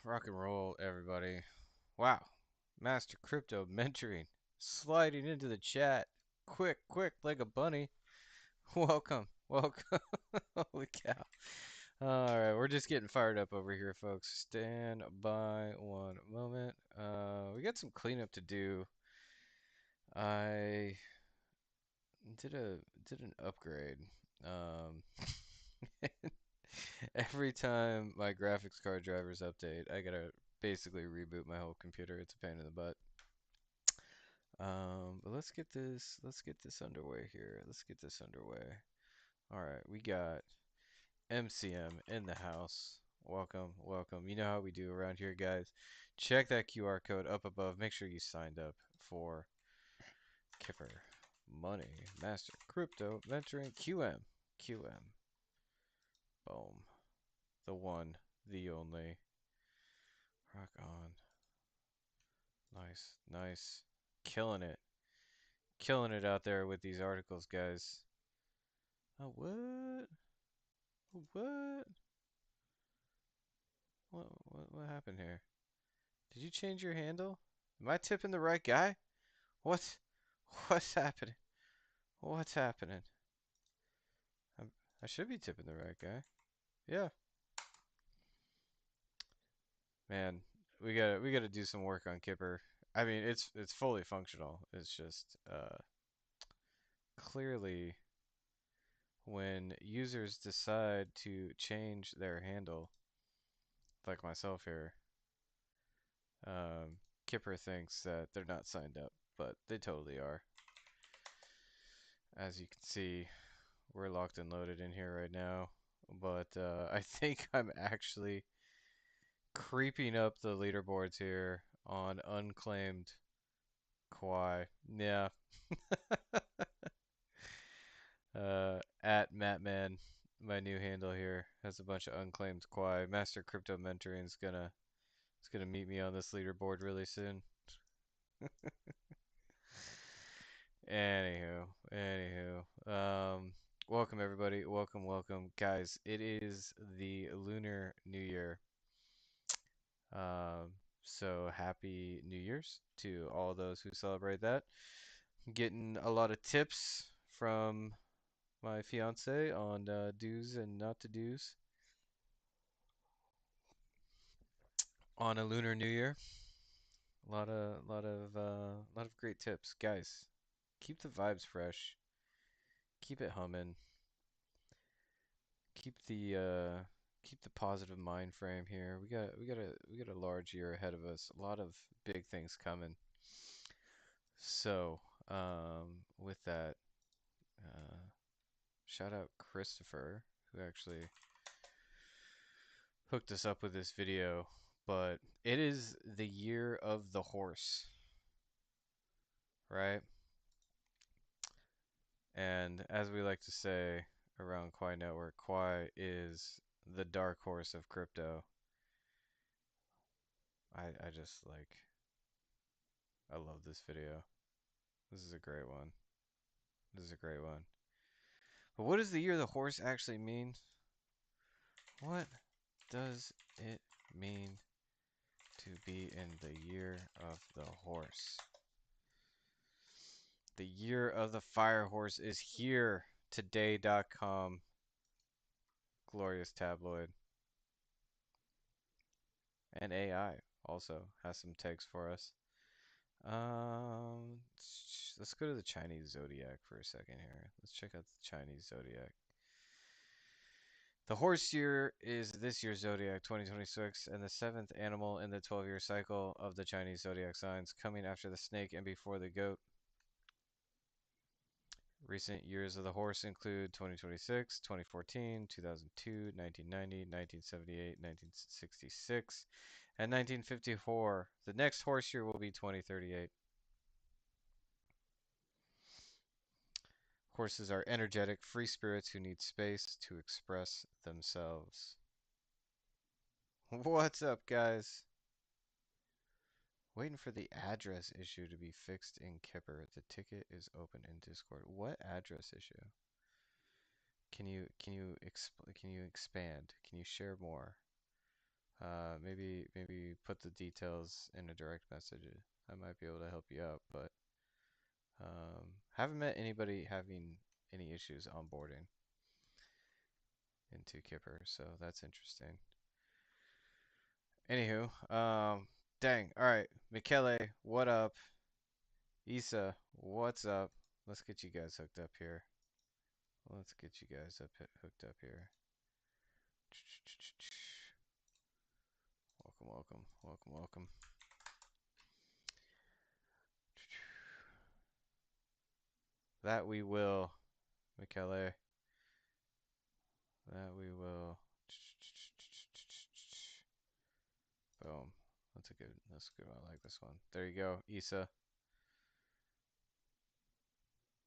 Rock and roll, everybody. Wow. Master Crypto mentoring. Sliding into the chat. Quick, quick, like a bunny. Welcome, welcome. Holy cow. Alright, we're just getting fired up over here, folks. Stand by one moment. We got some cleanup to do. I did a did an upgrade. Um, every time my graphics card drivers update, I gotta basically reboot my whole computer. It's a pain in the butt. But let's get this underway here. Let's get this underway. All right, we got MCM in the house. Welcome, welcome. You know how we do around here, guys. Check that QR code up above. Make sure you signed up for Kipper Money Master Crypto Venturing QM. QM. Boom. The one, the only. Rock on. Nice, nice. Killing it. Killing it out there with these articles, guys. Oh, what? What? What happened here? Did you change your handle? Am I tipping the right guy? What? What's happening? What's happening? I'm, I should be tipping the right guy. Yeah, man, we gotta do some work on Kipper. I mean, it's fully functional. It's just clearly when users decide to change their handle, like myself here, Kipper thinks that they're not signed up, but they totally are. As you can see, we're locked and loaded in here right now, but I think I'm actually creeping up the leaderboards here on unclaimed Quai. Yeah, at Mattman, my new handle here has a bunch of unclaimed Quai. Master Crypto Mentoring is gonna meet me on this leaderboard really soon. Anywho, welcome everybody. Welcome, welcome, guys. It is the Lunar New Year. Um, so happy New Year's to all those who celebrate that. Getting a lot of tips from my fiance on do's and not to do's on a Lunar New Year. A lot of great tips, guys. Keep the vibes fresh. Keep it humming. Keep the uh, keep the positive mind frame here. We got a large year ahead of us. A lot of big things coming. So, with that, uh, shout out Christopher, who actually hooked us up with this video. But it is the year of the horse, right? And as we like to say around Quai Network, Quai is the dark horse of crypto. I just like, I love this video. This is a great one. This is a great one. But what does the year of the horse actually mean? What does it mean to be in the year of the horse? The year of the fire horse is here. Today.com. Glorious tabloid. And AI also has some takes for us. Let's go to the Chinese zodiac for a second here. Let's check out the Chinese zodiac. The horse year is this year's zodiac 2026 and the seventh animal in the 12-year cycle of the Chinese zodiac signs, coming after the snake and before the goat. Recent years of the horse include 2026, 2014, 2002, 1990, 1978, 1966, and 1954. The next horse year will be 2038. Horses are energetic, free spirits who need space to express themselves. What's up, guys? Waiting for the address issue to be fixed in Kipper. The ticket is open in Discord. What address issue? Can you expand? Can you share more Maybe put the details in a direct message. I might be able to help you out, but haven't met anybody having any issues onboarding into Kipper, so that's interesting. Anywho, dang. All right, Michele, what up? Issa, what's up? Let's get you guys hooked up here. Let's get you guys hooked up here. Welcome, welcome, welcome, welcome. That we will, Michele. That we will. Boom. That's a good one. I like this one. There you go, Issa.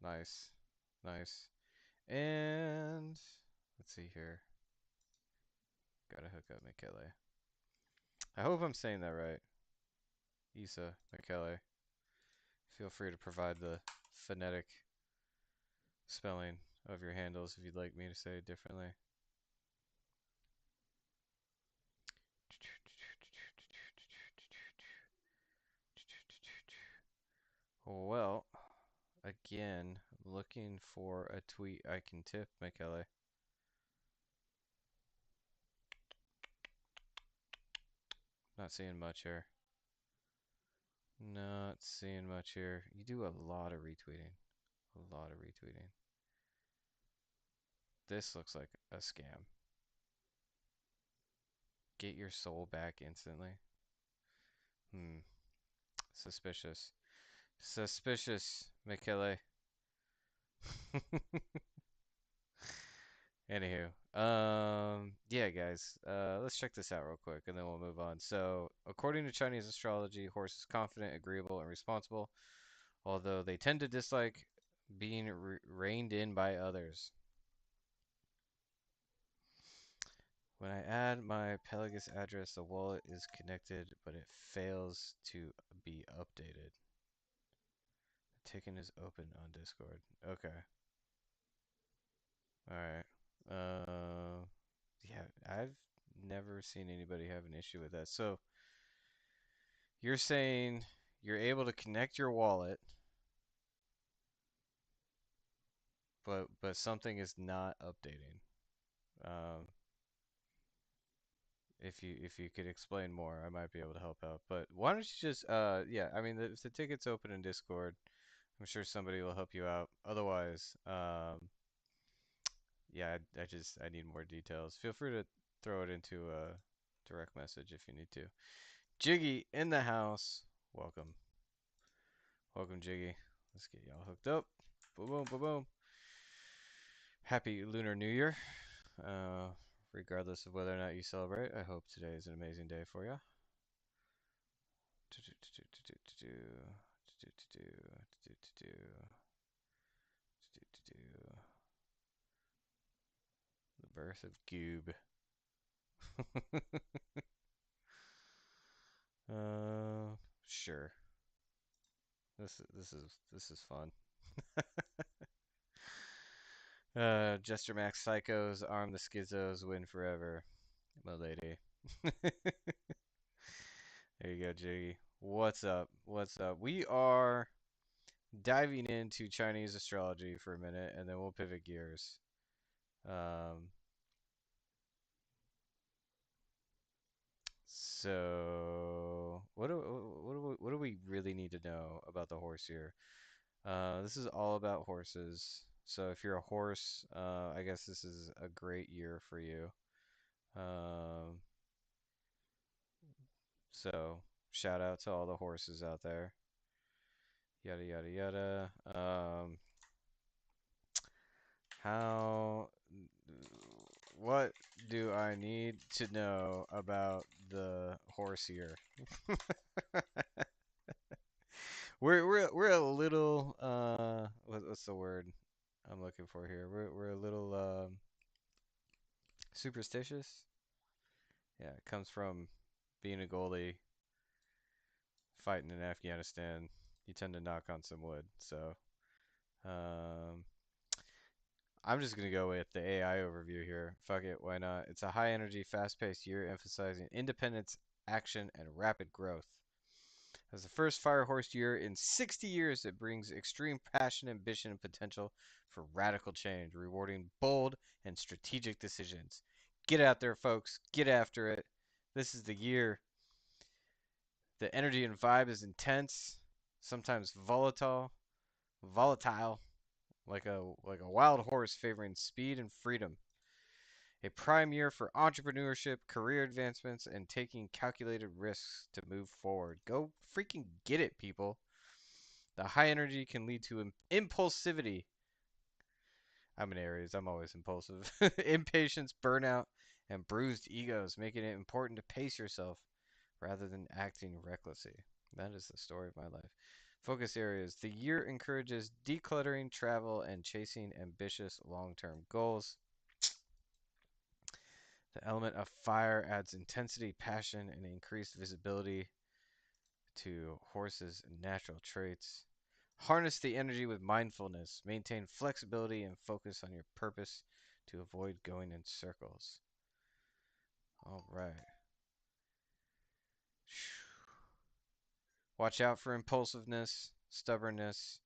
Nice. Nice. And let's see here. Gotta hook up Michele. I hope I'm saying that right. Issa, Michele. Feel free to provide the phonetic spelling of your handles if you'd like me to say it differently. Well, again, looking for a tweet I can tip, Michele. Not seeing much here. Not seeing much here. You do a lot of retweeting. A lot of retweeting. This looks like a scam. Get your soul back instantly. Hmm. Suspicious. Suspicious, Michele. Anywho, yeah, guys, let's check this out real quick, and then we'll move on. So, according to Chinese astrology, horse is confident, agreeable, and responsible, although they tend to dislike being reined in by others. When I add my Pelagus address, the wallet is connected, but it fails to be updated. The ticket is open on Discord. Okay. All right. Yeah, I've never seen anybody have an issue with that. So you're saying you're able to connect your wallet, but something is not updating. Um, if you could explain more, I might be able to help out. But why don't you just yeah, I mean if the ticket's open in Discord, I'm sure somebody will help you out. Otherwise, yeah, I need more details. Feel free to throw it into a direct message if you need to. Jiggy in the house. Welcome. Welcome, Jiggy. Let's get y'all hooked up. Boom, boom, boom, boom. Happy Lunar New Year. Uh, Regardless of whether or not you celebrate, I hope today is an amazing day for you. The birth of Goob. Sure. This is fun. Jester Max Psychos, arm the schizos, win forever, my lady. There you go, Jiggy. What's up? What's up? We are diving into Chinese astrology for a minute, and then we'll pivot gears. Um, so what do we really need to know about the horse here? This is all about horses. So if you're a horse, I guess this is a great year for you. Um, so shout out to all the horses out there. Yada yada yada. How, what do I need to know about the horse here? We're a little what's the word I'm looking for here? We're a little superstitious. Yeah, it comes from being a goalie, fighting in Afghanistan. You tend to knock on some wood. So, um, I'm just gonna go with the AI overview here. Fuck it, why not? It's a high energy, fast paced year emphasizing independence, action, and rapid growth. As the first Fire Horse year in 60 years, it brings extreme passion, ambition, and potential for radical change, rewarding bold and strategic decisions. Get out there, folks. Get after it. This is the year. The energy and vibe is intense, sometimes volatile, like a wild horse favoring speed and freedom. A prime year for entrepreneurship, career advancements, and taking calculated risks to move forward. Go freaking get it, people. The high energy can lead to impulsivity. I'm an Aries, I'm always impulsive. Impatience, burnout, and bruised egos, making it important to pace yourself rather than acting recklessly. That is the story of my life. Focus areas. The year encourages decluttering, travel, and chasing ambitious long term goals. The element of fire adds intensity, passion, and increased visibility to horses' natural traits. Harness the energy with mindfulness. Maintain flexibility and focus on your purpose to avoid going in circles. All right. Watch out for impulsiveness, stubbornness,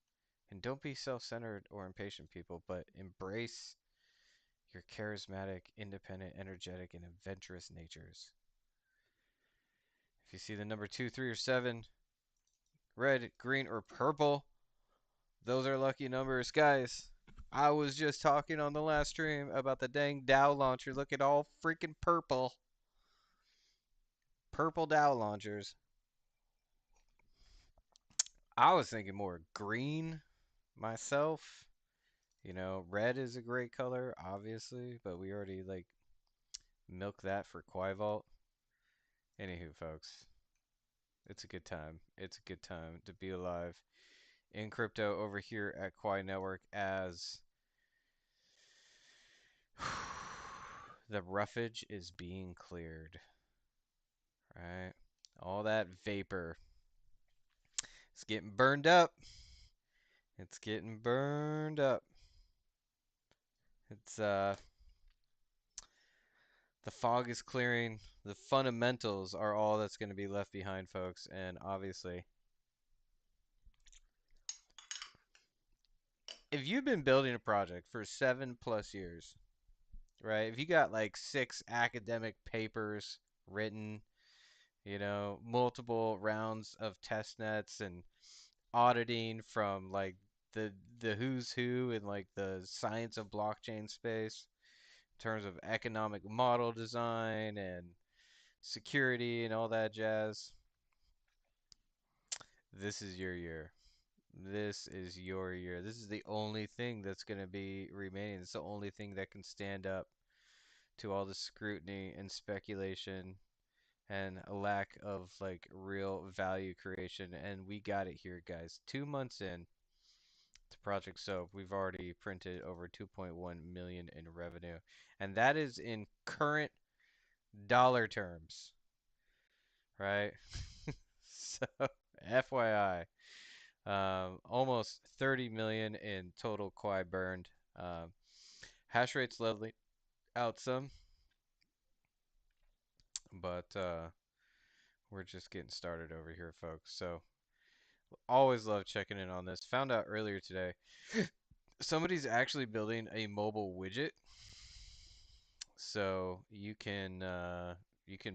and don't be self centered or impatient, people, but embrace your charismatic, independent, energetic, and adventurous natures. If you see the number 2, 3, or 7, red, green, or purple, those are lucky numbers. Guys, I was just talking on the last stream about the dang Dow launcher. Look at all freaking purple. Purple Dow launchers. I was thinking more green myself. You know, red is a great color, obviously, but we already like milk that for Quai Vault. Anywho, folks, it's a good time. It's a good time to be alive in crypto over here at Quai Network as the roughage is being cleared, right? All that vapor. It's getting burned up. It's getting burned up. It's the fog is clearing. The fundamentals are all that's going to be left behind, folks, and obviously if you've been building a project for 7+ years, right? If you got like 6 academic papers written, multiple rounds of test nets and auditing from like the who's who in like the science of blockchain space in terms of economic model design and security and all that jazz. This is your year. This is your year. This is the only thing that's going to be remaining. It's the only thing that can stand up to all the scrutiny and speculation and a lack of like real value creation. And we got it here, guys. 2 months in to Project Soap, we've already printed over 2.1 million in revenue, and that is in current dollar terms, right? So, FYI, almost 30 million in total Quai burned. Um, Hash rate's leveling out some, but we're just getting started over here, folks. So always love checking in on this. Found out earlier today somebody's actually building a mobile widget, so you can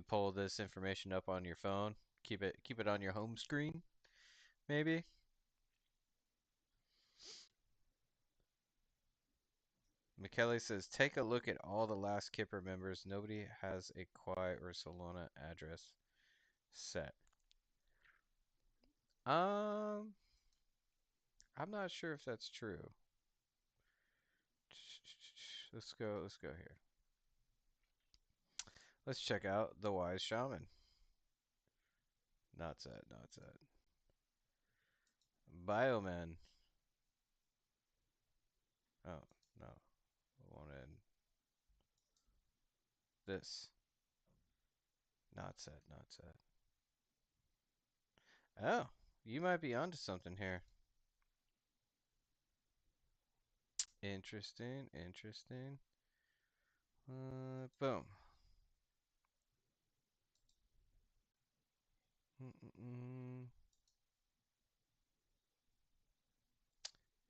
pull this information up on your phone. Keep it on your home screen, maybe. Michele says, take a look at all the last Kipper members. Nobody has a Quai or Solana address set. Um, I'm not sure if that's true. Let's go here. Let's check out the Wise Shaman. Not set, not set. Bioman. Oh, no. I wanted this. Not set, not set. Oh, you might be onto something here. Interesting, interesting. Boom. Mm-mm-mm.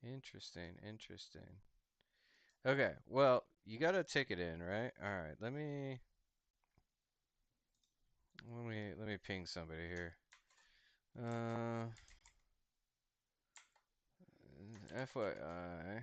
Interesting, interesting. Okay, well, you got a ticket in, right? All right, let me ping somebody here. Uh, FYI.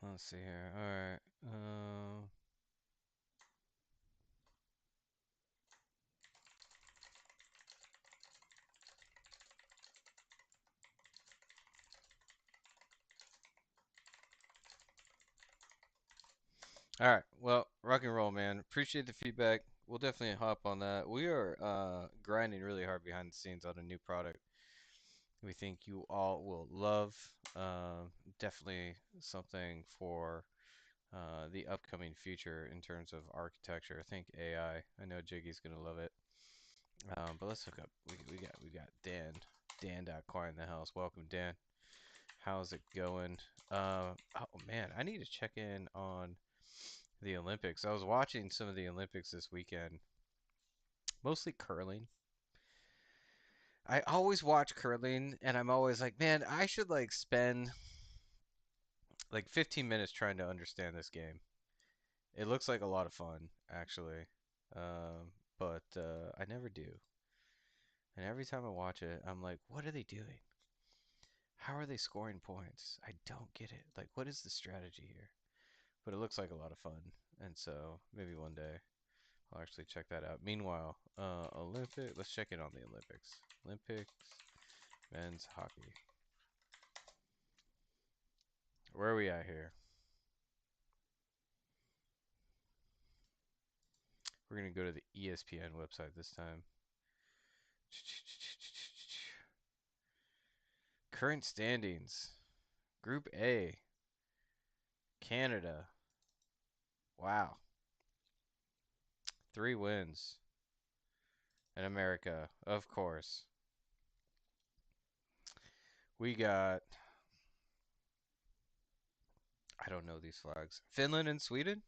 Let's see here. All right. All right. Well, rock and roll, man. Appreciate the feedback. We'll definitely hop on that. We are grinding really hard behind the scenes on a new product. We think you all will love. Definitely something for the upcoming future in terms of architecture. I think AI. I know Jiggy's gonna love it. But let's hook up. We got Dan.Quai in the house. Welcome, Dan. How's it going? Oh man, I need to check in on the Olympics. I was watching some of the Olympics this weekend, mostly curling. I always watch curling, and I'm always like, man, I should like spend like 15 minutes trying to understand this game. It looks like a lot of fun, actually, but I never do. And every time I watch it, I'm like, what are they doing? How are they scoring points? I don't get it. Like, what is the strategy here? But it looks like a lot of fun, and so maybe one day I'll actually check that out. Meanwhile, Olympic. Let's check in on the Olympics. Olympics, men's hockey. Where are we at here? We're gonna go to the ESPN website this time. Current standings. Group A, Canada. Wow, 3 wins. And America, of course. We got. I don't know these flags. Finland and Sweden.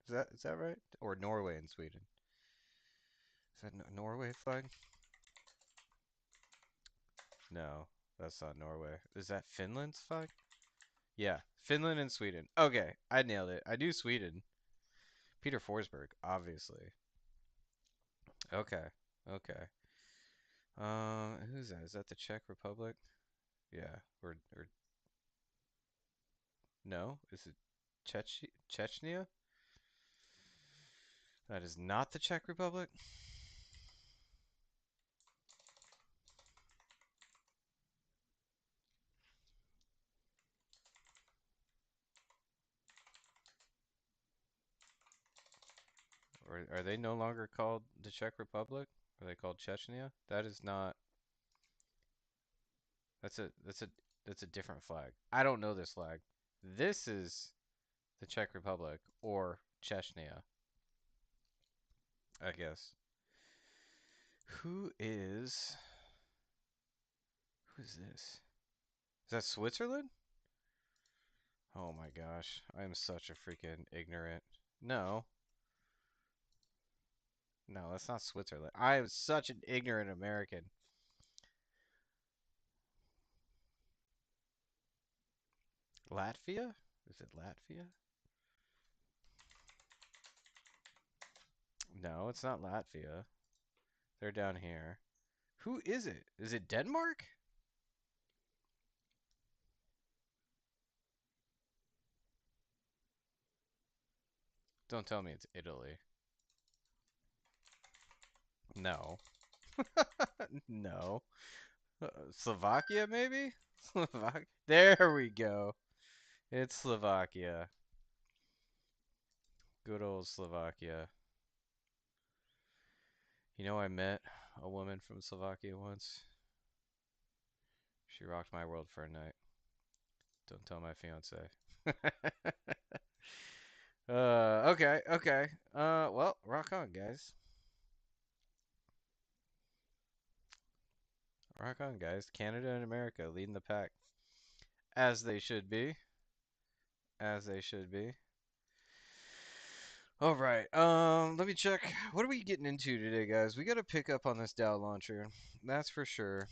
Is that right? Or Norway and Sweden? Is that Norway flag? No, that's not Norway. Is that Finland's flag? Yeah, Finland and Sweden. Okay, I nailed it. I knew Sweden. Peter Forsberg, obviously. Okay, okay. Who's that? Is that the Czech Republic? Yeah, or no? Is it Chechnya? That is not the Czech Republic. Or are they no longer called the Czech Republic? Are they called Chechnya? That is not. That's a different flag. I don't know this flag. This is the Czech Republic or Chechnya, I guess. Who is who is this? Is that Switzerland? Oh my gosh, I am such a freaking ignorant. No, no, that's not Switzerland. I am such an ignorant American. Latvia? Is it Latvia? No, it's not Latvia. They're down here. Who is it? Is it Denmark? Don't tell me it's Italy. No. No. Slovakia, maybe? Slovakia. There we go. It's Slovakia. Good old Slovakia. You know, I met a woman from Slovakia once. She rocked my world for a night. Don't tell my fiance. Okay, okay. Well, rock on, guys. Rock on, guys. Canada and America leading the pack. As they should be. As they should be. All right. Let me check. What are we getting into today, guys? We got to pick up on this Dow launcher. That's for sure.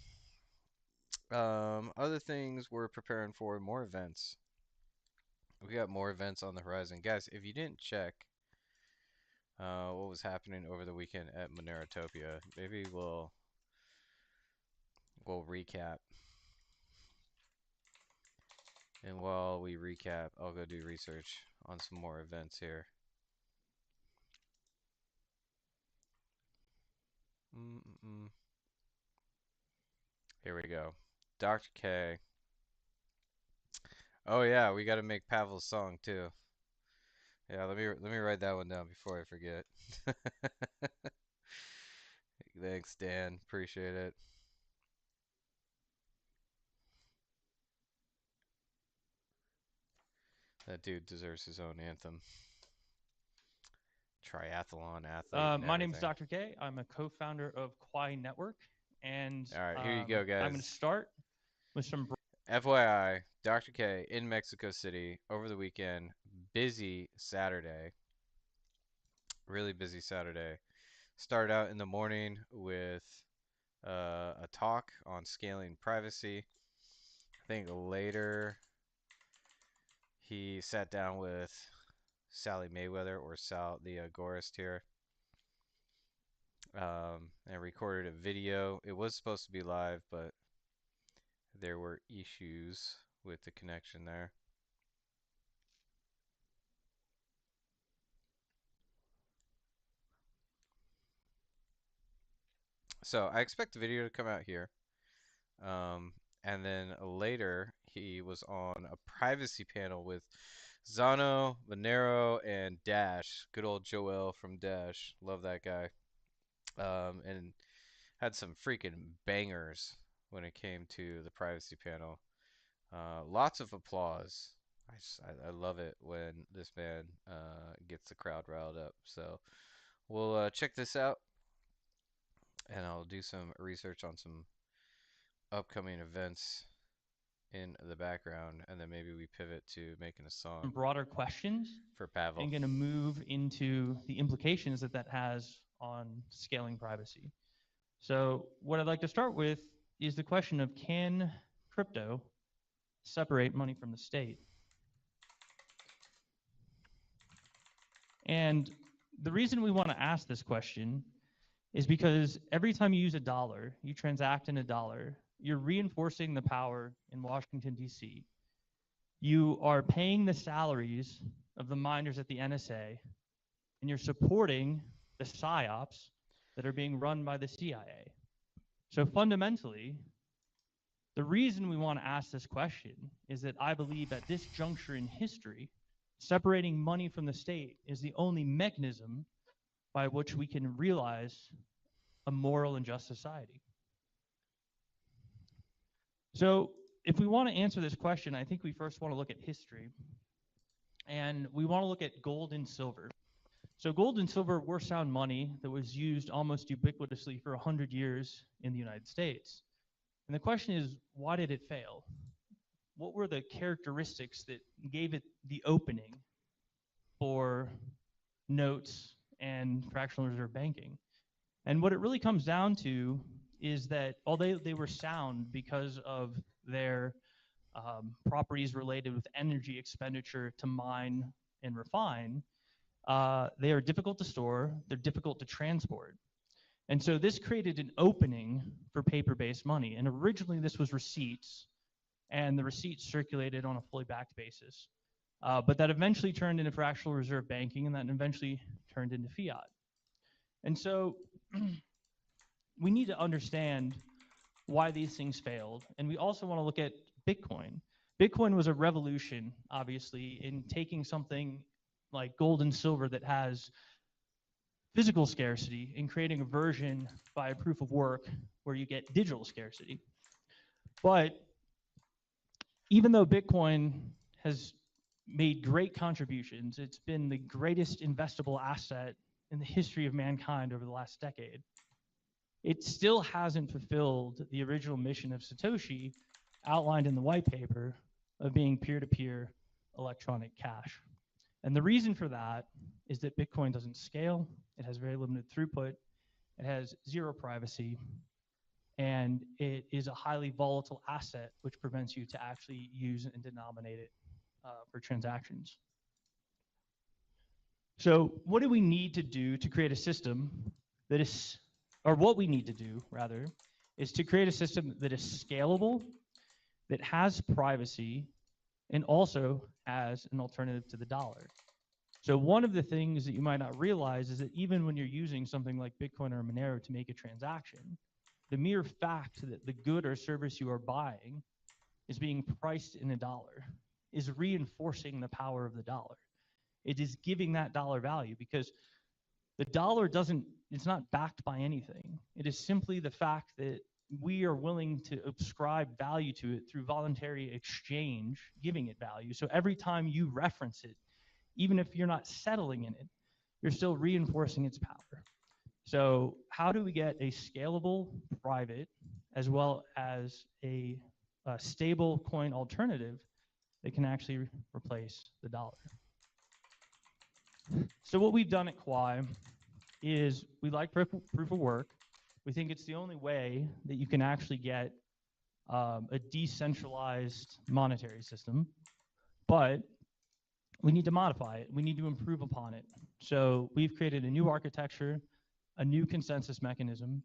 Other things we're preparing for, more events. We got more events on the horizon. Guys, if you didn't check what was happening over the weekend at Monerotopia, maybe we'll recap. And while we recap, I'll go do research on some more events here. Mm-mm-mm. Here we go. Dr. K. Oh yeah, we got to make Pavel's song too. Yeah, let me write that one down before I forget. Thanks, Dan. Appreciate it. That dude deserves his own anthem. Triathlon athlete and My name is everything. Dr. K. I'm a co-founder of Quai Network, and All right, here you go, I'm going to guys. start with some. FYI, Dr. K in Mexico City over the weekend. Busy Saturday. Really busy Saturday. Started out in the morning with a talk on scaling privacy. I think later he sat down with Sally Mayweather or Sal, the agorist here, and recorded a video. It was supposed to be live, but there were issues with the connection there. So I expect the video to come out here. And then later he was on a privacy panel with Zano, Monero, and Dash. Good old Joel from Dash. Love that guy. And had some freaking bangers when it came to the privacy panel. Lots of applause. I love it when this man gets the crowd riled up. So we'll check this out, and I'll do some research on some upcoming events in the background, and then maybe we pivot to making a song Broader questions for Pavel. and going to move into the implications that has on scaling privacy. So, what I'd like to start with is the question of, can crypto separate money from the state? And the reason we want to ask this question is because every time you use a dollar, you transact in a dollar, you're reinforcing the power in Washington, D.C. You are paying the salaries of the miners at the NSA, and you're supporting the psyops that are being run by the CIA. So fundamentally, the reason we want to ask this question is that I believe at this juncture in history, separating money from the state is the only mechanism by which we can realize a moral and just society. So if we want to answer this question, I think we first want to look at history. And we want to look at gold and silver. So gold and silver were sound money that was used almost ubiquitously for 100 years in the United States. And the question is, why did it fail? What were the characteristics that gave it the opening for notes and fractional reserve banking? And what it really comes down to is that although they were sound because of their properties related with energy expenditure to mine and refine, they are difficult to store, they're difficult to transport. And so this created an opening for paper-based money. And originally this was receipts, and the receipts circulated on a fully backed basis. But that eventually turned into fractional reserve banking, and that eventually turned into fiat. And so we need to understand why these things failed. And we also want to look at Bitcoin. Bitcoin was a revolution, obviously, in taking something like gold and silver that has physical scarcity and creating a version by a proof of work where you get digital scarcity. But even though Bitcoin has made great contributions, it's been the greatest investable asset in the history of mankind over the last decade. It still hasn't fulfilled the original mission of Satoshi outlined in the white paper of being peer-to-peer electronic cash. And the reason for that is that Bitcoin doesn't scale, it has very limited throughput, it has zero privacy, and it is a highly volatile asset, which prevents you to actually use and denominate it for transactions. So what do we need to do to create a system that is, or what we need to do rather, is to create a system that is scalable, that has privacy, and also has an alternative to the dollar. So one of the things that you might not realize is that even when you're using something like Bitcoin or Monero to make a transaction, the mere fact that the good or service you are buying is being priced in a dollar is reinforcing the power of the dollar. It is giving that dollar value because the dollar doesn't, it's not backed by anything. It is simply the fact that we are willing to ascribe value to it through voluntary exchange, giving it value. So every time you reference it, even if you're not settling in it, you're still reinforcing its power. So how do we get a scalable, private, as well as a stable coin alternative that can actually replace the dollar? So what we've done at Quai is we like proof of work. We think it's the only way that you can actually get a decentralized monetary system, but we need to modify it. We need to improve upon it. So we've created a new architecture, a new consensus mechanism,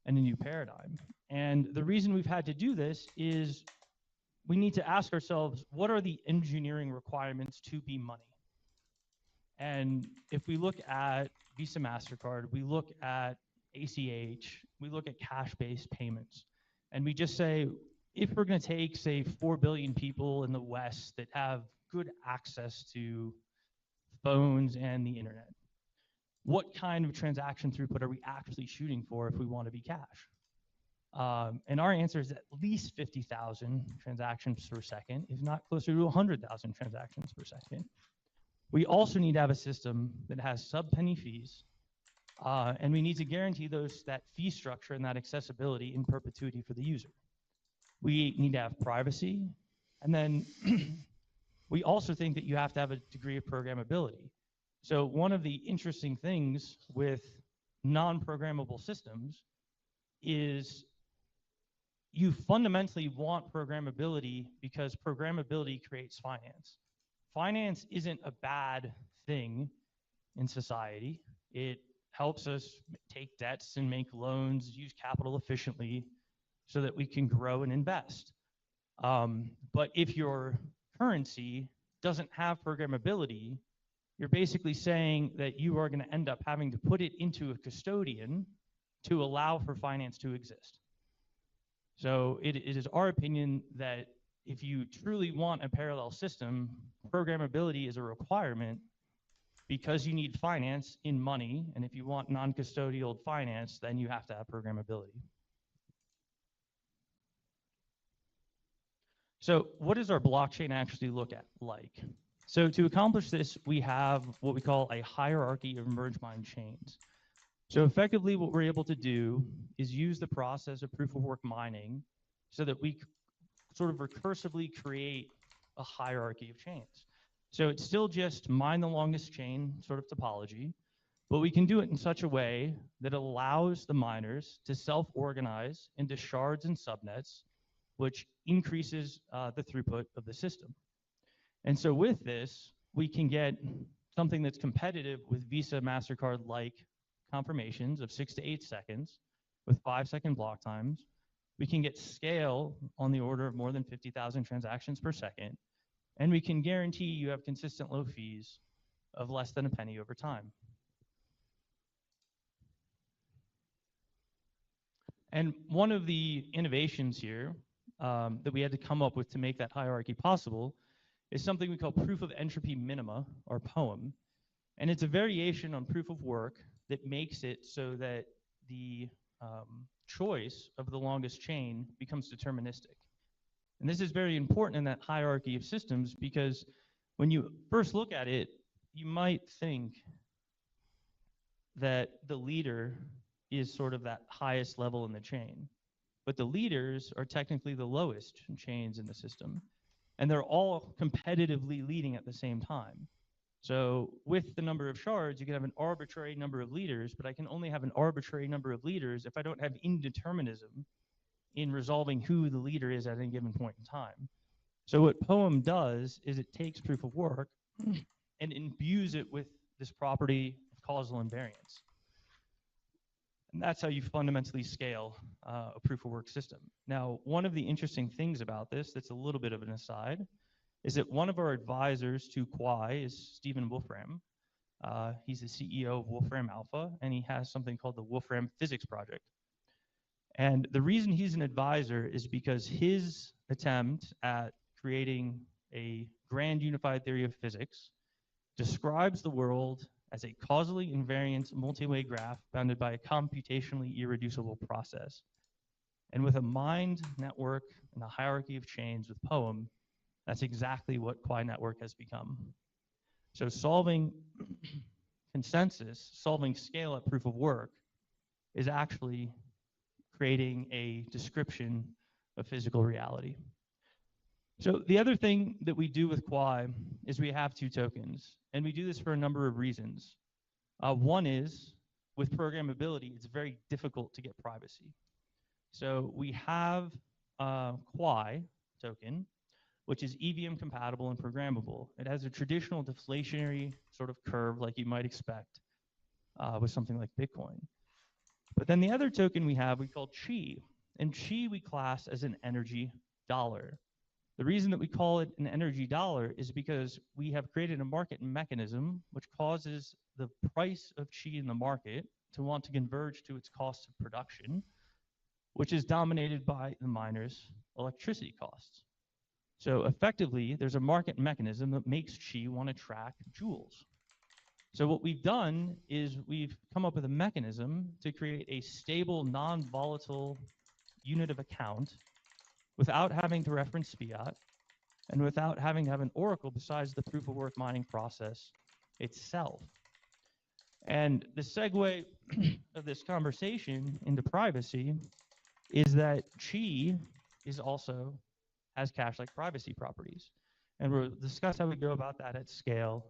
and a new paradigm. And the reason we've had to do this is we need to ask ourselves, what are the engineering requirements to be money? And if we look at Visa, MasterCard, we look at ACH, we look at cash-based payments, and we just say, if we're going to take, say, 4 billion people in the West that have good access to phones and the internet, what kind of transaction throughput are we actually shooting for if we want to be cash? And our answer is at least 50,000 transactions per second, if not closer to 100,000 transactions per second. We also need to have a system that has sub-penny fees, and we need to guarantee that fee structure and that accessibility in perpetuity for the user. We need to have privacy, and then we also think that you have to have a degree of programmability. So one of the interesting things with non-programmable systems is you fundamentally want programmability because programmability creates finance. Finance isn't a bad thing in society. It helps us take debts and make loans, use capital efficiently so that we can grow and invest. But if your currency doesn't have programmability, you're basically saying that you are going to end up having to put it into a custodian to allow for finance to exist. So it is our opinion that if you truly want a parallel system, programmability is a requirement because you need finance in money, and if you want non-custodial finance, then you have to have programmability. So what does our blockchain actually look like? So to accomplish this, we have what we call a hierarchy of merge mine chains. So effectively what we're able to do is use the process of proof of work mining so that we sort of recursively create a hierarchy of chains. So it's still just mine the longest chain sort of topology, but we can do it in such a way that it allows the miners to self-organize into shards and subnets, which increases the throughput of the system. And so with this, we can get something that's competitive with Visa, MasterCard-like confirmations of 6 to 8 seconds with 5-second block times. We can get scale on the order of more than 50,000 transactions per second, and we can guarantee you have consistent low fees of less than a penny over time. And one of the innovations here that we had to come up with to make that hierarchy possible is something we call proof of entropy minima, or POEM. And it's a variation on proof of work that makes it so that the choice of the longest chain becomes deterministic. And this is very important in that hierarchy of systems because when you first look at it, you might think that the leader is sort of that highest level in the chain. But the leaders are technically the lowest chains in the system. And they're all competitively leading at the same time. So with the number of shards, you can have an arbitrary number of leaders, but I can only have an arbitrary number of leaders if I don't have indeterminism in resolving who the leader is at any given point in time. So what POEM does is it takes proof of work and imbues it with this property of causal invariance. And that's how you fundamentally scale a proof of work system. Now, one of the interesting things about this that's a little bit of an aside is that one of our advisors to Quai is Stephen Wolfram. He's the CEO of Wolfram Alpha, and he has something called the Wolfram Physics Project. And the reason he's an advisor is because his attempt at creating a grand unified theory of physics describes the world as a causally invariant multi-way graph bounded by a computationally irreducible process. And with a mined network and a hierarchy of chains with POEM, that's exactly what Quai network has become. So solving consensus, solving scale-up proof of work is actually creating a description of physical reality. So the other thing that we do with Quai is we have two tokens, and we do this for a number of reasons. One is, with programmability, it's very difficult to get privacy. So we have Quai token, which is EVM compatible and programmable. It has a traditional deflationary sort of curve like you might expect with something like Bitcoin. But then the other token we have, we call Chi. And Chi we class as an energy dollar. The reason that we call it an energy dollar is because we have created a market mechanism which causes the price of Chi in the market to want to converge to its cost of production, which is dominated by the miner's electricity costs. So effectively, there's a market mechanism that makes Chi want to track joules. So what we've done is we've come up with a mechanism to create a stable, non-volatile unit of account without having to reference fiat and without having to have an oracle besides the proof of work mining process itself. And the segue of this conversation into privacy is that Chi is also has cache-like privacy properties. And we'll discuss how we go about that at scale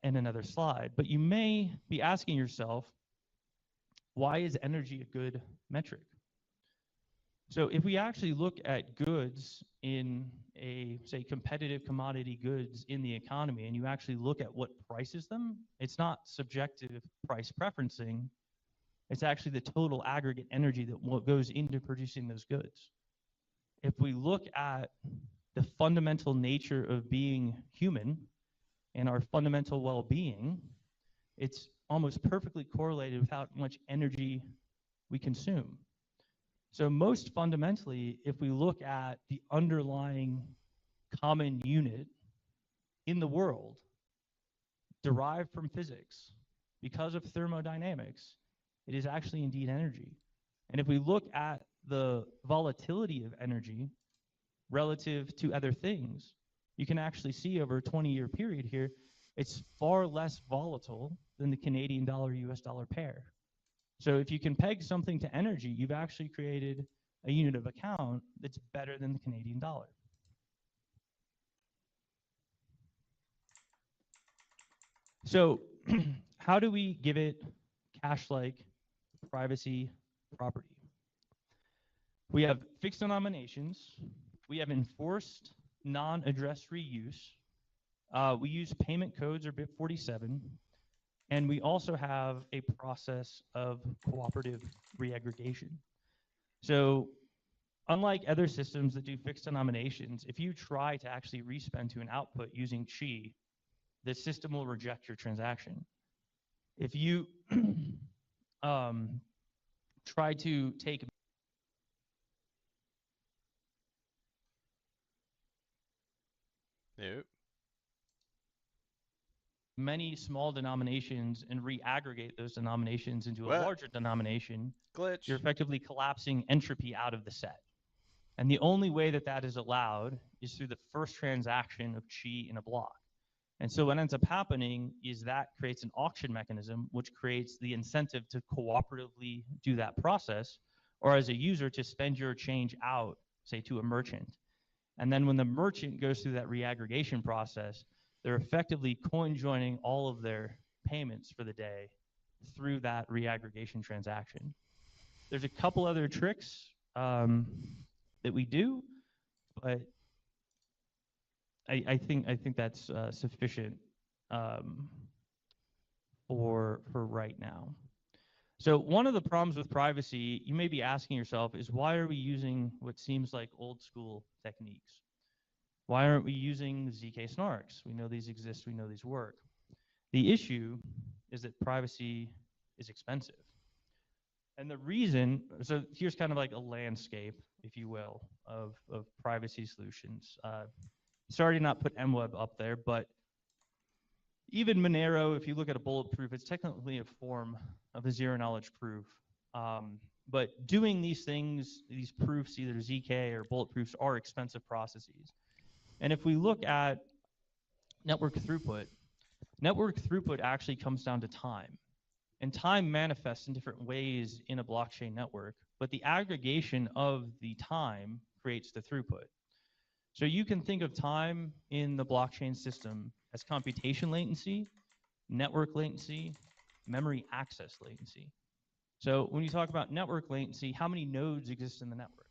in another slide. But you may be asking yourself, why is energy a good metric? So if we actually look at goods in a, say, competitive commodity goods in the economy, and you actually look at what prices them, it's not subjective price preferencing. It's actually the total aggregate energy that goes into producing those goods. If we look at the fundamental nature of being human and our fundamental well-being, it's almost perfectly correlated with how much energy we consume. So most fundamentally, if we look at the underlying common unit in the world derived from physics because of thermodynamics, it is actually indeed energy. And if we look at the volatility of energy relative to other things, you can actually see over a 20-year period here, it's far less volatile than the Canadian dollar US dollar pair. So if you can peg something to energy, you've actually created a unit of account that's better than the Canadian dollar. So how do we give it cache-like privacy property? We have fixed denominations. We have enforced non-address reuse. We use payment codes or BIP47. And we also have a process of cooperative reaggregation. So unlike other systems that do fixed denominations, if you try to actually respend to an output using Chi, the system will reject your transaction. If you try to take Yep. Many small denominations and re-aggregate those denominations into a What? larger denomination, you're Glitch. effectively collapsing entropy out of the set. And the only way that that is allowed is through the first transaction of chi in a block. And so what ends up happening is that creates an auction mechanism, which creates the incentive to cooperatively do that process, or as a user to spend your change out, say to a merchant. And then when the merchant goes through that reaggregation process, they're effectively coin joining all of their payments for the day through that reaggregation transaction. There's a couple other tricks that we do, but I think that's sufficient um, for right now. So one of the problems with privacy, you may be asking yourself, is why are we using what seems like old school techniques? Why aren't we using ZK snarks? We know these exist, we know these work. The issue is that privacy is expensive. And the reason, so here's kind of like a landscape, if you will, of privacy solutions. Sorry to not put MWeb up there, but even Monero, if you look at a bulletproof, it's technically a form of a zero knowledge proof. But doing these things, these proofs, either ZK or bulletproofs, are expensive processes. And if we look at network throughput, network throughput actually comes down to time. And time manifests in different ways in a blockchain network, but the aggregation of the time creates the throughput. So you can think of time in the blockchain system as computation latency, network latency, memory access latency. So when you talk about network latency, how many nodes exist in the network?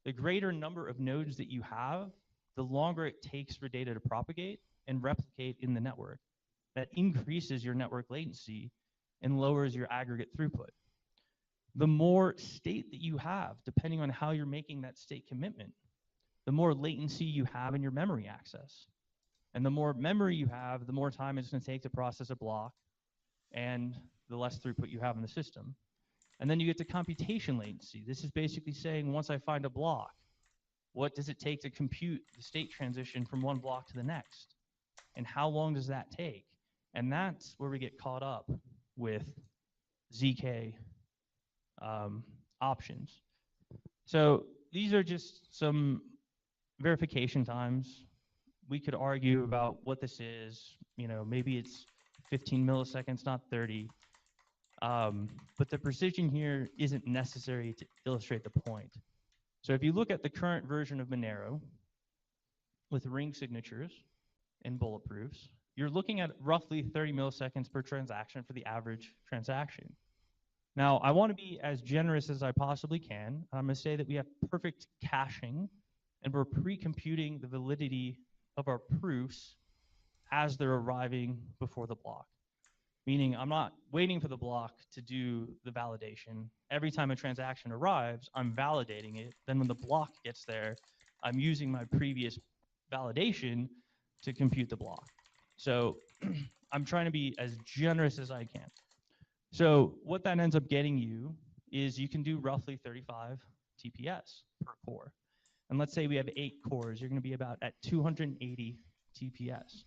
The greater number of nodes that you have, the longer it takes for data to propagate and replicate in the network. That increases your network latency and lowers your aggregate throughput. The more state that you have, depending on how you're making that state commitment, the more latency you have in your memory access. And the more memory you have, the more time it's going to take to process a block and the less throughput you have in the system. And then you get to computation latency. This is basically saying once I find a block, what does it take to compute the state transition from one block to the next? And how long does that take? And that's where we get caught up with ZK options. So these are just some verification times. We could argue about what this is. Maybe it's 15 milliseconds, not 30. But the precision here isn't necessary to illustrate the point. So if you look at the current version of Monero with ring signatures and bulletproofs, you're looking at roughly 30 milliseconds per transaction for the average transaction. Now, I want to be as generous as I possibly can. I'm going to say that we have perfect caching, and we're pre-computing the validity of our proofs as they're arriving before the block. Meaning I'm not waiting for the block to do the validation. Every time a transaction arrives, I'm validating it. Then when the block gets there, I'm using my previous validation to compute the block. So I'm trying to be as generous as I can. So what that ends up getting you is you can do roughly 35 TPS per core. And let's say we have 8 cores, you're going to be about at 280 TPS.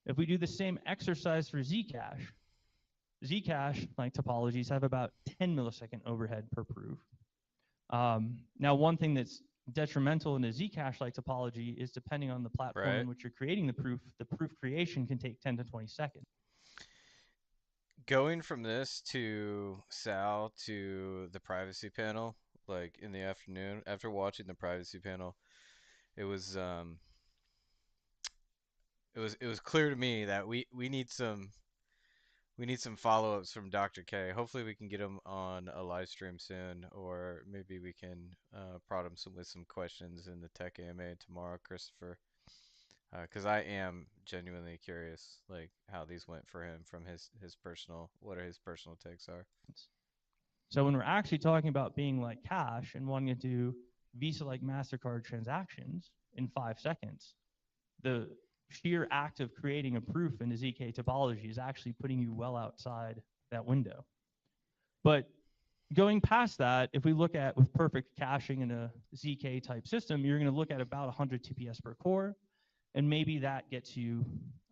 If we do the same exercise for Zcash, Zcash, like topologies, have about 10 millisecond overhead per proof. Now, one thing that's detrimental in a Zcash-like topology is depending on the platform Right. in which you're creating the proof creation can take 10 to 20 seconds. Going from this to Sal to the privacy panel, like in the afternoon, after watching the privacy panel, it was it was clear to me that we need some follow-ups from Dr. K. Hopefully we can get him on a live stream soon, or maybe we can prod him with some questions in the Tech AMA tomorrow, Christopher. Because I am genuinely curious, like how these went for him from his personal, what are his personal takes are. So when we're actually talking about being like cash and wanting to do Visa-like MasterCard transactions in 5 seconds, the sheer act of creating a proof in a ZK topology is actually putting you well outside that window. But going past that, if we look at with perfect caching in a ZK type system, you're going to look at about 100 TPS per core. and maybe that gets you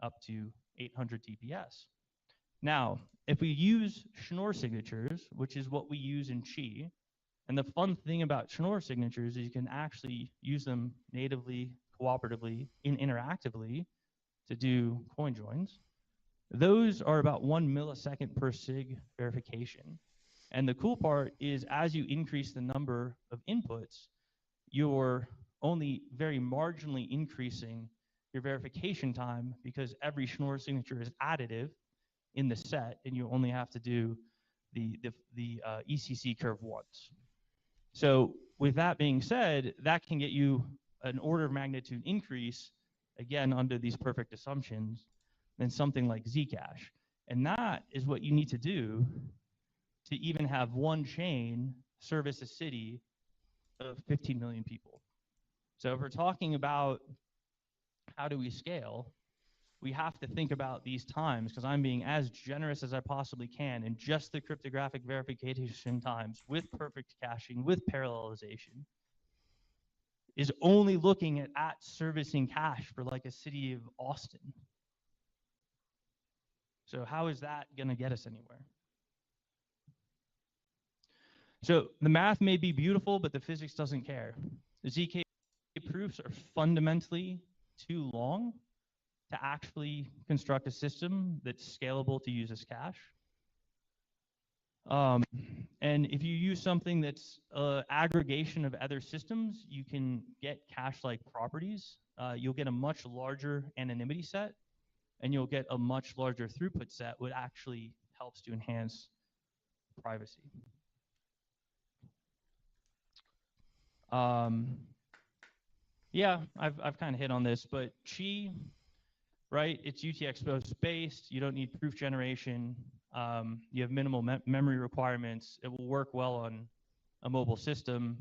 up to 800 TPS. Now, if we use Schnorr signatures, which is what we use in Qi, and the fun thing about Schnorr signatures is you can actually use them natively, cooperatively, and interactively to do coin joins. Those are about 1 millisecond per sig verification. And the cool part is as you increase the number of inputs, you're only very marginally increasing your verification time because every Schnorr signature is additive in the set, and you only have to do the ECC curve once. So with that being said, that can get you an order of magnitude increase, again, under these perfect assumptions, than something like Zcash. And that is what you need to do to even have one chain service a city of 15 million people. So if we're talking about how do we scale, we have to think about these times, because I'm being as generous as I possibly can in just the cryptographic verification times with perfect caching, with parallelization, is only looking at servicing cash for like a city of Austin. So how is that going to get us anywhere? So the math may be beautiful, but the physics doesn't care. The ZK proofs are fundamentally too long to actually construct a system that's scalable to use as cache. And if you use something that's aggregation of other systems, you can get cache-like properties. You'll get a much larger anonymity set, and you'll get a much larger throughput set, which actually helps to enhance privacy. Yeah, I've kind of hit on this, but Qi, right? It's UTXO based. You don't need proof generation. You have minimal memory requirements. It will work well on a mobile system.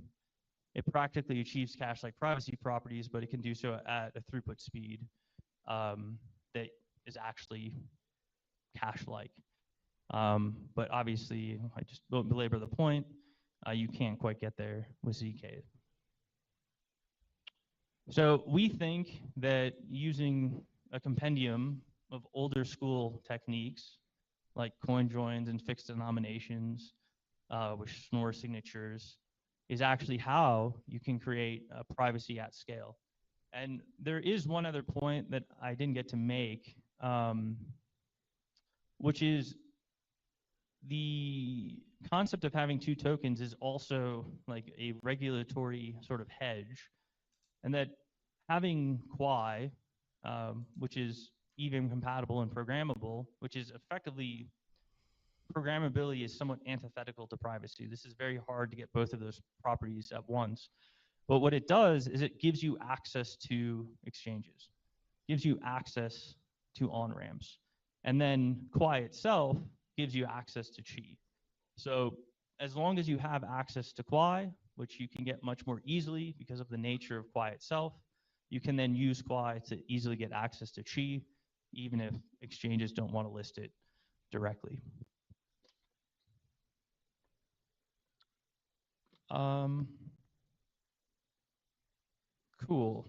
It practically achieves cache-like privacy properties, but it can do so at a throughput speed that is actually cache-like. But obviously, I just won't belabor the point. You can't quite get there with ZK. So we think that using a compendium of older school techniques like coin joins and fixed denominations with Schnorr signatures is actually how you can create privacy at scale. And there is one other point that I didn't get to make, which is the concept of having two tokens is also like a regulatory sort of hedge, and that having Quai, which is EVM compatible and programmable, which is effectively programmability is somewhat antithetical to privacy. This is very hard to get both of those properties at once. But what it does is it gives you access to exchanges, gives you access to on-ramps. And then Quai itself gives you access to Qi. So as long as you have access to Quai, which you can get much more easily because of the nature of Quai itself, you can then use Quai to easily get access to Qi, even if exchanges don't want to list it directly. Cool.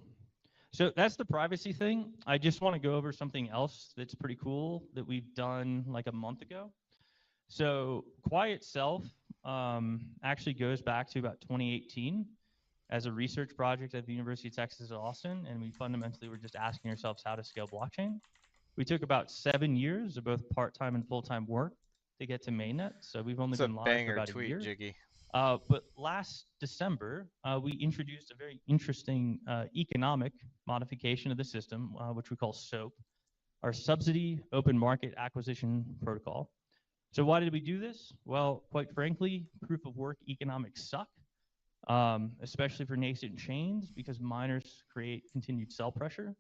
So that's the privacy thing. I just want to go over something else that's pretty cool that we've done like a month ago. So Quai itself actually goes back to about 2018 as a research project at the University of Texas at Austin, and we fundamentally were just asking ourselves how to scale blockchain. We took about 7 years of both part-time and full-time work to get to mainnet, so we've only It's a been live for banger about a tweet, year. Jiggy. But last December, we introduced a very interesting economic modification of the system, which we call SOAP, our Subsidy Open Market Acquisition Protocol. So why did we do this? Well, quite frankly, proof of work economics suck, especially for nascent chains, because miners create continued sell pressure,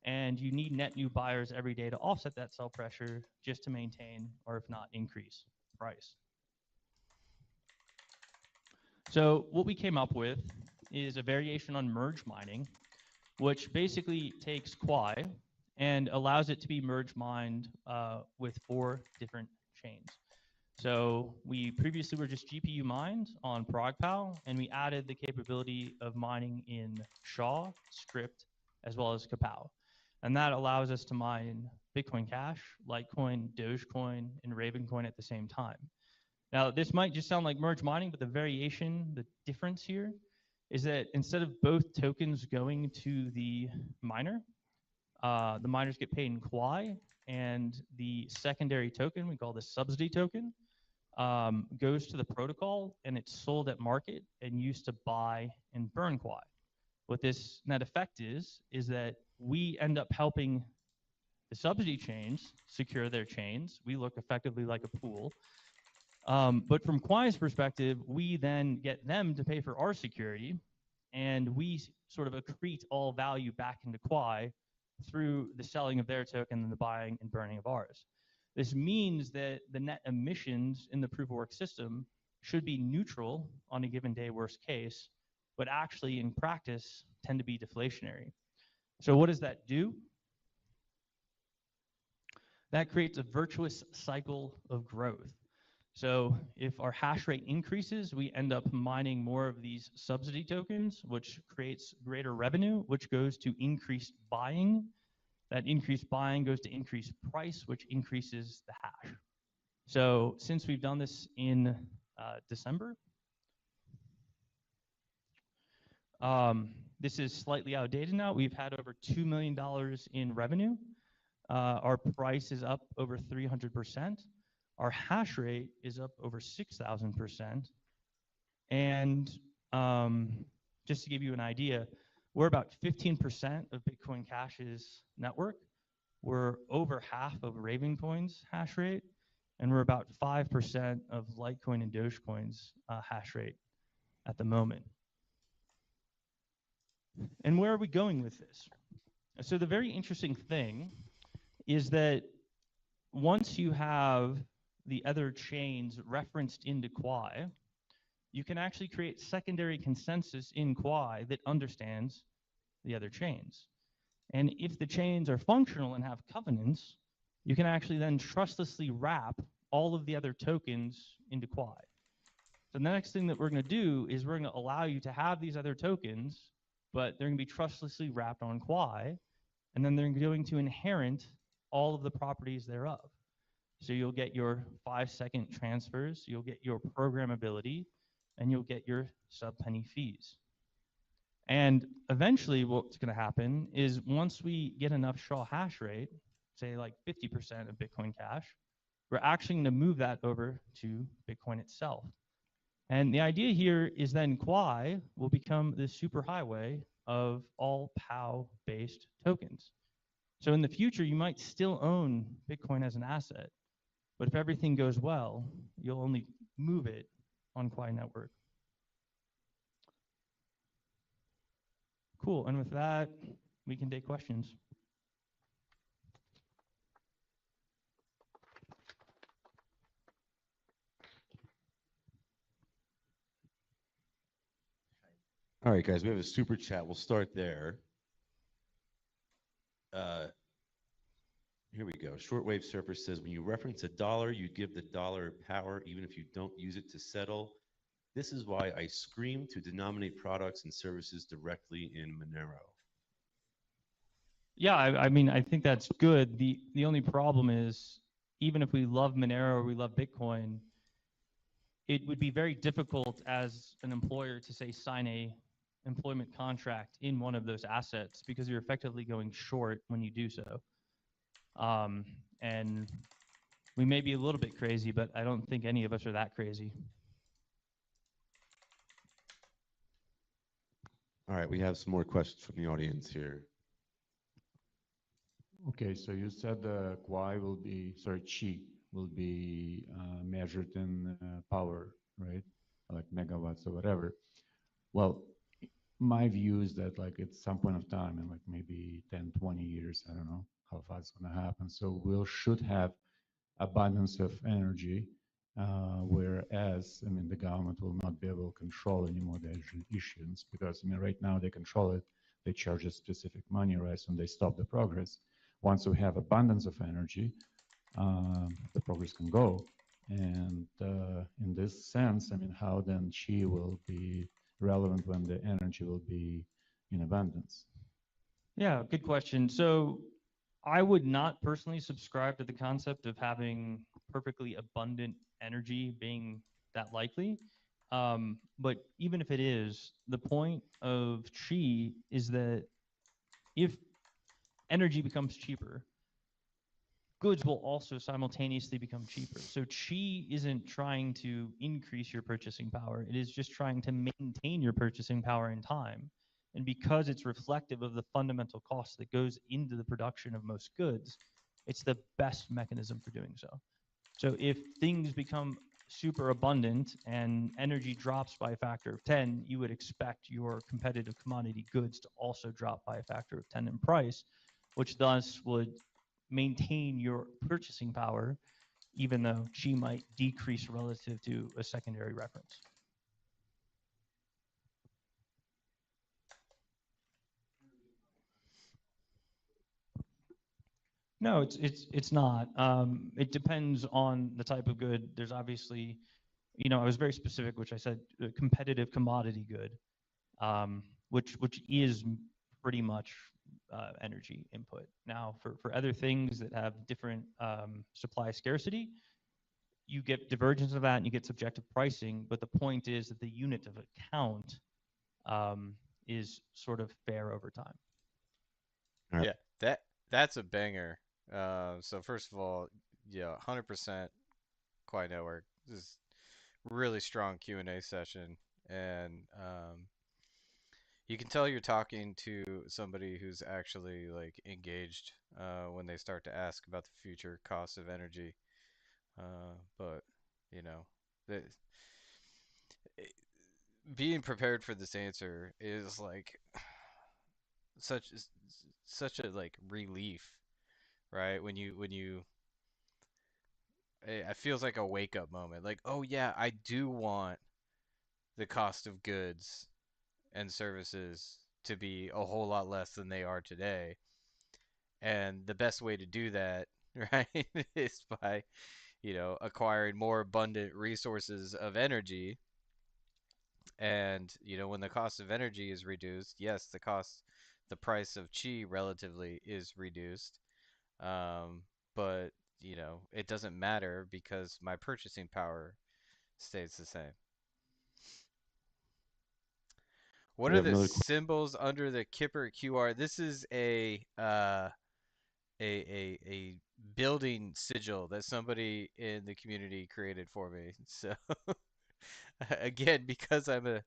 and you need net new buyers every day to offset that sell pressure just to maintain, or if not increase, price. So what we came up with is a variation on merge mining, which basically takes Quai and allows it to be merge mined with 4 different chains. So we previously were just GPU mined on ProgPal, and we added the capability of mining in SHA, Script, as well as Kapow. And that allows us to mine Bitcoin Cash, Litecoin, Dogecoin, and Ravencoin at the same time. Now, this might just sound like merge mining, but the variation, the difference here is that instead of both tokens going to the miner, the miners get paid in Quai, and the secondary token, we call the subsidy token, goes to the protocol and it's sold at market and used to buy and burn Quai. What this net effect is that we end up helping the subsidy chains secure their chains. We look effectively like a pool. But from Quai's perspective, we then get them to pay for our security, and we sort of accrete all value back into Quai through the selling of their token and the buying and burning of ours. This means that the net emissions in the proof of work system should be neutral on a given day, worst case, but actually in practice tend to be deflationary. So what does that do? That creates a virtuous cycle of growth. So if our hash rate increases, we end up mining more of these subsidy tokens, which creates greater revenue, which goes to increased buying. That increased buying goes to increased price, which increases the hash. So since we've done this in December, this is slightly outdated now. We've had over $2 million in revenue. Our price is up over 300%. Our hash rate is up over 6,000%. And just to give you an idea, we're about 15% of Bitcoin Cash's network. We're over half of Ravencoin's hash rate, and we're about 5% of Litecoin and Dogecoin's hash rate at the moment. And where are we going with this? So the very interesting thing is that once you have the other chains referenced into Quai, you can actually create secondary consensus in Quai that understands the other chains. And if the chains are functional and have covenants, you can actually then trustlessly wrap all of the other tokens into Quai. So the next thing that we're going to do is we're going to allow you to have these other tokens, but they're going to be trustlessly wrapped on Quai, and then they're going to inherit all of the properties thereof. So you'll get your 5-second transfers, you'll get your programmability, and you'll get your sub-penny fees. And eventually what's going to happen is once we get enough Shaw hash rate, say like 50% of Bitcoin Cash, we're actually going to move that over to Bitcoin itself. And the idea here is then Quai will become the superhighway of all POW-based tokens. So in the future, you might still own Bitcoin as an asset, but if everything goes well, you'll only move it on Quai network. Cool, and with that, we can take questions. All right, guys, we have a super chat. We'll start there. Here we go. Shortwave Surfer says, when you reference a dollar, you give the dollar power even if you don't use it to settle. This is why I scream to denominate products and services directly in Monero. Yeah, I mean, I think that's good. The only problem is, even if we love Monero or we love Bitcoin, it would be very difficult as an employer to say sign a employment contract in one of those assets because you're effectively going short when you do so. And we may be a little bit crazy, but I don't think any of us are that crazy. All right, we have some more questions from the audience here. Okay, so you said the Quai will be, sorry, Qi will be measured in power, right? Like megawatts or whatever. Well, my view is that like at some point of time in like maybe 10, 20 years, I don't know how fast it's gonna happen. So we should have abundance of energy, whereas, I mean, the government will not be able to control anymore the issuance because, I mean, right now they control it, they charge a specific money, right? So they stop the progress. Once we have abundance of energy, the progress can go. And in this sense, I mean, how then Qi will be relevant when the energy will be in abundance? Yeah, good question. So I would not personally subscribe to the concept of having perfectly abundant energy being that likely. But even if it is, the point of chi is that if energy becomes cheaper, goods will also simultaneously become cheaper. So chi isn't trying to increase your purchasing power. It is just trying to maintain your purchasing power in time. And because it's reflective of the fundamental cost that goes into the production of most goods, it's the best mechanism for doing so. So if things become super abundant and energy drops by a factor of 10, you would expect your competitive commodity goods to also drop by a factor of 10 in price, which thus would maintain your purchasing power, even though chi might decrease relative to a secondary reference. No, it's not. It depends on the type of good. There's obviously, I was very specific, which I said a competitive commodity good, which is pretty much energy input. Now, for other things that have different supply scarcity, you get divergence of that and you get subjective pricing. But the point is that the unit of account is sort of fair over time. All right. Yeah, that's a banger. So first of all, yeah, 100% Quai Network. This is really strong Q&A session, and you can tell you're talking to somebody who's actually like engaged when they start to ask about the future costs of energy. But you know, the, being prepared for this answer is like such such a like relief, right? When you it feels like a wake up moment. Like, oh yeah, I do want the cost of goods and services to be a whole lot less than they are today. And the best way to do that, right, is by, acquiring more abundant resources of energy. And, when the cost of energy is reduced, yes, the price of chi relatively is reduced. Um, but, it doesn't matter because my purchasing power stays the same. What We are have the another symbols under the Kipper QR? This is a building sigil that somebody in the community created for me. So again, because I'm a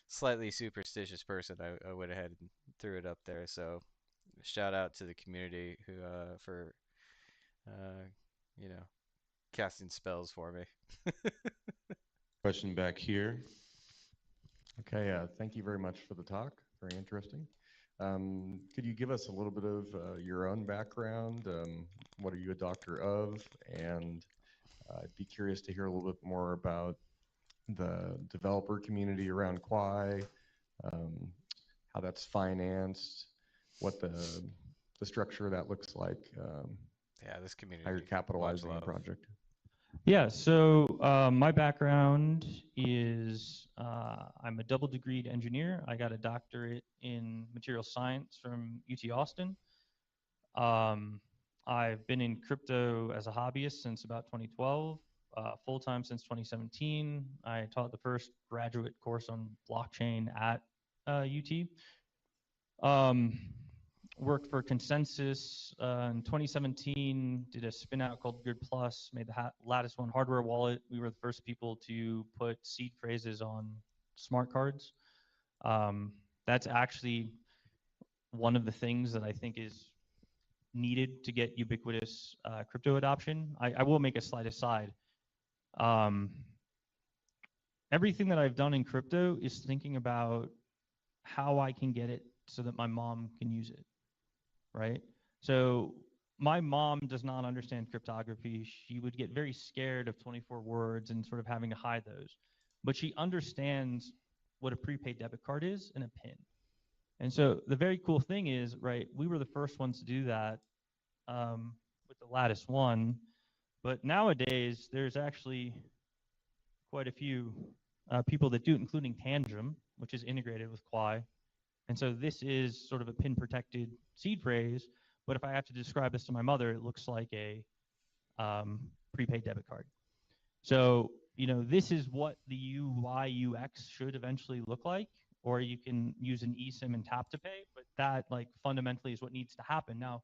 slightly superstitious person, I went ahead and threw it up there. So shout out to the community who for uh, you know casting spells for me. question back here. Okay, thank you very much for the talk. Very interesting. Could you give us a little bit of your own background? What are you a doctor of? And I'd be curious to hear a little bit more about the developer community around Quai, um, how that's financed, what the structure of that looks like, Yeah, this how you're community, much capitalizing the love. project. Yeah, so my background is I'm a double degreed engineer. I got a doctorate in material science from UT Austin. Um, I've been in crypto as a hobbyist since about 2012, full time since 2017. I taught the first graduate course on blockchain at UT. Um, Worked for Consensus in 2017, did a spin out called Good Plus, made the Lattice One hardware wallet. We were the first people to put seed phrases on smart cards. Um, that's actually one of the things that I think is needed to get ubiquitous crypto adoption. I will make a slight aside. Um, Everything that I've done in crypto is thinking about how I can get it so that my mom can use it, right? So my mom does not understand cryptography. She would get very scared of 24 words and sort of having to hide those. But she understands what a prepaid debit card is and a PIN. And so the very cool thing is, right, we were the first ones to do that with the Lattice One. But nowadays, there's actually quite a few people that do it, including Tangem, which is integrated with Quai. And so this is sort of a pin protected seed phrase, But if I have to describe this to my mother, it looks like a prepaid debit card. So, this is what the UI UX should eventually look like, or you can use an eSIM and tap to pay, but that like fundamentally is what needs to happen. Now,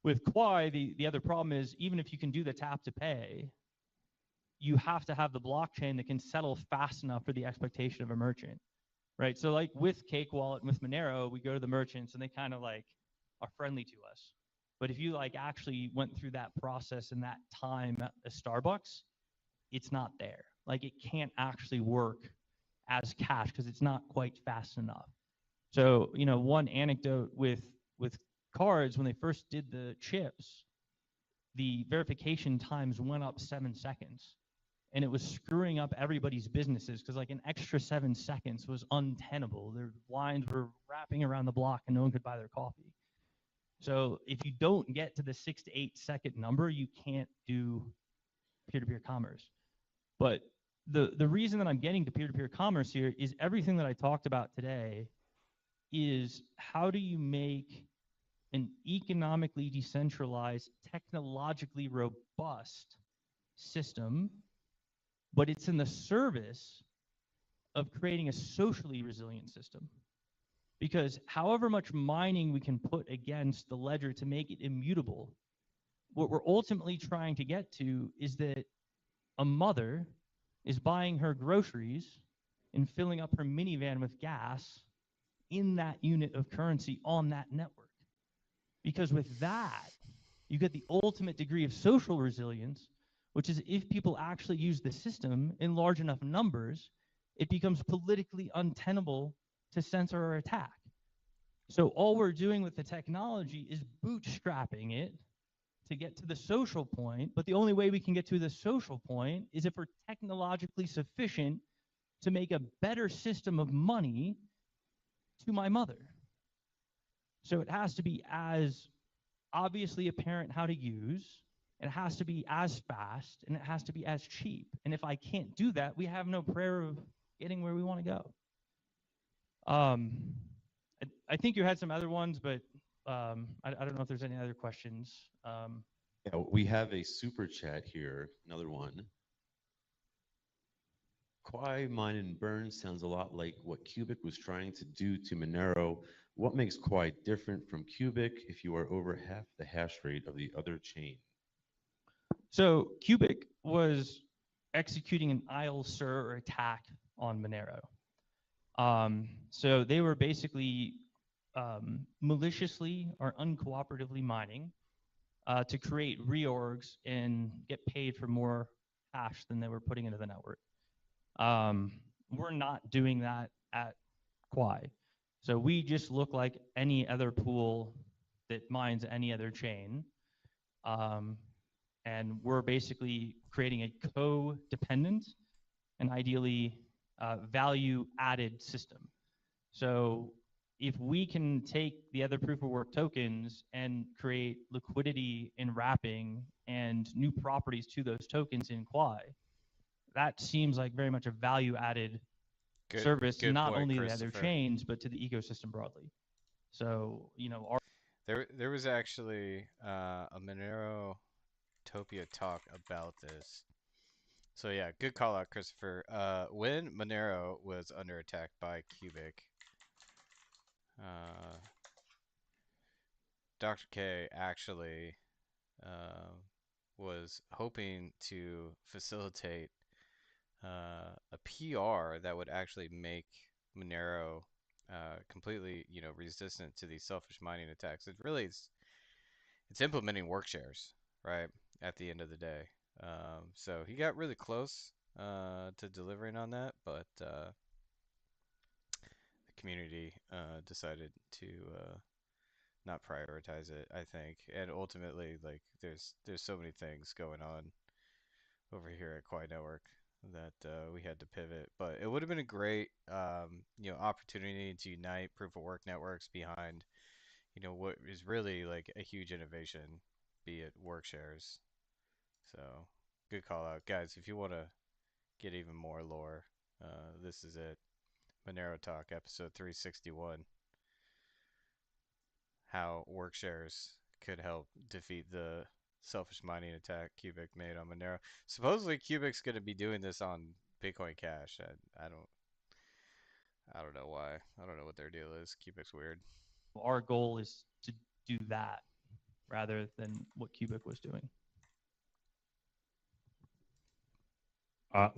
with Quai, the other problem is even if you can do the tap to pay, you have to have the blockchain that can settle fast enough for the expectation of a merchant, right? So like with Cake Wallet and with Monero, we go to the merchants and they kind of like are friendly to us. But if you like actually went through that process and that time at a Starbucks, it's not there. Like it can't actually work as cash because it's not quite fast enough. So, one anecdote with cards, when they first did the chips, the verification times went up 7 seconds. And it was screwing up everybody's businesses because like an extra 7 seconds was untenable. Their lines were wrapping around the block and no one could buy their coffee. So if you don't get to the 6 to 8 second number, you can't do peer-to-peer commerce. But the reason that I'm getting to peer-to-peer commerce here is everything that I talked about today is how do you make an economically decentralized, technologically robust system, but it's in the service of creating a socially resilient system. Because however much mining we can put against the ledger to make it immutable, what we're ultimately trying to get to is that a mother is buying her groceries and filling up her minivan with gas in that unit of currency on that network. Because with that, you get the ultimate degree of social resilience, which is if people actually use the system in large enough numbers, it becomes politically untenable to censor or attack. So all we're doing with the technology is bootstrapping it to get to the social point, but the only way we can get to the social point is if we're technologically sufficient to make a better system of money to my mother. So it has to be as obviously apparent how to use, it has to be as fast, and it has to be as cheap. And if I can't do that, we have no prayer of getting where we want to go. I think you had some other ones, but I don't know if there's any other questions. Yeah, we have a super chat here, another one. Quai Mine and Burn sounds a lot like what Cubic was trying to do to Monero. What makes Quai different from Cubic if you are over half the hash rate of the other chain? So Cubic was executing an IL-SIR or attack on Monero. So they were basically maliciously or uncooperatively mining to create reorgs and get paid for more hash than they were putting into the network. We're not doing that at Quai. So we just look like any other pool that mines any other chain. And we're basically creating a codependent and ideally value-added system. So if we can take the other proof of work tokens and create liquidity in wrapping and new properties to those tokens in Quai, that seems like very much a value-added service to Good not point, only the other Christopher. chains, but to the ecosystem broadly. So, There was actually a Monero Topia talk about this. So yeah, good call out, Christopher. When Monero was under attack by Cubic, uh, Dr. K actually was hoping to facilitate a PR that would actually make Monero completely, resistant to these selfish mining attacks. It's implementing work shares, right? At the end of the day, so he got really close to delivering on that, but the community decided to not prioritize it, I think, and ultimately, like, there's so many things going on over here at Quai Network that we had to pivot. But it would have been a great, opportunity to unite proof of work networks behind, what is really like a huge innovation, be it work shares. So good call out, guys. If you want to get even more lore, this is it. Monero Talk, episode 361. how work shares could help defeat the selfish mining attack Cubic made on Monero. Supposedly Cubic's going to be doing this on Bitcoin Cash. I don't know why. I don't know what their deal is. Cubic's weird. Our goal is to do that rather than what Cubic was doing.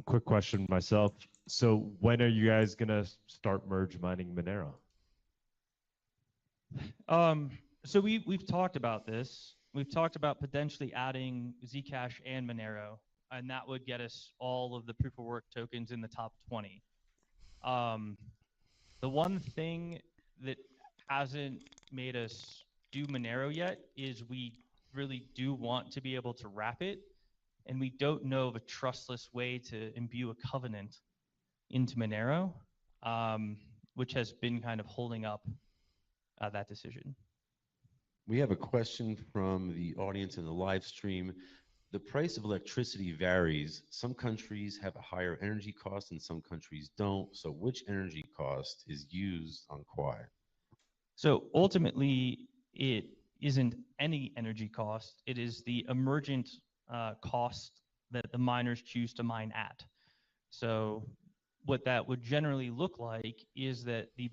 Quick question myself. So when are you guys gonna start merge mining Monero? So we've talked about this. We've talked about potentially adding Zcash and Monero, and that would get us all of the proof of work tokens in the top 20. The one thing that hasn't made us do Monero yet is we really do want to be able to wrap it, and we don't know of a trustless way to imbue a covenant into Monero, which has been kind of holding up that decision. We have a question from the audience in the live stream. The price of electricity varies. Some countries have a higher energy cost and some countries don't. So which energy cost is used on Quai? So ultimately, it isn't any energy cost. It is the emergent cost that the miners choose to mine at. So what that would generally look like is that the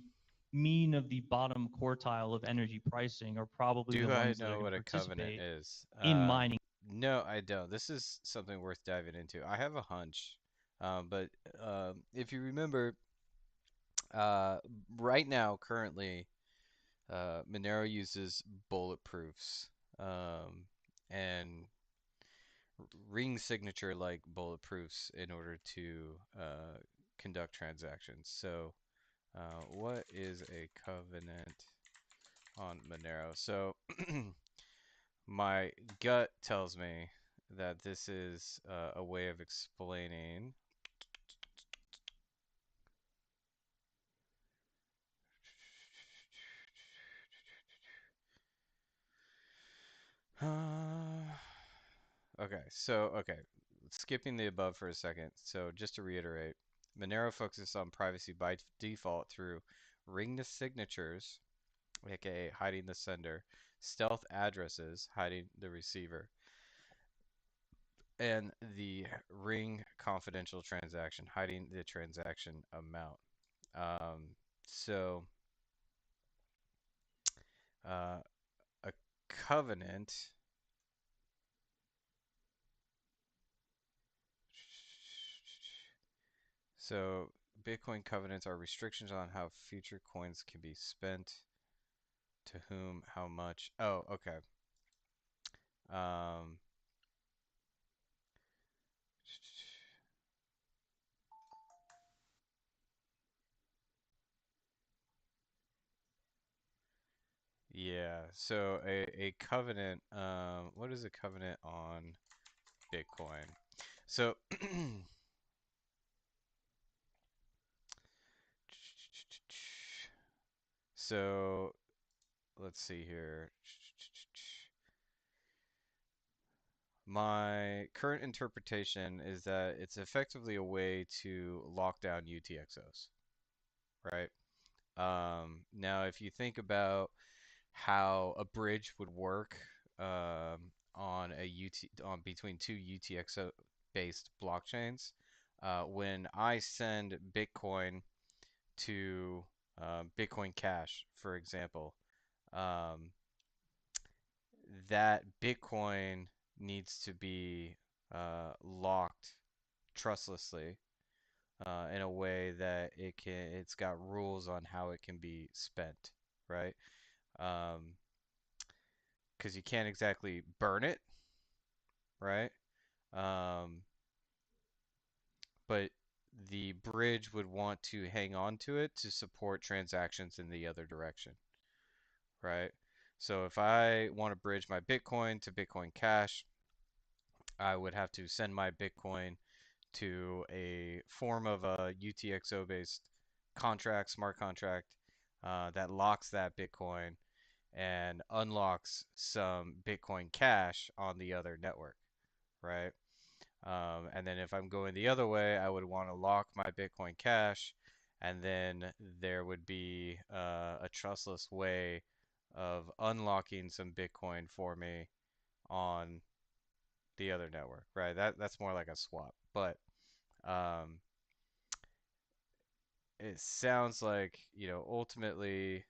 mean of the bottom quartile of energy pricing are probably the Do I ones that are know going what to a covenant participate is? in mining. No, I don't. This is something worth diving into. I have a hunch, but if you remember, uh, right now, currently, Monero uses bulletproofs, and ring signature like bulletproofs in order to conduct transactions. So, what is a covenant on Monero? So, my gut tells me that this is a way of explaining. Okay, skipping the above for a second. So just to reiterate, Monero focuses on privacy by default through ringed signatures, aka hiding the sender, stealth addresses, hiding the receiver, and the ring confidential transaction, hiding the transaction amount. Um, so uh, a covenant. So Bitcoin covenants are restrictions on how future coins can be spent, to whom, how much. Oh, okay. Um, yeah. So a covenant. What is a covenant on Bitcoin? So so let's see here. My current interpretation is that it's effectively a way to lock down UTXOs, right? Now, if you think about how a bridge would work on a on between two UTXO based blockchains, when I send Bitcoin to Bitcoin Cash, for example, um, that Bitcoin needs to be locked trustlessly in a way that it's got rules on how it can be spent, right? Um, because you can't exactly burn it, right? Um, but the bridge would want to hang on to it to support transactions in the other direction, right? So if I want to bridge my Bitcoin to Bitcoin Cash, I would have to send my Bitcoin to a form of a UTXO based contract, smart contract, that locks that Bitcoin and unlocks some Bitcoin Cash on the other network, right? And then if I'm going the other way, I would want to lock my Bitcoin Cash, and then there would be a trustless way of unlocking some Bitcoin for me on the other network, right? That's more like a swap. But um, it sounds like, ultimately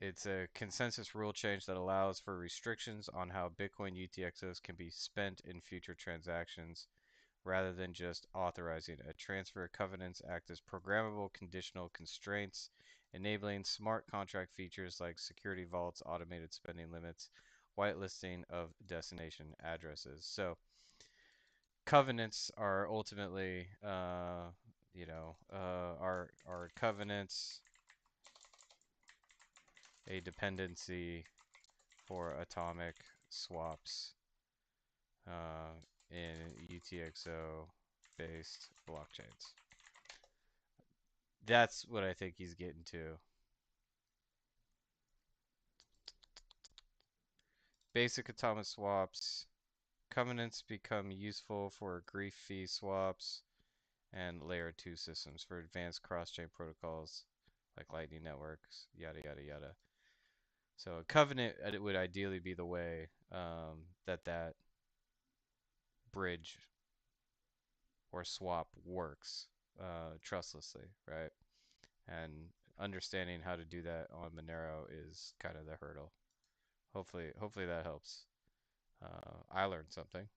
it's a consensus rule change that allows for restrictions on how Bitcoin UTXOs can be spent in future transactions rather than just authorizing a transfer. Covenants act as programmable conditional constraints, enabling smart contract features like security vaults, automated spending limits, whitelisting of destination addresses. So covenants are ultimately, are covenants a dependency for atomic swaps uh, in UTXO based blockchains? That's what I think he's getting to. Basic atomic swaps. Covenants become useful for grief fee swaps and layer 2 systems for advanced cross-chain protocols like Lightning networks, yada yada yada. So a covenant would ideally be the way that bridge or swap works trustlessly, right? And understanding how to do that on Monero is kind of the hurdle. Hopefully that helps. I learned something.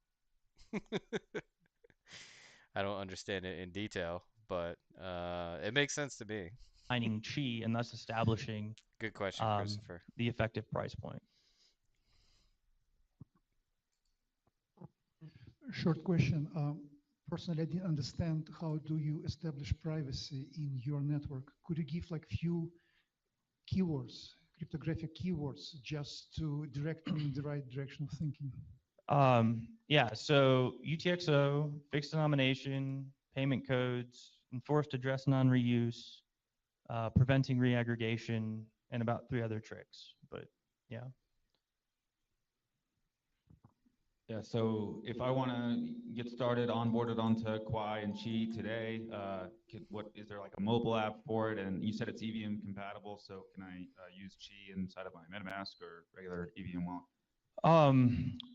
I don't understand it in detail, but it makes sense to me. Mining Chi and thus establishing Good question, Christopher. the effective price point. Short question. Personally, I didn't understand how do you establish privacy in your network. Could you give like few keywords, cryptographic keywords, just to direct me in the right direction of thinking? Yeah, so UTXO, fixed denomination, payment codes, enforced address non-reuse, preventing reaggregation, and about 3 other tricks. But yeah. Yeah, so if I want to get started, onboarded onto Quai and Qi today, what is there like a mobile app for it? And you said it's EVM compatible, so can I use Qi inside of my MetaMask or regular EVM wallet?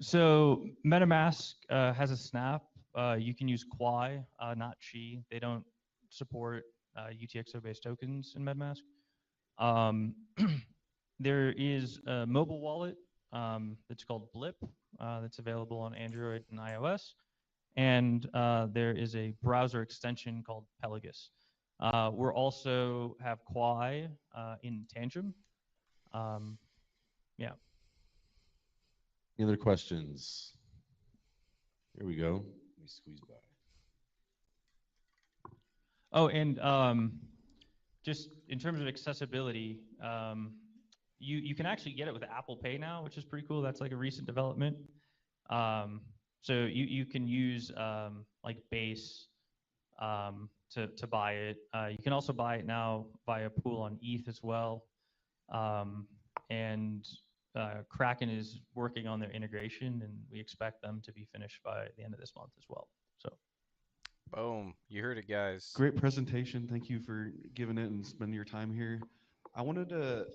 So MetaMask has a snap. You can use Quai, not Qi. They don't support UTXO-based tokens in MetaMask. There is a mobile wallet that's called Blip that's available on Android and iOS. And there is a browser extension called Pelagus. We're also have Quai in Tangent. Yeah. Any other questions? Here we go. Let me squeeze by. Oh, and just in terms of accessibility, you can actually get it with Apple Pay now, which is pretty cool. That's like a recent development. So you can use like Base to buy it. You can also buy it now via pool on ETH as well. And Kraken is working on their integration, and we expect them to be finished by the end of this month as well. So. Boom. You heard it, guys. Great presentation. Thank you for giving it and spending your time here. I wanted to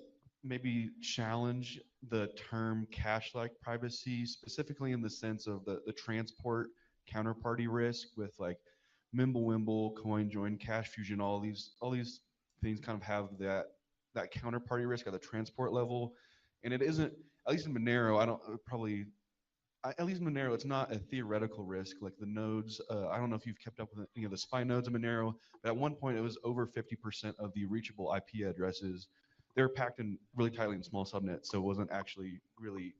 maybe challenge the term cash-like privacy, specifically in the sense of the transport counterparty risk with like Mimblewimble, CoinJoin, Cash Fusion, all these things kind of have that counterparty risk at the transport level. And it isn't, at least in Monero, I don't probably at least Monero, it's not a theoretical risk like the nodes. I don't know if you've kept up with any of the spy nodes in Monero, but at one point it was over 50% of the reachable IP addresses. They were packed in really tightly in small subnets, so it wasn't actually really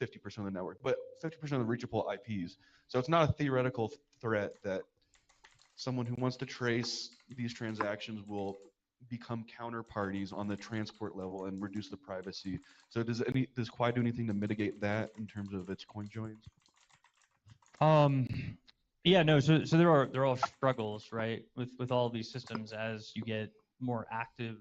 50% of the network, but 50% of the reachable IPs. So it's not a theoretical threat that someone who wants to trace these transactions will become counterparties on the transport level and reduce the privacy. So does Quai do anything to mitigate that in terms of its coin joins? Yeah, no. So there are struggles, right, with all these systems as you get more active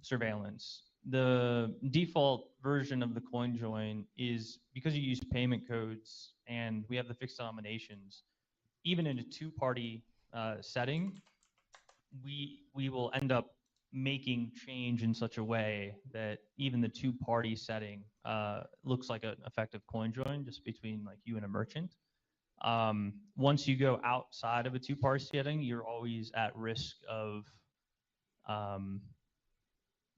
surveillance. The default version of the coin join is because you use payment codes and we have the fixed denominations. Even in a two-party setting, we will end up making change in such a way that even the two-party setting looks like an effective coin join just between like you and a merchant. Once you go outside of a two-party setting, you're always at risk of um,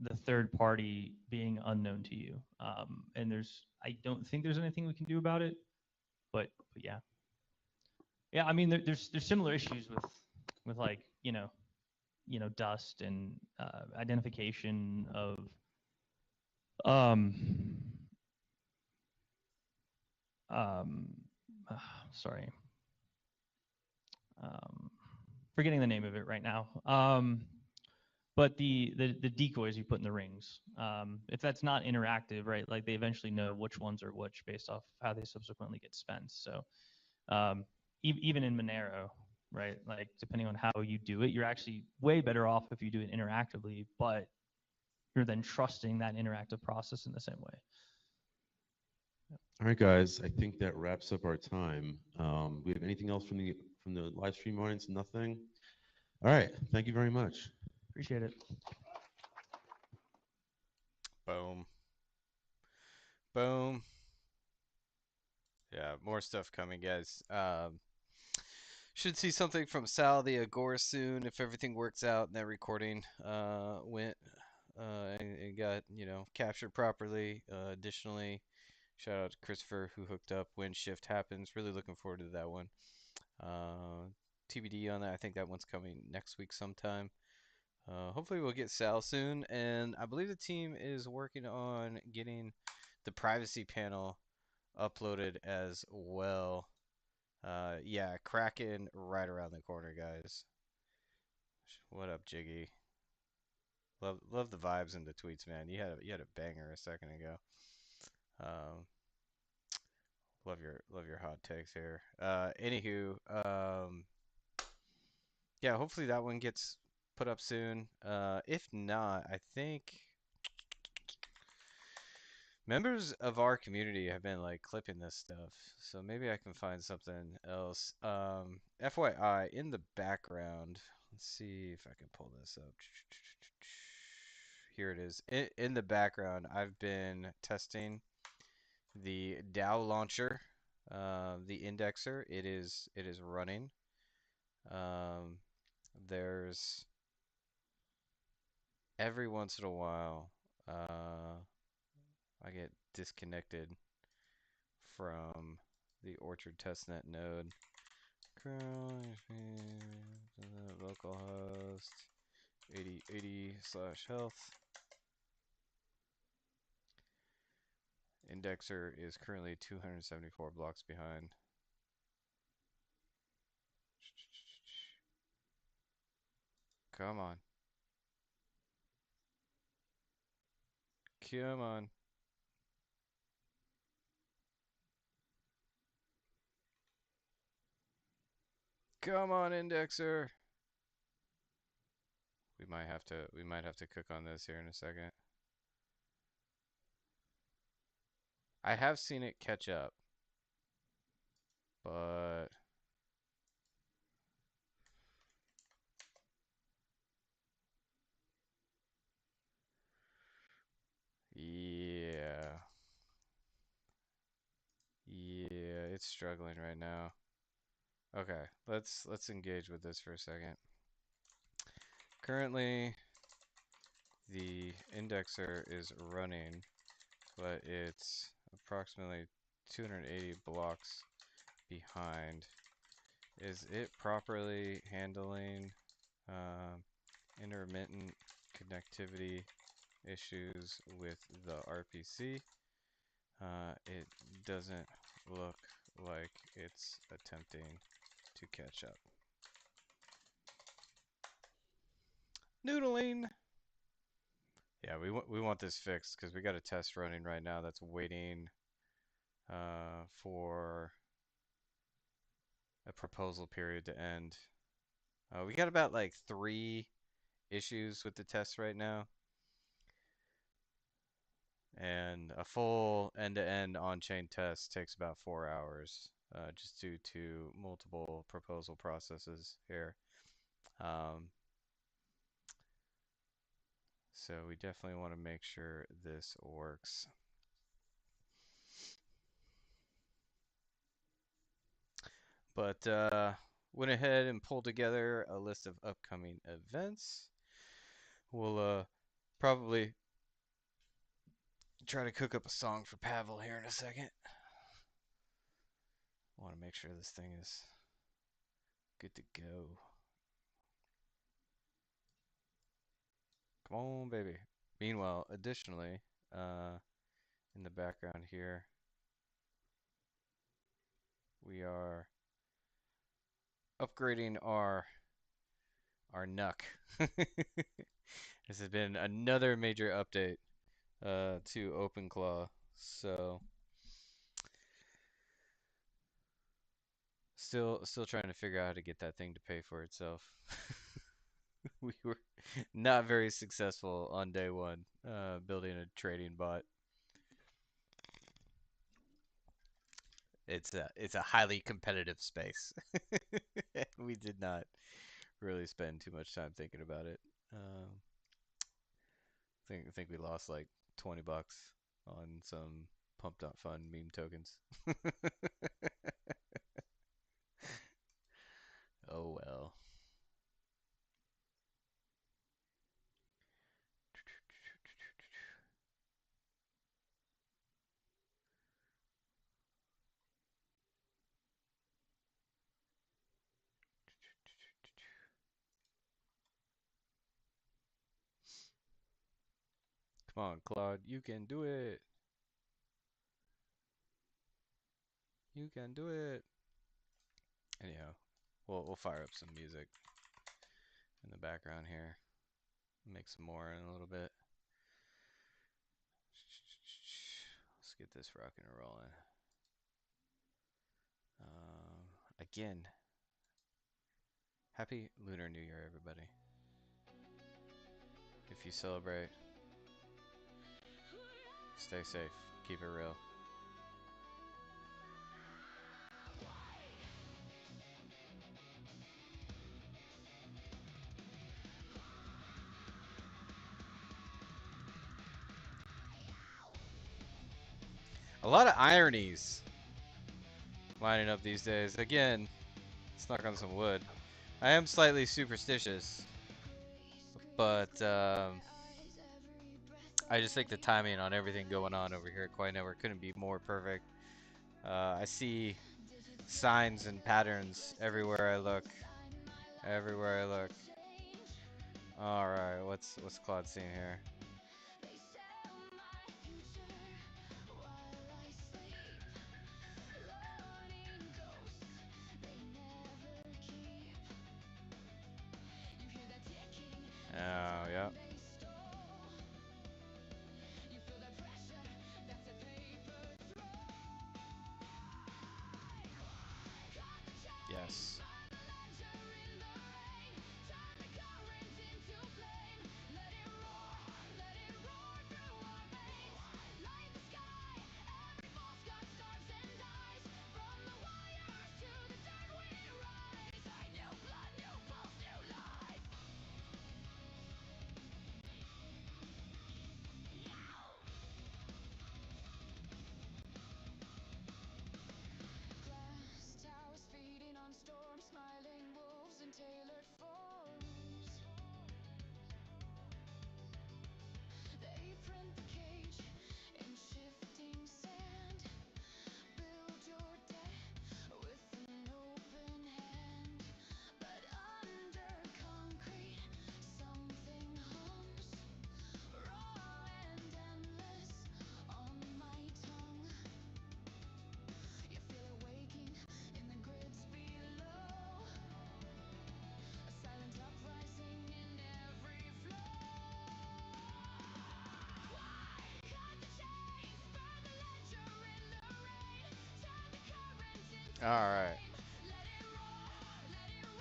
the third party being unknown to you. And I don't think there's anything we can do about it, but yeah. Yeah, I mean, there's similar issues with like, dust and identification of um um sorry, um forgetting the name of it right now. But the decoys you put in the rings, if that's not interactive, right, like they eventually know which ones are which based off how they subsequently get spent. So even in Monero, right, like depending on how you do it, you're actually way better off if you do it interactively, but you're then trusting that interactive process in the same way. All right, guys, I think that wraps up our time. We have anything else from the live stream audience? Nothing? All right, thank you very much. Appreciate it. Boom. Boom. Yeah, more stuff coming, guys. Should see something from Sal the Agora soon if everything works out and that recording went and got captured properly. Additionally, shout out to Christopher who hooked up when shift happens. Really looking forward to that one. TBD on that. I think that one's coming next week sometime. Hopefully we'll get Sal soon, and I believe the team is working on getting the privacy panel uploaded as well. Yeah, Kraken right around the corner, guys. What up, Jiggy? Love the vibes in the tweets, man. You had a banger a second ago. Um, love your hot takes here. Anywho, yeah, hopefully that one gets put up soon. If not, I think members of our community have been like clipping this stuff, so maybe I can find something else. FYI, in the background, let's see if I can pull this up. Here it is. In the background, I've been testing the DAO launcher, the indexer. It is running. Um, there's every once in a while, I get disconnected from the Orchard testnet node. Localhost 8080/health. Indexer is currently 274 blocks behind. Come on. Come on. Come on, Indexer. We might have to cook on this here in a second. I have seen it catch up, but yeah. Yeah, it's struggling right now. Okay, let's engage with this for a second. Currently, the indexer is running, but it's approximately 280 blocks behind. Is it properly handling intermittent connectivity issues with the RPC? It doesn't look like it's attempting to catch up. Noodling! Yeah, we want this fixed because we got a test running right now that's waiting for a proposal period to end. We got about like 3 issues with the test right now, and a full end-to-end on-chain test takes about 4 hours, just due to multiple proposal processes here. Um, So we definitely want to make sure this works. But went ahead and pulled together a list of upcoming events. We'll probably try to cook up a song for Pavel here in a second. Want to make sure this thing is good to go. Come on, baby. Meanwhile, additionally, in the background here, we are upgrading our NUC. This has been another major update to OpenClaw. So still trying to figure out how to get that thing to pay for itself. We were not very successful on day one building a trading bot. It's a highly competitive space. We did not really spend too much time thinking about it. Think we lost like $20 on some pump.fun meme tokens. Oh well. Come on, Claude, you can do it. You can do it. Anyhow, we'll fire up some music in the background here. Make some more in a little bit. Let's get this rocking and rolling. Again, happy Lunar New Year, everybody. If you celebrate, stay safe, keep it real. A lot of ironies lining up these days. Again, snuck on some wood. I am slightly superstitious, but I just think the timing on everything going on over here at Quai Network couldn't be more perfect. I see signs and patterns everywhere I look. Everywhere I look. All right, what's Claude seeing here? Oh, yeah. Yes. All right.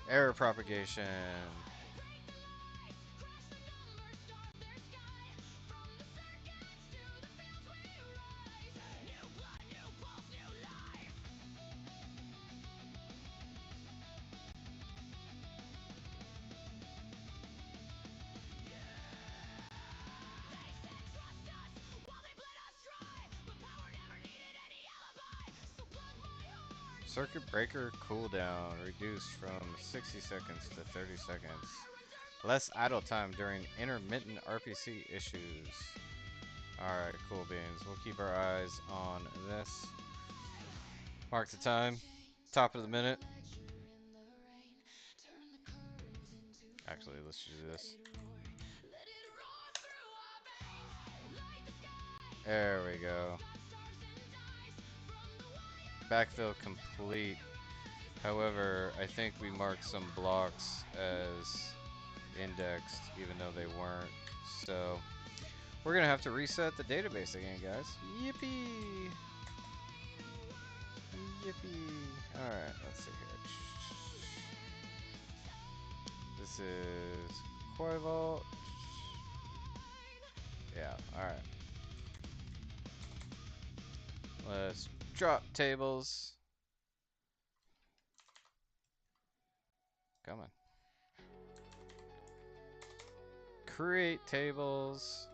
Error propagation. Circuit breaker cooldown reduced from 60 seconds to 30 seconds. Less idle time during intermittent RPC issues. Alright, cool beans. We'll keep our eyes on this. Mark the time. Top of the minute. Actually, let's do this. There we go. Backfill complete. However, I think we marked some blocks as indexed, even though they weren't. So, we're gonna have to reset the database again, guys. Yippee! Yippee! Alright, let's see here. This is Quai Vault. Yeah, alright. Let's drop tables. Come on. Create tables.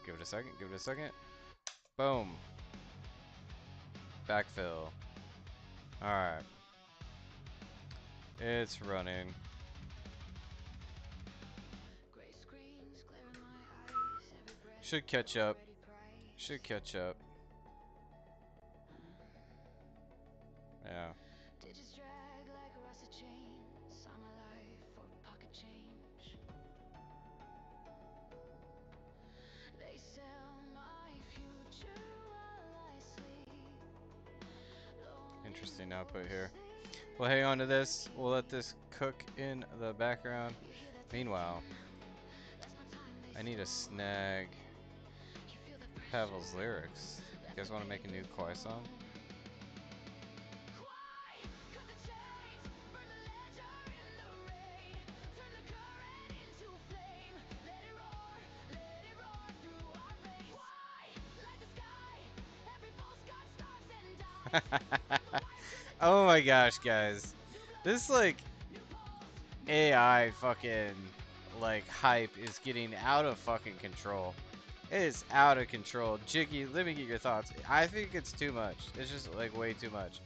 Give it a second, give it a second. Boom. Backfill. Alright. It's running. Should catch up. Should catch up. Yeah. Interesting output here. We'll hang on to this. We'll let this cook in the background. Meanwhile, I need to snag Pavel's lyrics. You guys want to make a new Quai song? Oh my gosh, guys. This, like, AI fucking, like, hype is getting out of fucking control. It is out of control. Jiggy, let me get your thoughts. I think it's too much. It's just, like, way too much.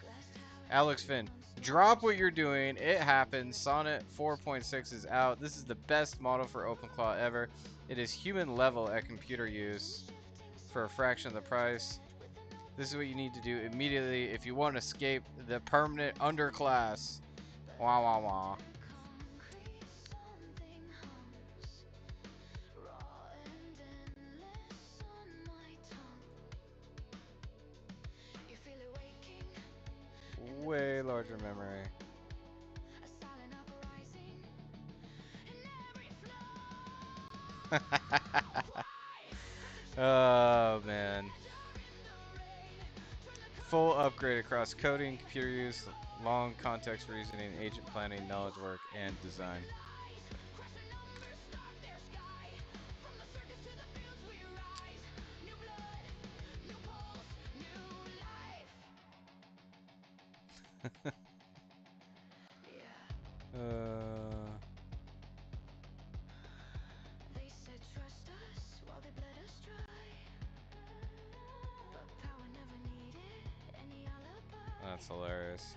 Alex Finn, drop what you're doing. It happens. Sonnet 4.6 is out. This is the best model for OpenClaw ever. It is human level at computer use for a fraction of the price. This is what you need to do immediately if you want to escape the permanent underclass. Wah wah wah. Way larger memory. Oh man. Full upgrade across coding, computer use, long context reasoning, agent planning, knowledge work, and design. That's hilarious.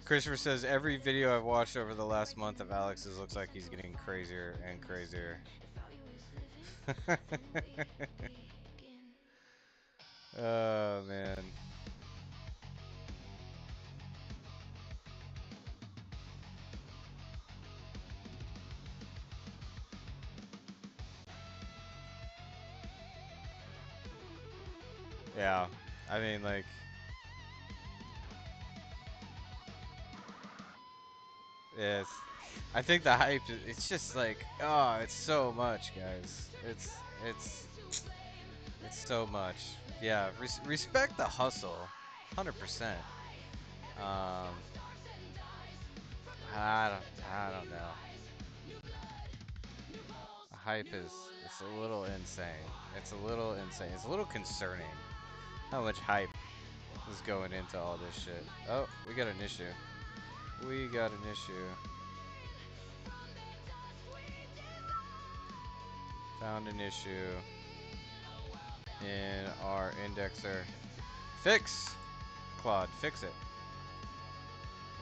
Christopher says every video I've watched over the last month of Alex's looks like he's getting crazier and crazier. Oh man. Yeah, I mean, like, yes, I think the hype, it's just like, oh, it's so much, guys. It's, it's so much. Yeah, respect the hustle, 100%. I don't know. The hype is, it's a little insane. It's a little insane. It's a little concerning how much hype is going into all this shit. Oh, we got an issue. We got an issue. Found an issue. in our indexer. Fix! Claude, fix it.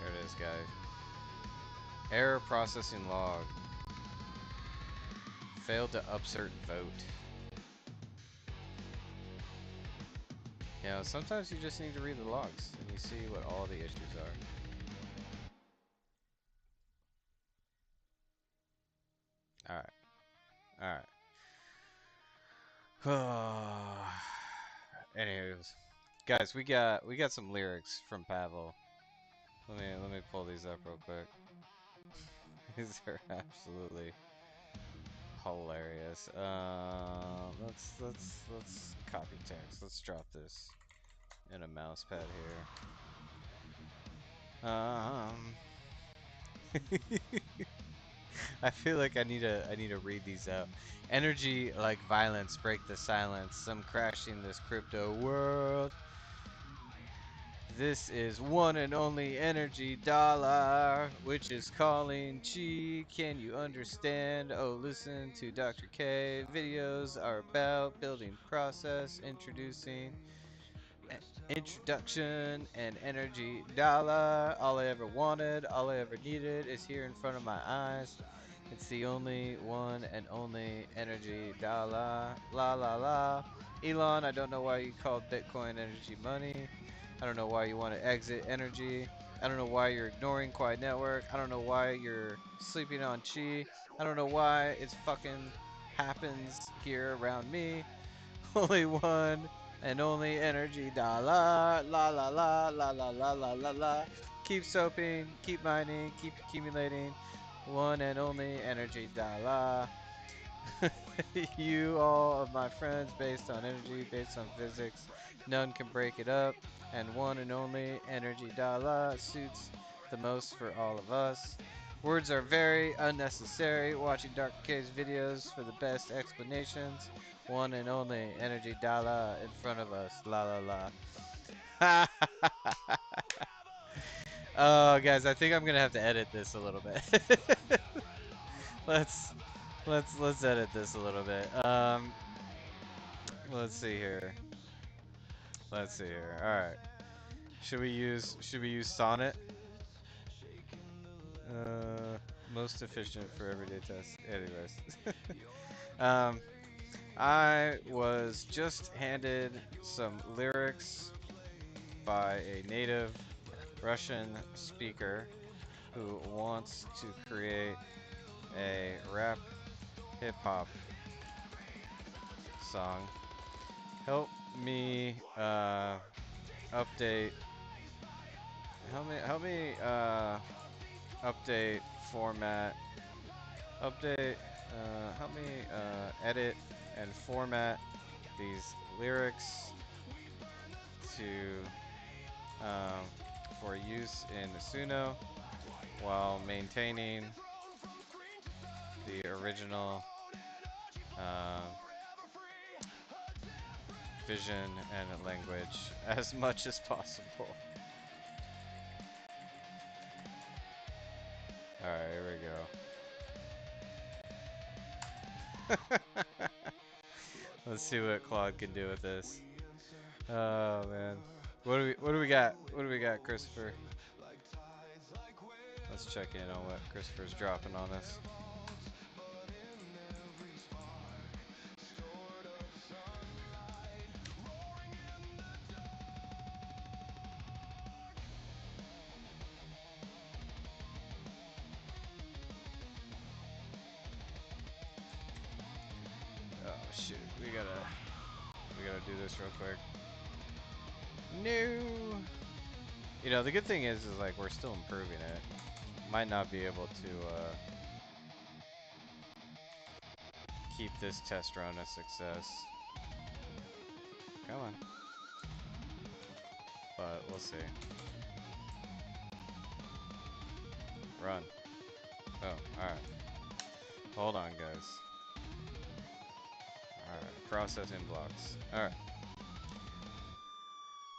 There it is, guys. Error processing log. Failed to upsert vote. You know, sometimes you just need to read the logs and you see what all the issues are. Alright. Alright. Anyways. Guys, we got some lyrics from Pavel. Let me pull these up real quick. These are absolutely hilarious. Let's copy text. Let's drop this in a mouse pad here. I feel like I need to read these out. Energy like violence, break the silence. Some crashing this crypto world. This is one and only energy dollar, which is calling chi. Can you understand? Oh, listen to Dr. K. Videos are about building process, introduction, and energy dollar. All I ever wanted, all I ever needed is here in front of my eyes. It's the only one and only energy dollar. La la la. Elon, I don't know why you called Bitcoin energy money. I don't know why you want to exit energy. I don't know why you're ignoring Quai Network. I don't know why you're sleeping on Chi. I don't know why it's fucking happens here around me. Only one and only energy dollar. La la la la la la la la la. Keep soaping, keep mining, keep accumulating. One and only energy dollar. You all of my friends based on energy, based on physics. None can break it up. And one and only energy dollar suits the most for all of us. Words are very unnecessary. Watching Dr. K's videos for the best explanations. One and only energy dollar in front of us. La la la. Oh, guys, I think I'm gonna have to edit this a little bit. let's let's edit this a little bit. Let's see here. Let's see here. All right. Should we use Sonnet? Most efficient for everyday tests. Anyways. um, I was just handed some lyrics by a native Russian speaker who wants to create a rap hip hop song. Help me update. Help me update format. Help me edit and format these lyrics to um, for use in Suno while maintaining the original um, vision and language as much as possible. Alright, here we go. Let's see what Claude can do with this. Oh man. What do we got? What do we got, Christopher? Let's check in on what Christopher's dropping on us. Oh shoot, we gotta do this real quick. No. You know, the good thing is like we're still improving it. Might not be able to keep this test run a success. Come on. But we'll see. Run. Oh, alright. Hold on, guys. Alright, processing blocks. Alright.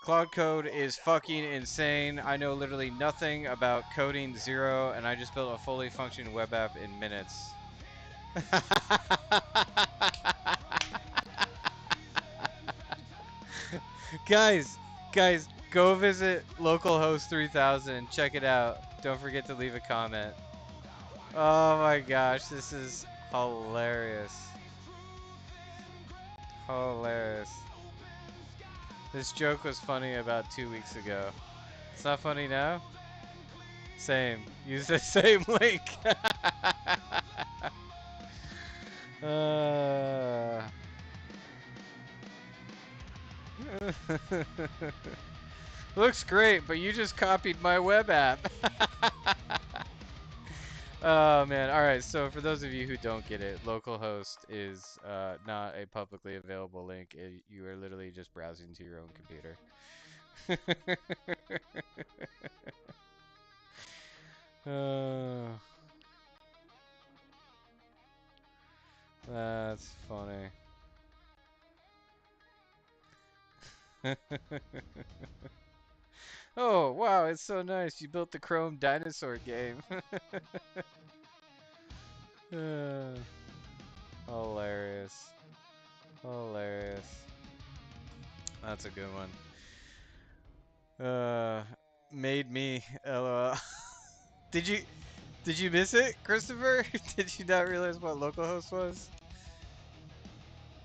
Cloud code is fucking insane. I know literally nothing about coding zero, and I just built a fully functioning web app in minutes. Guys, guys, go visit localhost 3000. Check it out. Don't forget to leave a comment. Oh my gosh, this is hilarious. Hilarious. This joke was funny about 2 weeks ago. It's not funny now? Same. Use the same link. uh... Looks great, but you just copied my web app. Oh man. All right. So for those of you who don't get it, localhost is not a publicly available link. You are literally just browsing to your own computer. uh, that's funny. Oh wow, it's so nice. You built the Chrome dinosaur game. uh, hilarious. Hilarious. That's a good one. Made me. LOL. Did you miss it, Christopher? Did you not realize what localhost was?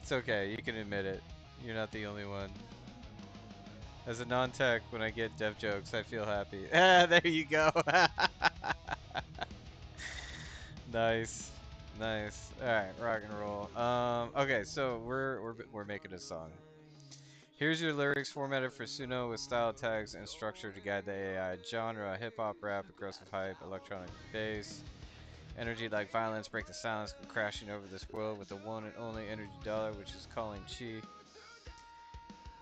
It's okay. You can admit it. You're not the only one. As a non-tech, when I get dev jokes, I feel happy. Ah, there you go. Nice, nice. All right, rock and roll. Okay, so we're making a song. Here's your lyrics formatted for Suno with style tags and structure to guide the AI. Genre: hip hop, rap, aggressive hype, electronic bass. Energy like violence, break the silence, come crashing over this world with the one and only energy dollar, which is calling chi.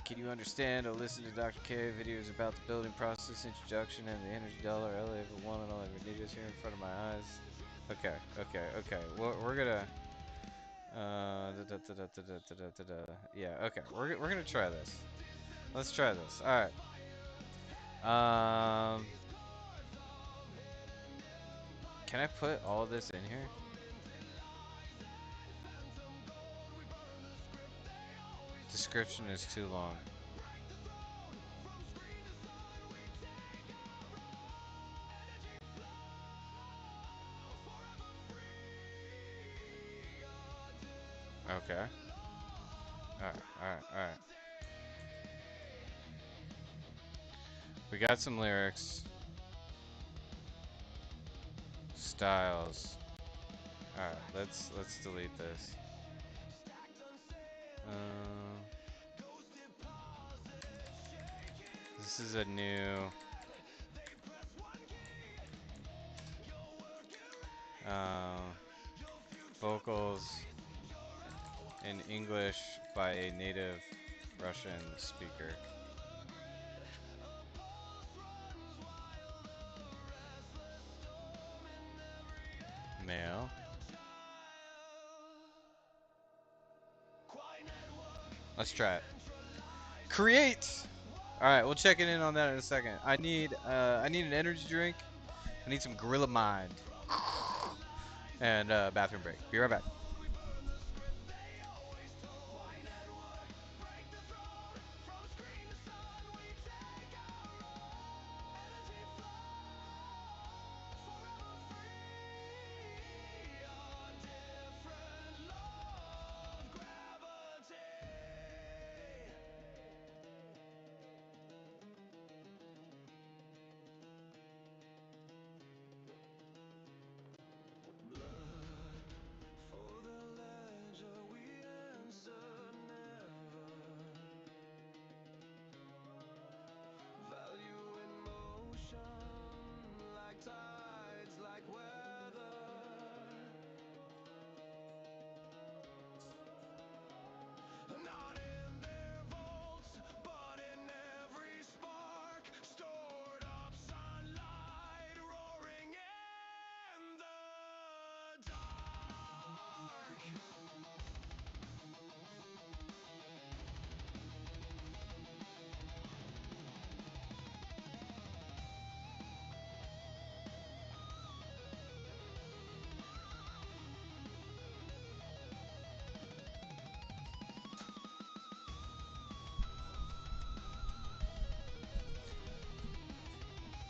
Can you understand or listen to Dr. K videos about the building process, introduction, and the energy dollar? I live with one and all ever need here in front of my eyes. Okay, okay. We're gonna. Yeah, okay. We're gonna try this. Let's try this. All right. Can I put all this in here? Description is too long. Okay. Alright. We got some lyrics. Styles. Alright, let's delete this. This is a new vocals in English by a native Russian speaker. Male. Let's try it. Create! Alright, we'll check in on that in a second. I need an energy drink. I need some Gorilla Mind. And bathroom break. Be right back.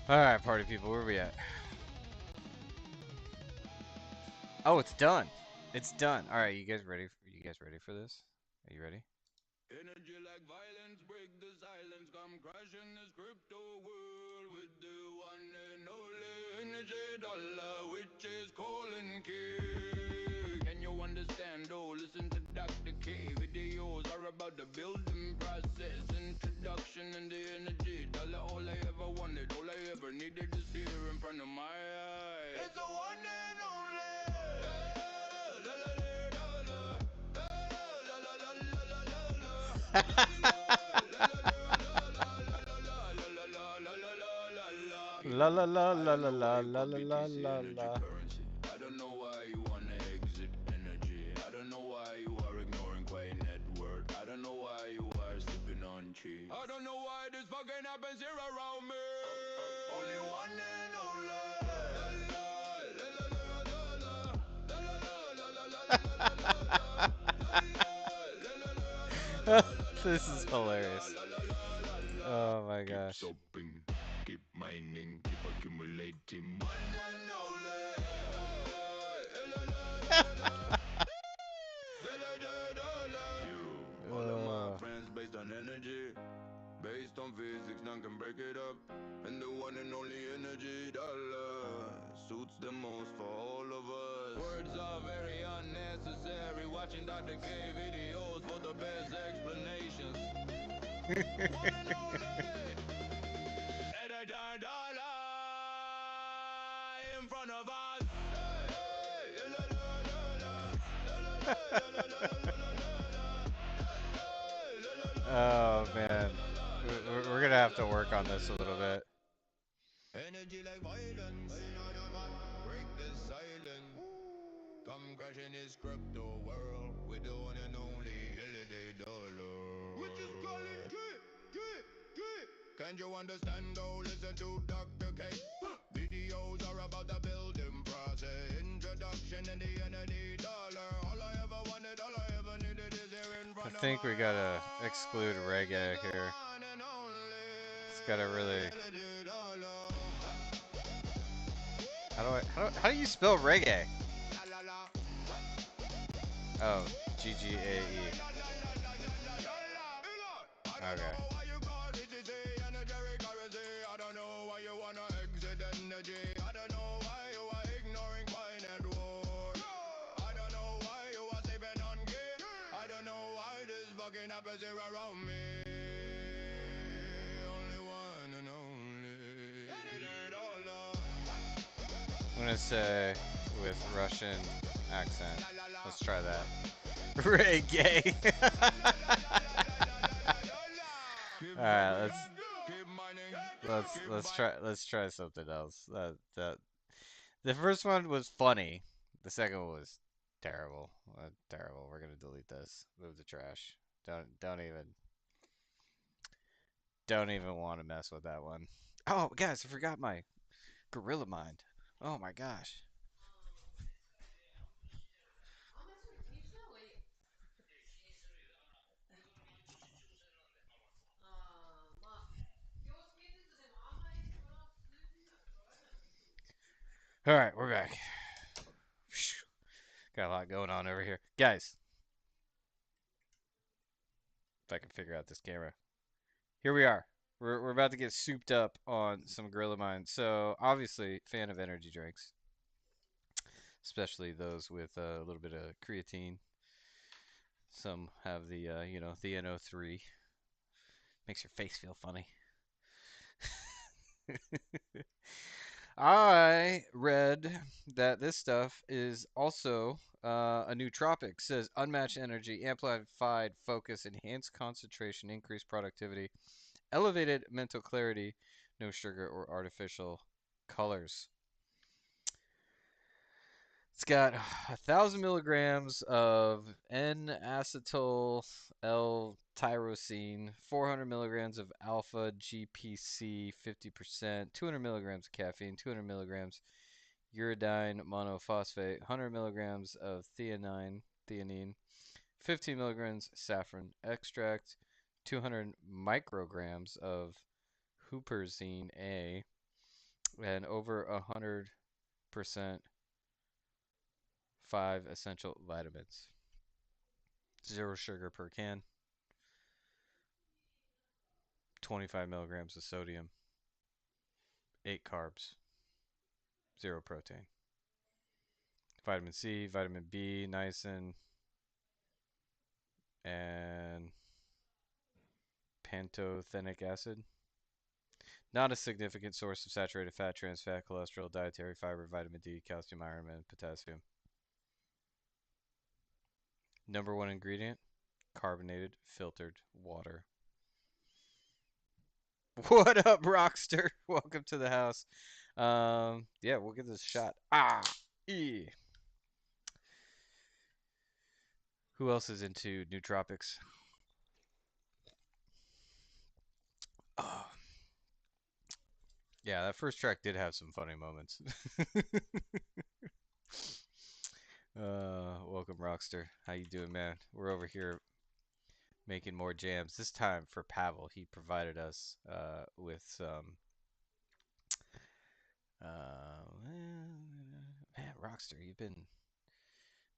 All right, party people, where we at? Oh, it's done. It's done. All right, you guys ready? You guys ready for this? Are you ready? Energy like violence, break the silence, come crashing this crypto world with the one and only energy dollar, which is calling key. Can you understand? Oh, listen to Dr. K. Videos are about the building process, introduction and the energy dollar. All I ever wanted, all I ever needed is here in front of my eyes. It's the one and only. La, la, la, la, la. La la la la la la la la la la la. I don't know why you wanna exit energy. I don't know why you are ignoring Quai network. I don't know why you are sleeping on cheese. I don't know why this fucking happens here around me. Only one and only. This is hilarious. Oh my Keep gosh. sopping, keep mining, keep accumulating. One and only. You, all of my friends based on energy, based on physics, none can break it up. And the one and only energy dollar suits the most for all of us. Words are very unnecessary. Watching Dr. K videos for the best explanations. One and only energy dollar in front of us. Oh man. We're gonna have to work on this a little bit. Energy like violence, break the silence. Come crashing this crypto world with the one and only holiday dollar. Which is calling Can't you understand though? Listen to Dr. K. Videos are about the building process, introduction and the energy dollar. All I ever wanted, all I ever needed is here in I front of think we my gotta exclude reggae here. It's gotta really. How do you spell reggae? Oh, GGAE. Okay. I don't know why you wanna exit energy. I don't know why you are ignoring Quai network. I don't know why you are sleeping on key. I don't know why this fucking happens here around me. Only one and only. I'm gonna say with Russian accent. Let's try that. Reggae. All right, let's try something else. That the first one was funny. The second one was terrible. Terrible. We're gonna delete this. Move the trash. Don't even want to mess with that one. Oh, guys, I forgot my gorilla mind. Oh my gosh. All right, we're back. Got a lot going on over here, guys. If I can figure out this camera. Here we are. We're about to get souped up on some Gorilla Mine. So obviously, fan of energy drinks, especially those with a little bit of creatine. Some have the the NO3. Makes your face feel funny. I read that this stuff is also a nootropic. Says unmatched energy, amplified focus, enhanced concentration, increased productivity, elevated mental clarity, no sugar or artificial colors. It's got 1,000 milligrams of N-acetyl L-tyrosine, 400 milligrams of alpha GPC, 50%, 200 milligrams of caffeine, 200 milligrams uridine monophosphate, 100 milligrams of theanine, 15 milligrams saffron extract, 200 micrograms of huperzine A, and over 100% 5 essential vitamins. 0 sugar per can. 25 milligrams of sodium. 8 carbs. 0 protein. Vitamin C, vitamin B, niacin, and pantothenic acid. Not a significant source of saturated fat, trans fat, cholesterol, dietary fiber, vitamin D, calcium, iron, and potassium. Number one ingredient, carbonated filtered water. What up, Rockster? Welcome to the house. Yeah, we'll give this a shot. Who else is into nootropics? Oh, yeah, that first track did have some funny moments. Welcome, Rockster. How you doing, man? We're over here making more jams. This time for Pavel, he provided us with some. Man, Rockster, you've been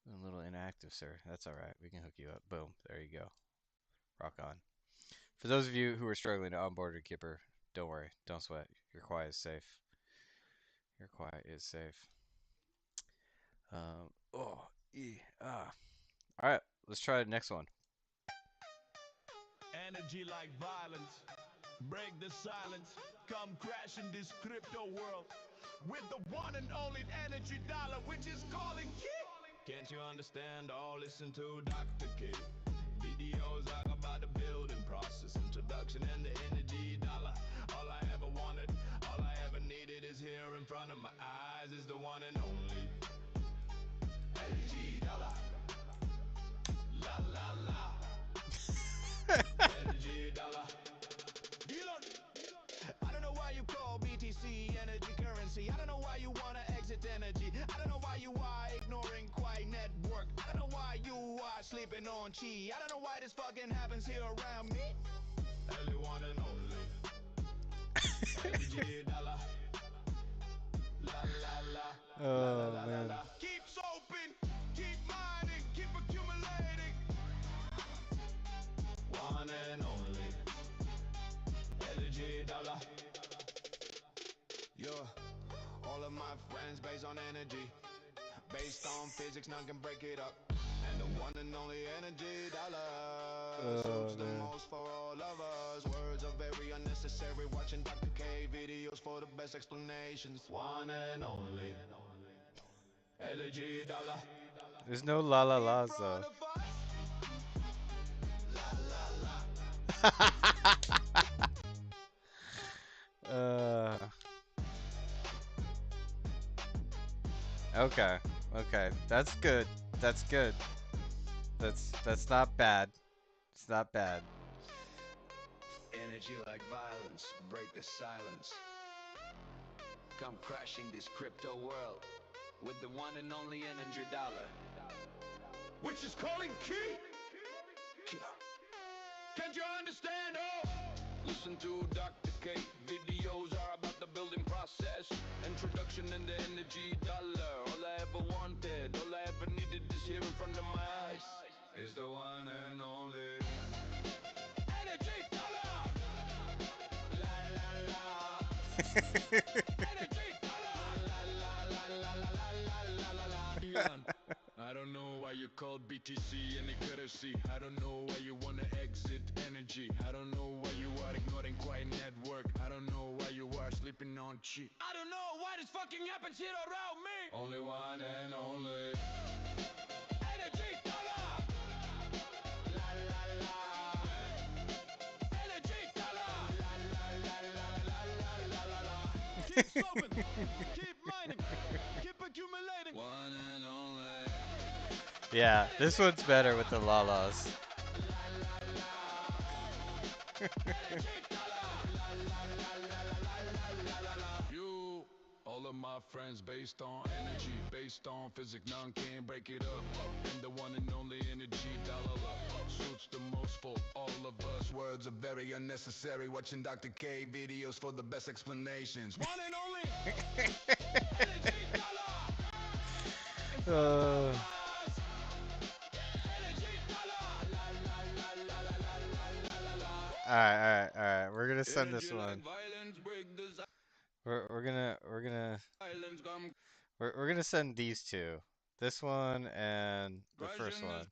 a little inactive, sir. That's all right. We can hook you up. Boom. There you go. Rock on. For those of you who are struggling to onboard a Kipper, don't worry. Don't sweat. Your Quai is safe. Your Quai is safe. Oh, ah. All right. Let's try the next one. Energy like violence. Break the silence. Come crash in this crypto world. With the one and only energy dollar, which is calling key. Can't you understand? All listen to Dr. K. Videos are about the building process. Introduction and the energy dollar. All I ever wanted, all I ever needed is here in front of my eyes. Is the one and only energy dollar. La la la. Energy dollar. Elon. I don't know why you call BTC energy currency. I don't know why you wanna exit energy. I don't know why you are ignoring Quai network. I don't know why you are sleeping on chi. I don't know why this fucking happens here around me. Only one and only. Energy dollar. La la la. Oh, man. Keep soaping, keep mining, keep accumulating. One and only. Energy dollar. Yo, all of my friends based on energy. Based on physics, none can break it up. And the one and only energy dollar suits the most for all of us. Words are very unnecessary. Watching Dr. K videos for the best explanations. One and only energy dollar. There's no la la la's though. uh. Okay. Okay. That's good. That's good. That's not bad. It's not bad. Energy like violence, break the silence. Come crashing this crypto world with the one and only energy dollar, which is calling key. Can't you understand? Oh, listen to Dr. K. Videos are about the building process. Introduction in the energy dollar. All I ever wanted, all I ever needed is here in front of my eyes. Is the one and only energy dollar. La la la. Energy dollar. La la la la la la la la la. I don't know why you called BTC any courtesy. I don't know why you wanna exit energy. I don't know why you are ignoring Quai network. I don't know why you are sleeping on chi. I don't know why this fucking happens here around me. Only one and only energy dollar. La la la. Energy dollar. La la la la la la la la. Keep solving, keep mining, keep accumulating. One and only. Yeah, this one's better with the la la's. You, all of my my friends based on energy, based on physics, none can break it up. And the one and only energy dollar suits the most for all of us. Words are very unnecessary. Watching Dr. K videos for the best explanations. One and only energy dollar. All right, all right, all right. We're gonna send this Energy one. like violence, break the We're gonna silence, come we're gonna send these two, this one and the first crashing one,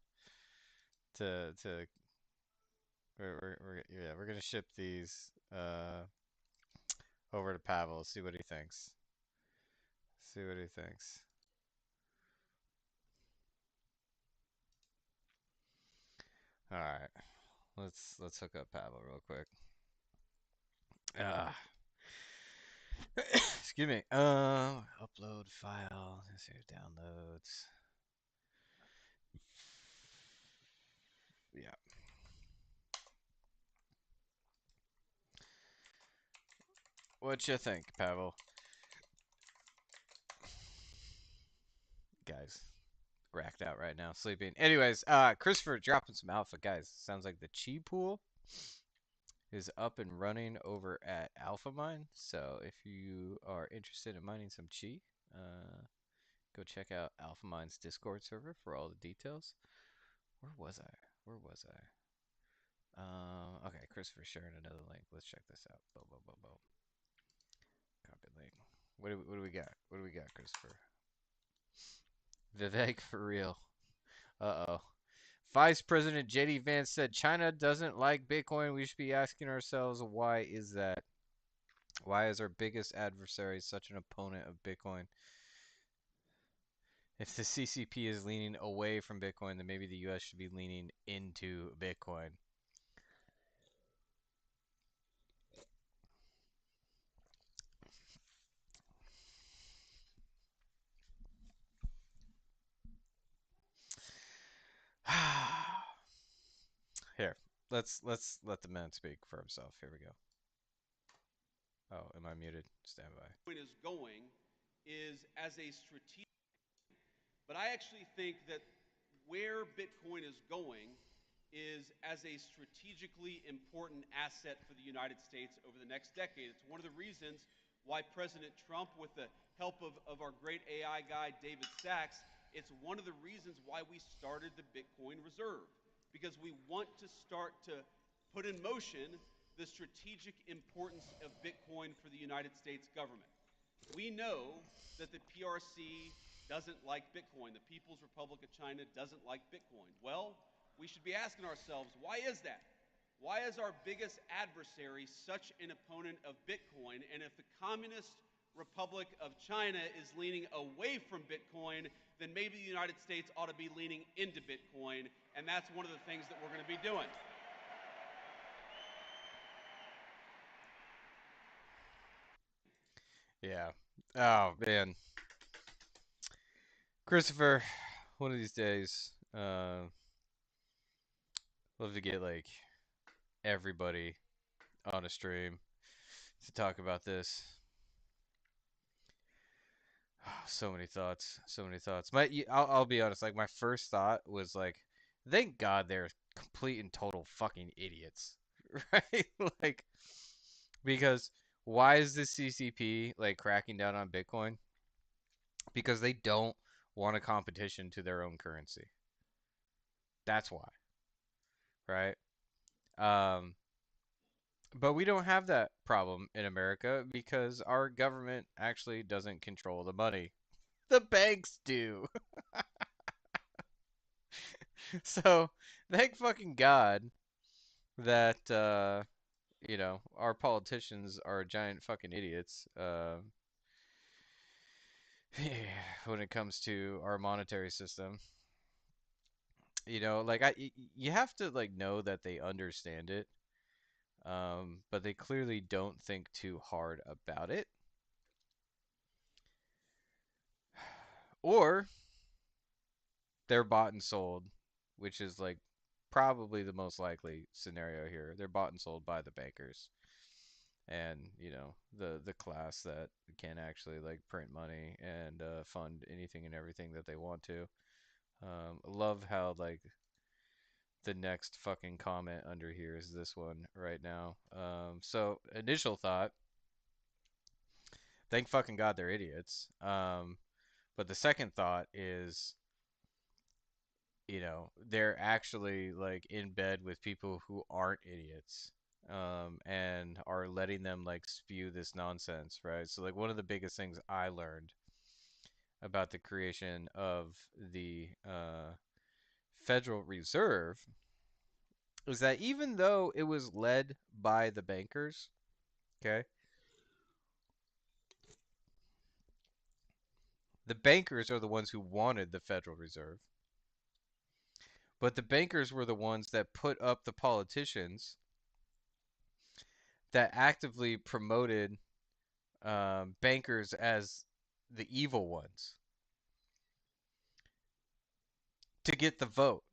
to yeah, we're gonna ship these over to Pavel. See what he thinks. See what he thinks. All right, let's hook up Pavel real quick. Ah, excuse me. Upload file. Let's see downloads. Yeah. What you think, Pavel? Guys, racked out right now, sleeping. Anyways, Christopher dropping some alpha, guys. Sounds like the chi pool is up and running over at Alpha Mine. So if you are interested in mining some chi, go check out Alpha Mine's Discord server for all the details. Where was I? Where was I? Okay, Christopher's sharing another link. Let's check this out. Boom, boom, boom, boom. Copy link. What do we got? What do we got, Christopher? Vivek for real. Uh-oh. Vice President JD Vance said China doesn't like Bitcoin. We should be asking ourselves, why is that? Why is our biggest adversary such an opponent of Bitcoin? If the CCP is leaning away from Bitcoin, then maybe the US should be leaning into Bitcoin. Here, let's let the man speak for himself. Here we go. Oh, am I muted? Stand by. Is going is as a strategic, but I actually think that where Bitcoin is going is as a strategically important asset for the United States over the next decade. It's one of the reasons why President Trump, with the help of our great AI guy, David Sachs, it's one of the reasons why we started the Bitcoin Reserve, because we want to start to put in motion the strategic importance of Bitcoin for the United States government. We know that the PRC doesn't like Bitcoin. The People's Republic of China doesn't like Bitcoin. Well, we should be asking ourselves, why is that? Why is our biggest adversary such an opponent of Bitcoin? And if the Communist Republic of China is leaning away from Bitcoin, then maybe the United States ought to be leaning into Bitcoin. And that's one of the things that we're going to be doing. Yeah. Oh, man. Christopher, one of these days, love to get like everybody on a stream to talk about this. So many thoughts, so many thoughts. I'll be honest. Like my first thought was like, thank God they're complete and total fucking idiots, right? Like, because why is the CCP like cracking down on Bitcoin? Because they don't want a competition to their own currency. That's why, right? Um, but we don't have that problem in America because our government actually doesn't control the money. The banks do. So, thank fucking God that our politicians are giant fucking idiots when it comes to our monetary system. Like you have to like know that they understand it, but they clearly don't think too hard about it. Or they're bought and sold, which is like probably the most likely scenario here. They're bought and sold by the bankers. and the class that can actually like print money and fund anything and everything that they want to. Love how like the next fucking comment under here is this one right now. So initial thought, thank fucking God they're idiots. But the second thought is, they're actually like in bed with people who aren't idiots, and are letting them like spew this nonsense, right? So like one of the biggest things I learned about the creation of the Federal Reserve is that even though it was led by the bankers, okay, the bankers are the ones who wanted the Federal Reserve, but the bankers were the ones that put up the politicians that actively promoted bankers as the evil ones to get the vote,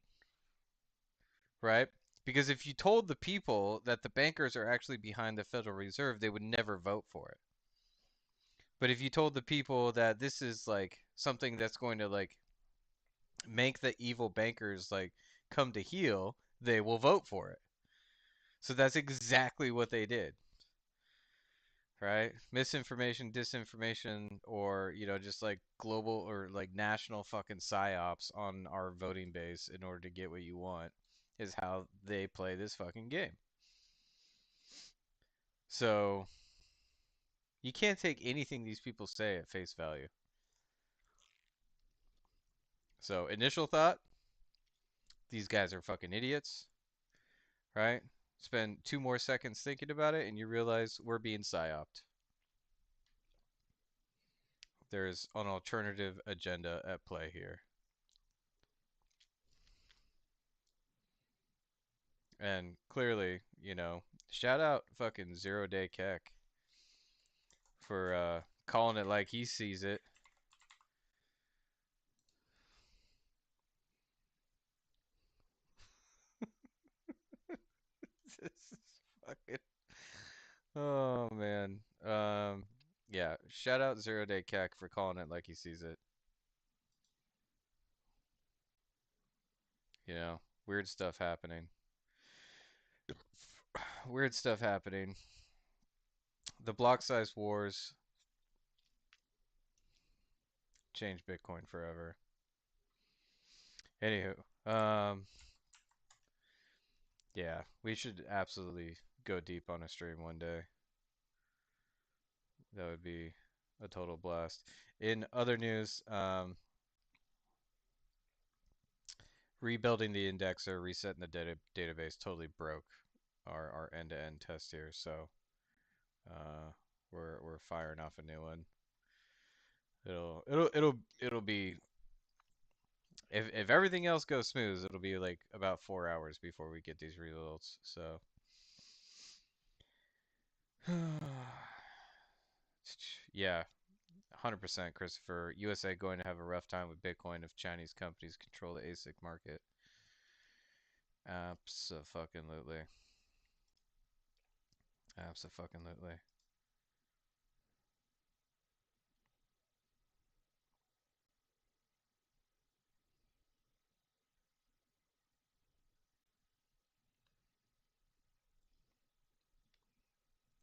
right? Because if you told the people that the bankers are actually behind the Federal Reserve, they would never vote for it. But if you told the people that this is like something that's going to like make the evil bankers like come to heel, they will vote for it. So that's exactly what they did, right? Misinformation, disinformation, or just like global or like national fucking psyops on our voting base in order to get what you want is how they play this fucking game. So you can't take anything these people say at face value. So initial thought, these guys are fucking idiots, right? Spend 2 more seconds thinking about it and you realize we're being psyoped. There's an alternative agenda at play here. And clearly, shout out fucking 0 Day Keck for calling it like he sees it. This is fucking. Oh man. Yeah. Shout out 0 Day Keck for calling it like he sees it. Weird stuff happening. Weird stuff happening. The block size wars change Bitcoin forever. Anywho, yeah, we should absolutely go deep on a stream one day. That would be a total blast. In other news, rebuilding the indexer, resetting the database totally broke our end-to-end test here. So uh, we're firing off a new one. It'll be if everything else goes smooth, it'll be like about 4 hours before we get these results. So yeah, 100% Christopher. USA going to have a rough time with Bitcoin if Chinese companies control the ASIC market. Abso-fucking-lutely. Abso-fucking-lutely.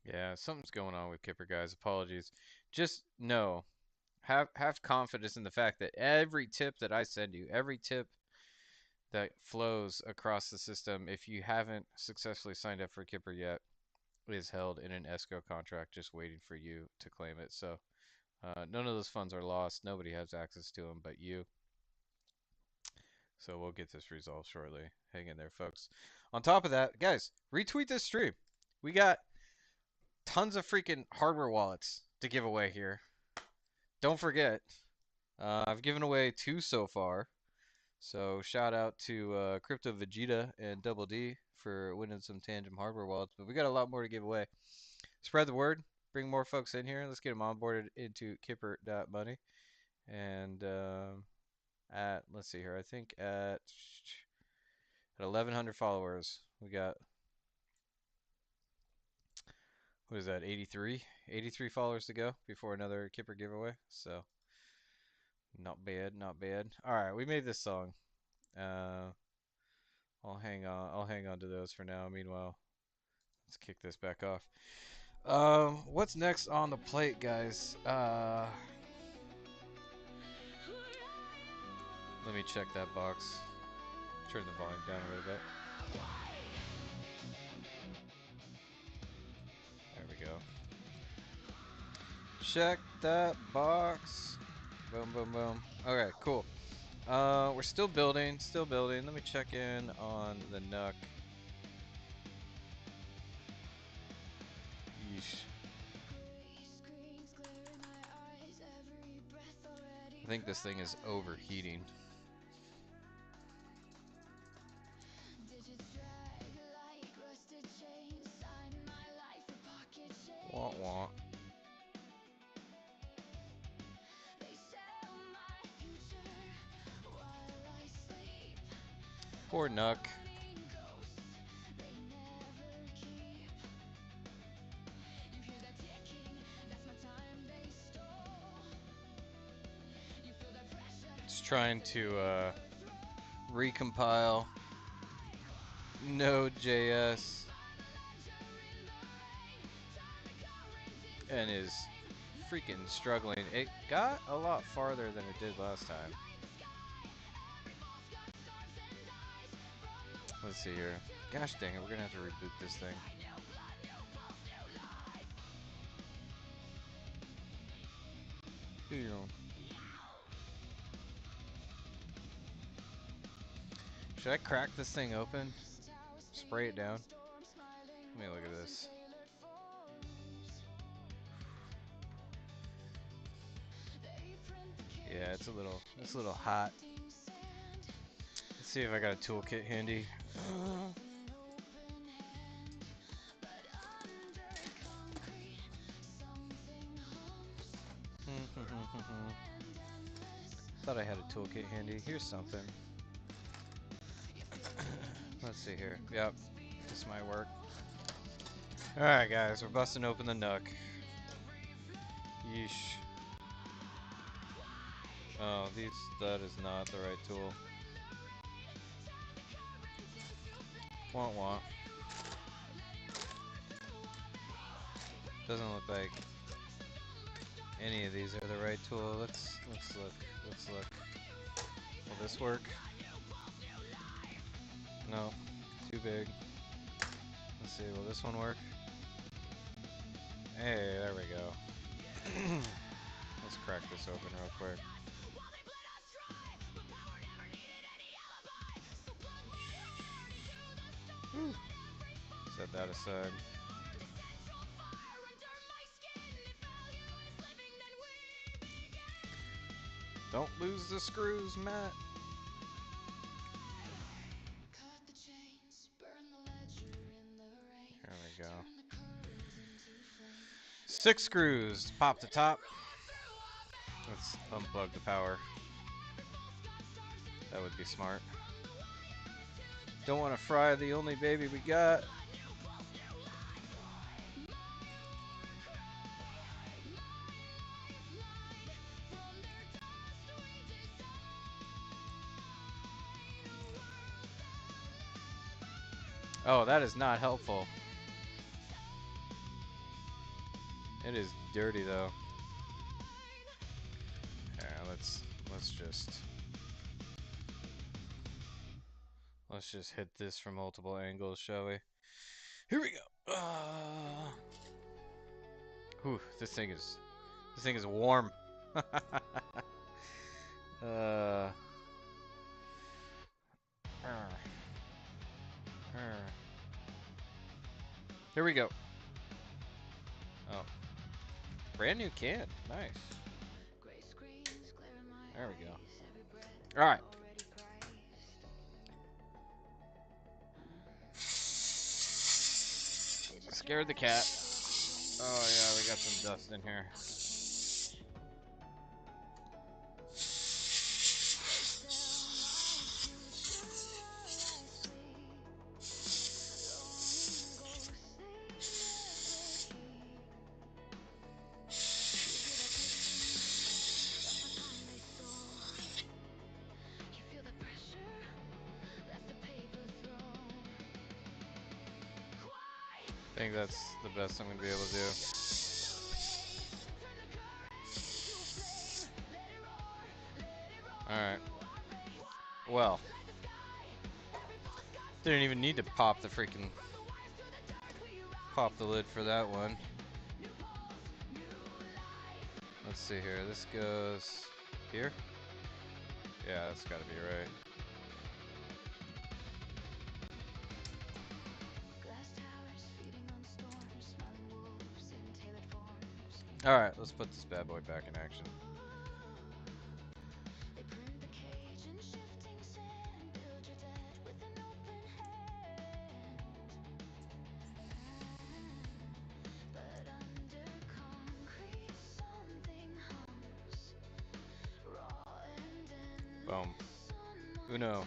Yeah, something's going on with Kipper, guys. Apologies. Just know, have confidence in the fact that every tip that I send you, every tip that flows across the system, if you haven't successfully signed up for Kipper yet, is held in an escrow contract just waiting for you to claim it. So none of those funds are lost. Nobody has access to them but you. So we'll get this resolved shortly. Hang in there, folks. On top of that, guys, retweet this stream. We got tons of freaking hardware wallets to give away here. Don't forget, I've given away 2 so far. So shout out to Crypto Vegeta and Double D for winning some Tangent hardware wallets. But we got a lot more to give away. Spread the word. Bring more folks in here. Let's get them onboarded into Kipper.money. And let's see here. I think at 1,100 followers, we got what is that, 83? 83 followers to go before another Kipper giveaway. So not bad, not bad. All right, we made this song. Uh, I'll hang on to those for now. Meanwhile, let's kick this back off. What's next on the plate, guys? Let me check that box. Turn the volume down a little bit. There we go. Check that box. Boom, boom, boom. Okay, cool. We're still building, still building. Let me check in on the Nook. Yeesh. I think this thing is overheating. Wah wah. Poor Nook. Just trying to recompile Node.js and is freaking struggling. It got a lot farther than it did last time. Let's see here. Gosh dang it, we're gonna have to reboot this thing. Should I crack this thing open? Spray it down? Let me look at this. Yeah, it's a little hot. Let's see if I got a toolkit handy. Thought I had a toolkit handy. Here's something. Let's see here. Yep, this might work. Alright guys, we're busting open the Nook. Yeesh. Oh, that is not the right tool. Want want. Doesn't look like any of these are the right tool. Let's look. Let's look. Will this work? No. Too big. Let's see, will this one work? Hey, there we go. Let's crack this open real quick. Set that aside. Don't lose the screws, Matt. There we go. 6 screws to pop the top. Let's unplug the power. That would be smart. Don't want to fry the only baby we got. Oh, that is not helpful. It is dirty though. Yeah, let's just hit this from multiple angles, shall we? Here we go. Whew, this thing is warm. uh, Here we go. Oh, brand new can. Nice. There we go. All right. Scared the cat. Oh yeah, we got some dust in here. think that's the best I'm gonna be able to do. Alright. Well. Didn't even need to pop the lid for that one. Let's see here. This goes here? Yeah, that's gotta be right. Alright, let's put this bad boy back in action. Boom. Uno.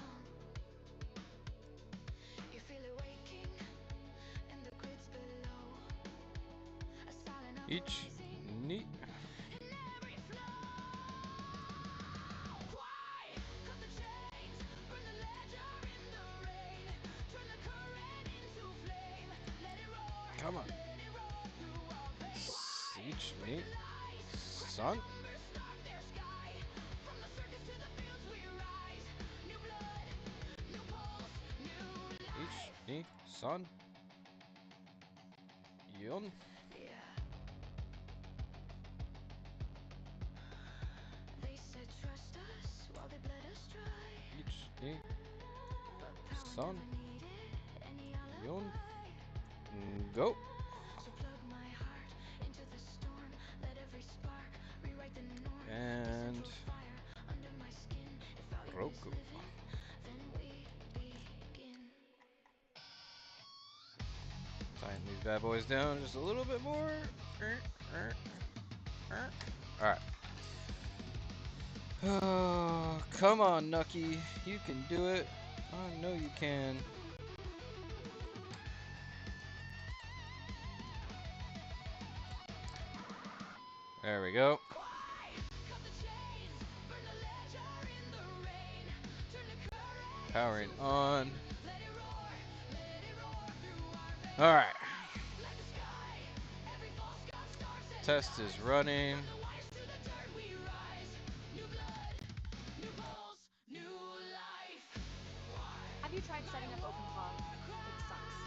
Each. Neat. Come on. Each. Neat. Son. Each. Neat. Son. Yun. Each. Neat. Son. Yun. Go. And Roku. Tighten these bad boys down just a little bit more. Alright. Oh, come on, Nucky. You can do it. I know you can. There we go. Powering on. Alright. Test is running. Have you tried setting up OpenCloud? It sucks.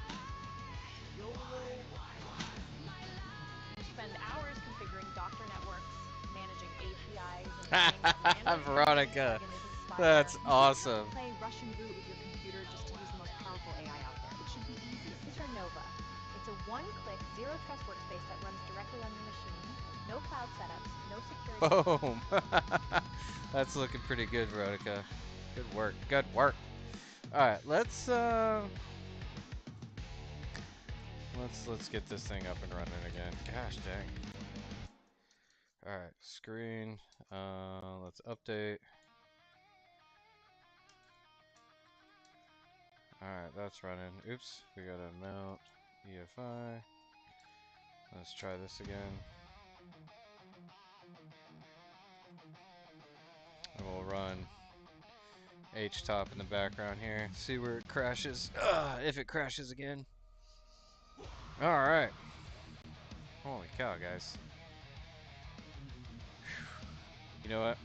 You spend hours configuring Docker networks, managing APIs, and setting up random Veronica. plugins like Inspire. That's You awesome. can't play Russian root with your computer just to use the most powerful AI out there. It should be easy. Enter Nova. It's a one-click, zero-trust workspace that runs directly on your machine. No cloud setups, no security. Boom. That's looking pretty good, Veronica. Good work. Good work. Alright, let's get this thing up and running again. Gosh dang. Alright, screen. Let's update. Alright, that's running. Oops, we gotta mount EFI. Let's try this again. And we'll run HTOP in the background here. See where it crashes. If it crashes again. Alright. Holy cow, guys. You know what?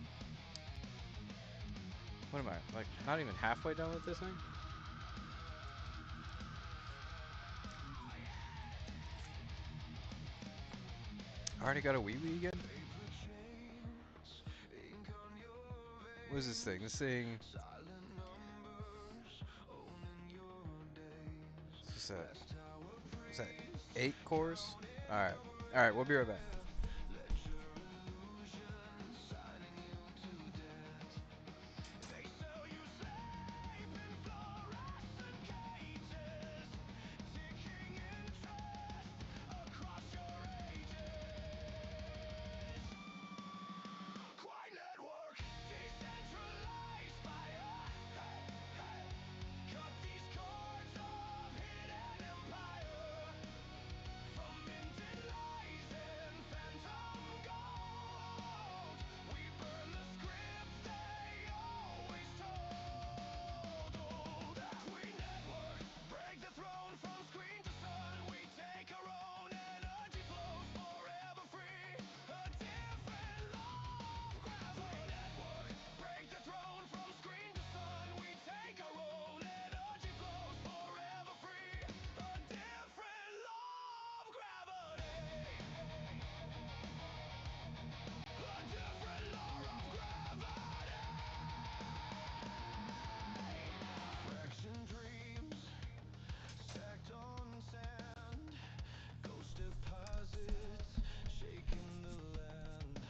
What am I, like, not even halfway done with this thing? I already got a wee wee again? What is this thing? This thing... What's that? Is that 8 cores? Alright. Alright, we'll be right back.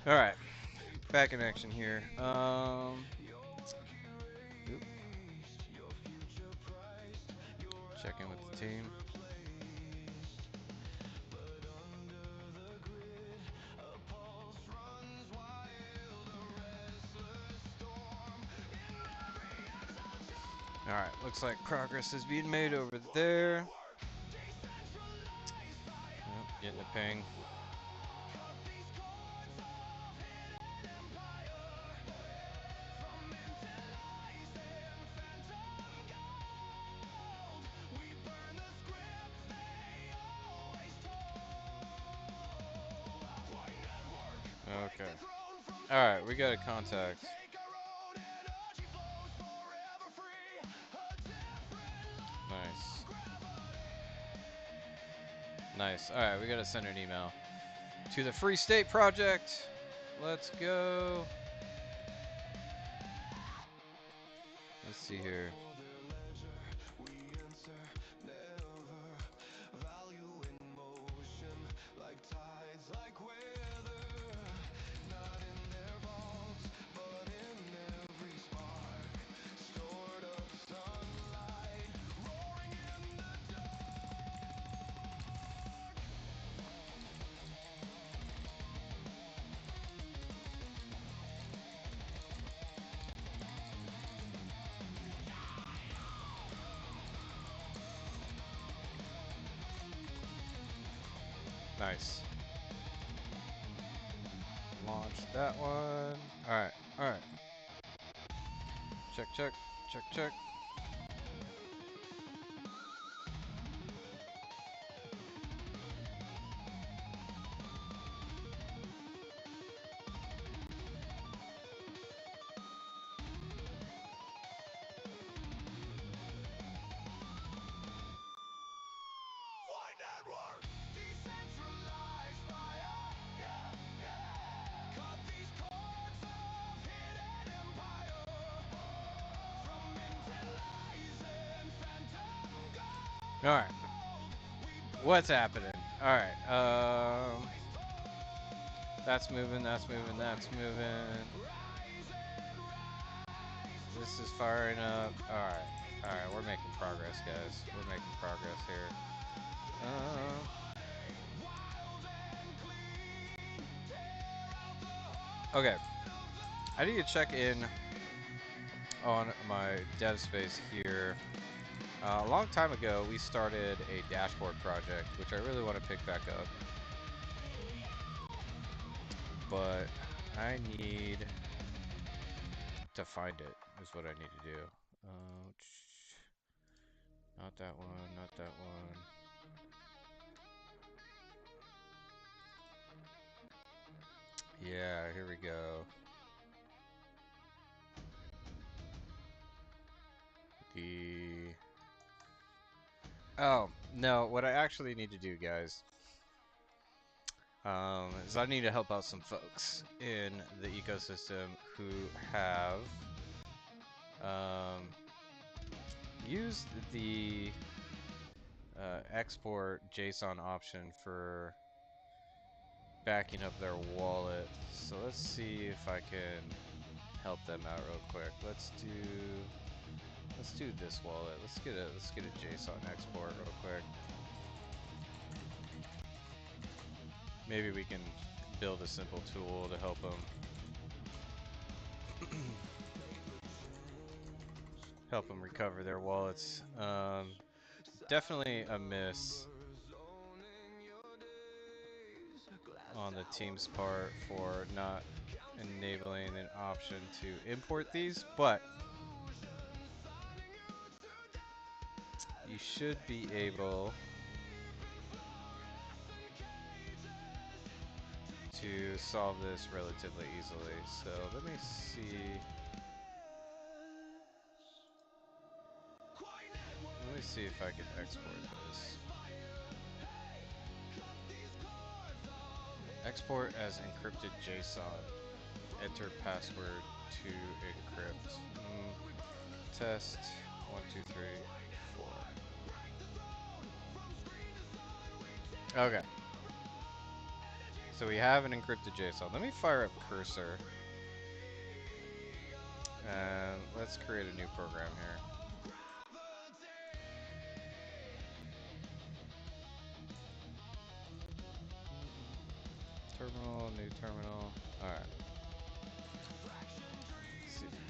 All right, back in action here. Oop. Checking with the team. All right, looks like progress is being made over there. Oh, getting a ping. Okay. All right, we got a contact. Nice. Nice. All right, we got to send an email to the Free State Project. Let's go. Let's see here. Nice. Launch that one. Alright, alright. Check, check, check, check. Alright. What's happening? Alright, that's moving, that's moving, that's moving. This is firing up. Alright. Alright, we're making progress, guys. We're making progress here. Okay. I need to check in on my dev space here. A long time ago, we started a dashboard project, which I really want to pick back up. But I need to find it, is what I need to do. Not that one, not that one. Yeah, here we go. Oh, no, what I actually need to do, guys, is I need to help out some folks in the ecosystem who have used the export JSON option for backing up their wallet. So let's see if I can help them out real quick. Let's do this wallet. Let's get a JSON export real quick. Maybe we can build a simple tool to help them recover their wallets. Definitely a miss on the team's part for not enabling an option to import these, but you should be able to solve this relatively easily. So let me see. Let me see if I can export this. Export as encrypted JSON. Enter password to encrypt. Test 1, 2, 3, 4. Okay. So we have an encrypted JSON. Let me fire up Cursor. And let's create a new program here. Terminal, new terminal. Alright.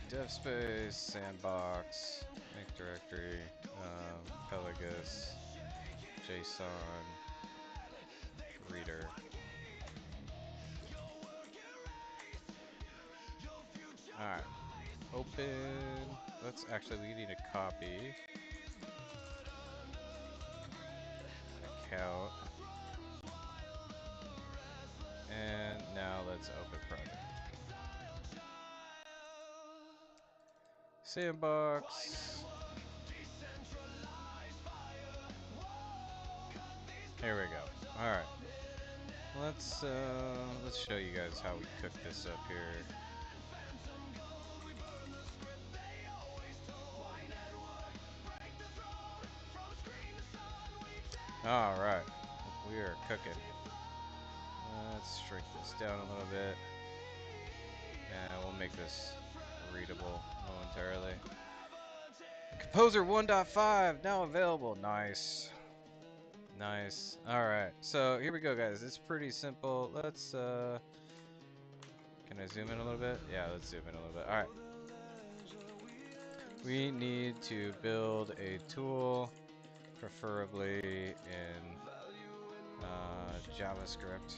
Dev space, sandbox, make directory, Pelagus, JSON, reader. Alright. Open. Let's actually, we need a copy. Account. And now let's open project. Sandbox. Here we go. All right. Let's show you guys how we cook this up here. All right. We are cooking. Let's shrink this down a little bit. And we'll make this readable momentarily. Composer 1.5 now available. Nice. Nice. Alright, so here we go, guys. It's pretty simple. Let's, can I zoom in a little bit? Yeah, let's zoom in a little bit. Alright. We need to build a tool, preferably in JavaScript,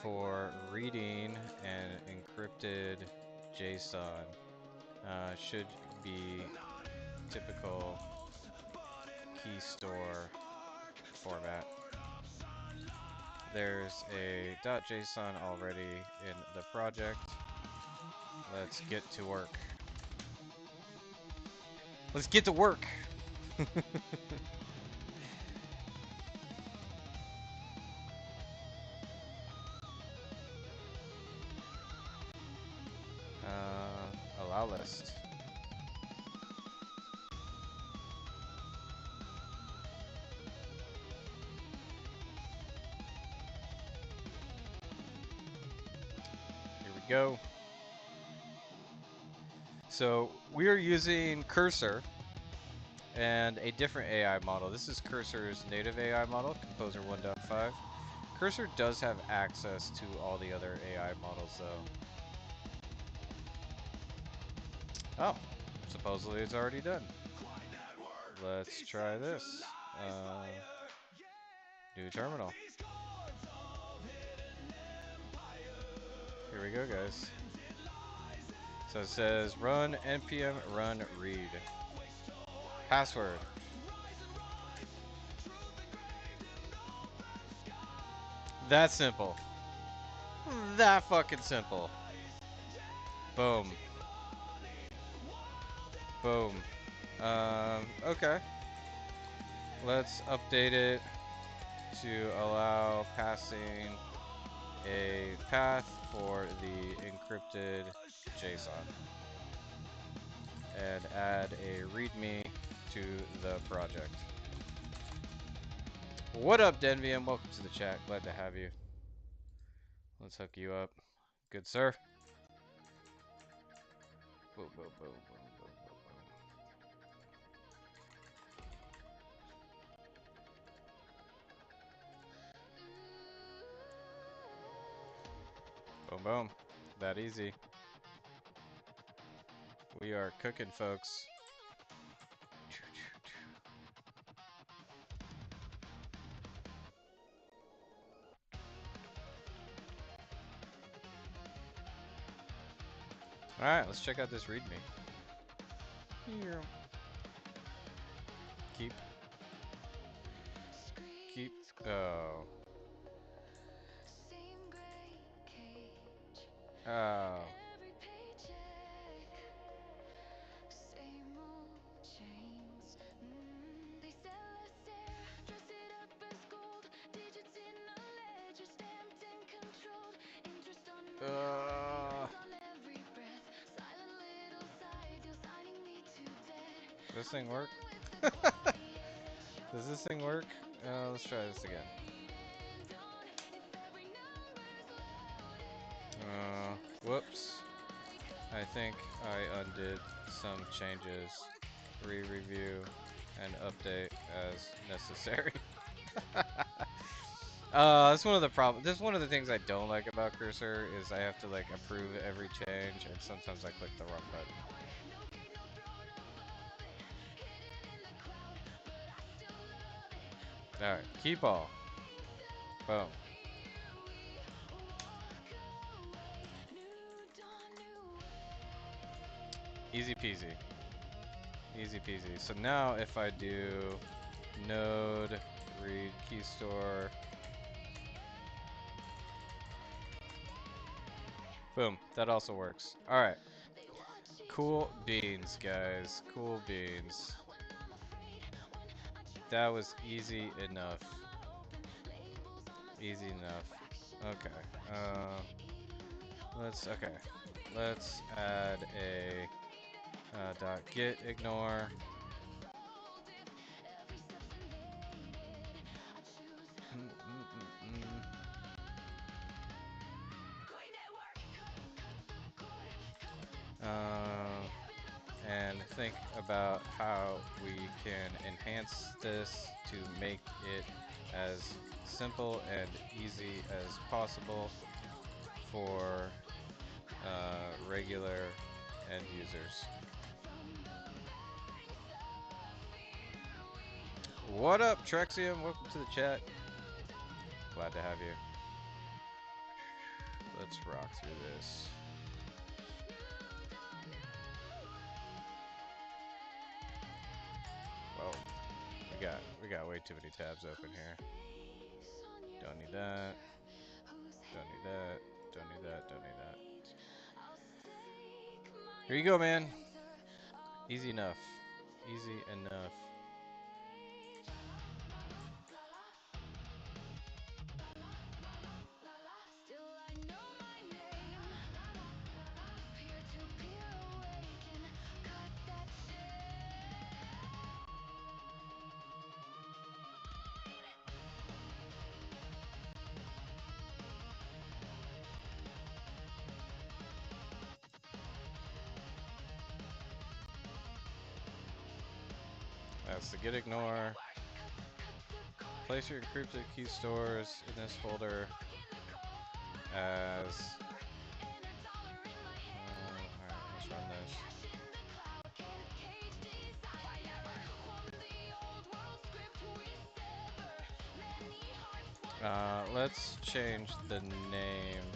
for reading an encrypted JSON. Should be typical key store format. There's a .json already in the project. Let's get to work. Let's get to work! Allow list. Here we go. So we are using Cursor and a different AI model. This is Cursor's native AI model, Composer 1.5. Cursor does have access to all the other AI models though. Oh, supposedly it's already done. Let's try this. New terminal. Here we go, guys. So it says run npm run read. Password. That simple. That fucking simple. Boom. Boom. Okay. Let's update it to allow passing a path for the encrypted JSON. And add a README to the project. What up, Denvium? Welcome to the chat. Glad to have you. Let's hook you up. Good, sir. Boom, boom, boom, boom, boom, boom, boom. Boom, boom. That easy. We are cooking, folks. Alright, let's check out this README. Here. Keep. Keep. Oh. Oh. Does this thing work? Does this thing work? Let's try this again. Whoops. I think I undid some changes. Re-review and update as necessary. That's one of the problems. This is one of the things I don't like about Cursor is I have to like approve every change, and sometimes I click the wrong button. All right, keep all. Boom. Easy peasy. Easy peasy. So now if I do node read key store, boom, that also works. All right. Cool beans, guys. Cool beans. That was easy enough. Easy enough. Okay. Okay. Let's add a dot get ignore. And think about how we can enhance this to make it as simple and easy as possible for regular end users. What up, Trexium? Welcome to the chat. Glad to have you. Let's rock through this. Whoa, we got way too many tabs open here. Don't need that. Don't need that. Don't need that. Don't need that. Here you go, man. Easy enough. Easy enough. That's the get ignore. Place your encrypted key stores in this folder as. Alright, let's run this. Let's change the name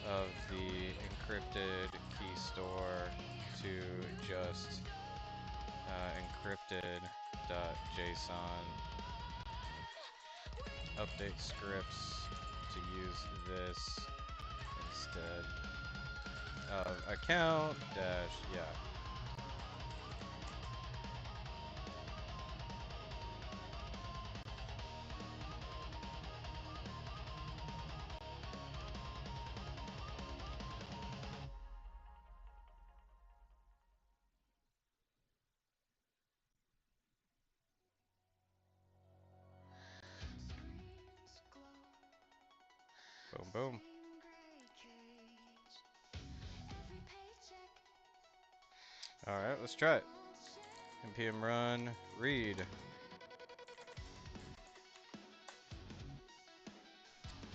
of the encrypted key store to just encrypted.json. Update scripts to use this instead of account dash yeah. Boom, boom. All right, let's try it. npm run read.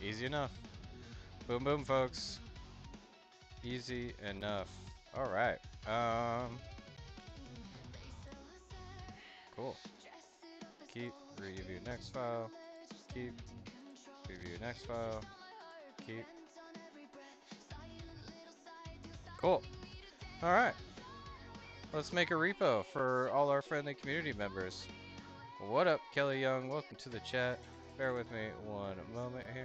Easy enough. Boom, boom, folks. Easy enough. All right. Cool. Keep review next file. Keep review next file. Keep. Cool. All right. Let's make a repo for all our friendly community members. What up, Kelly Young? Welcome to the chat. Bear with me one moment here.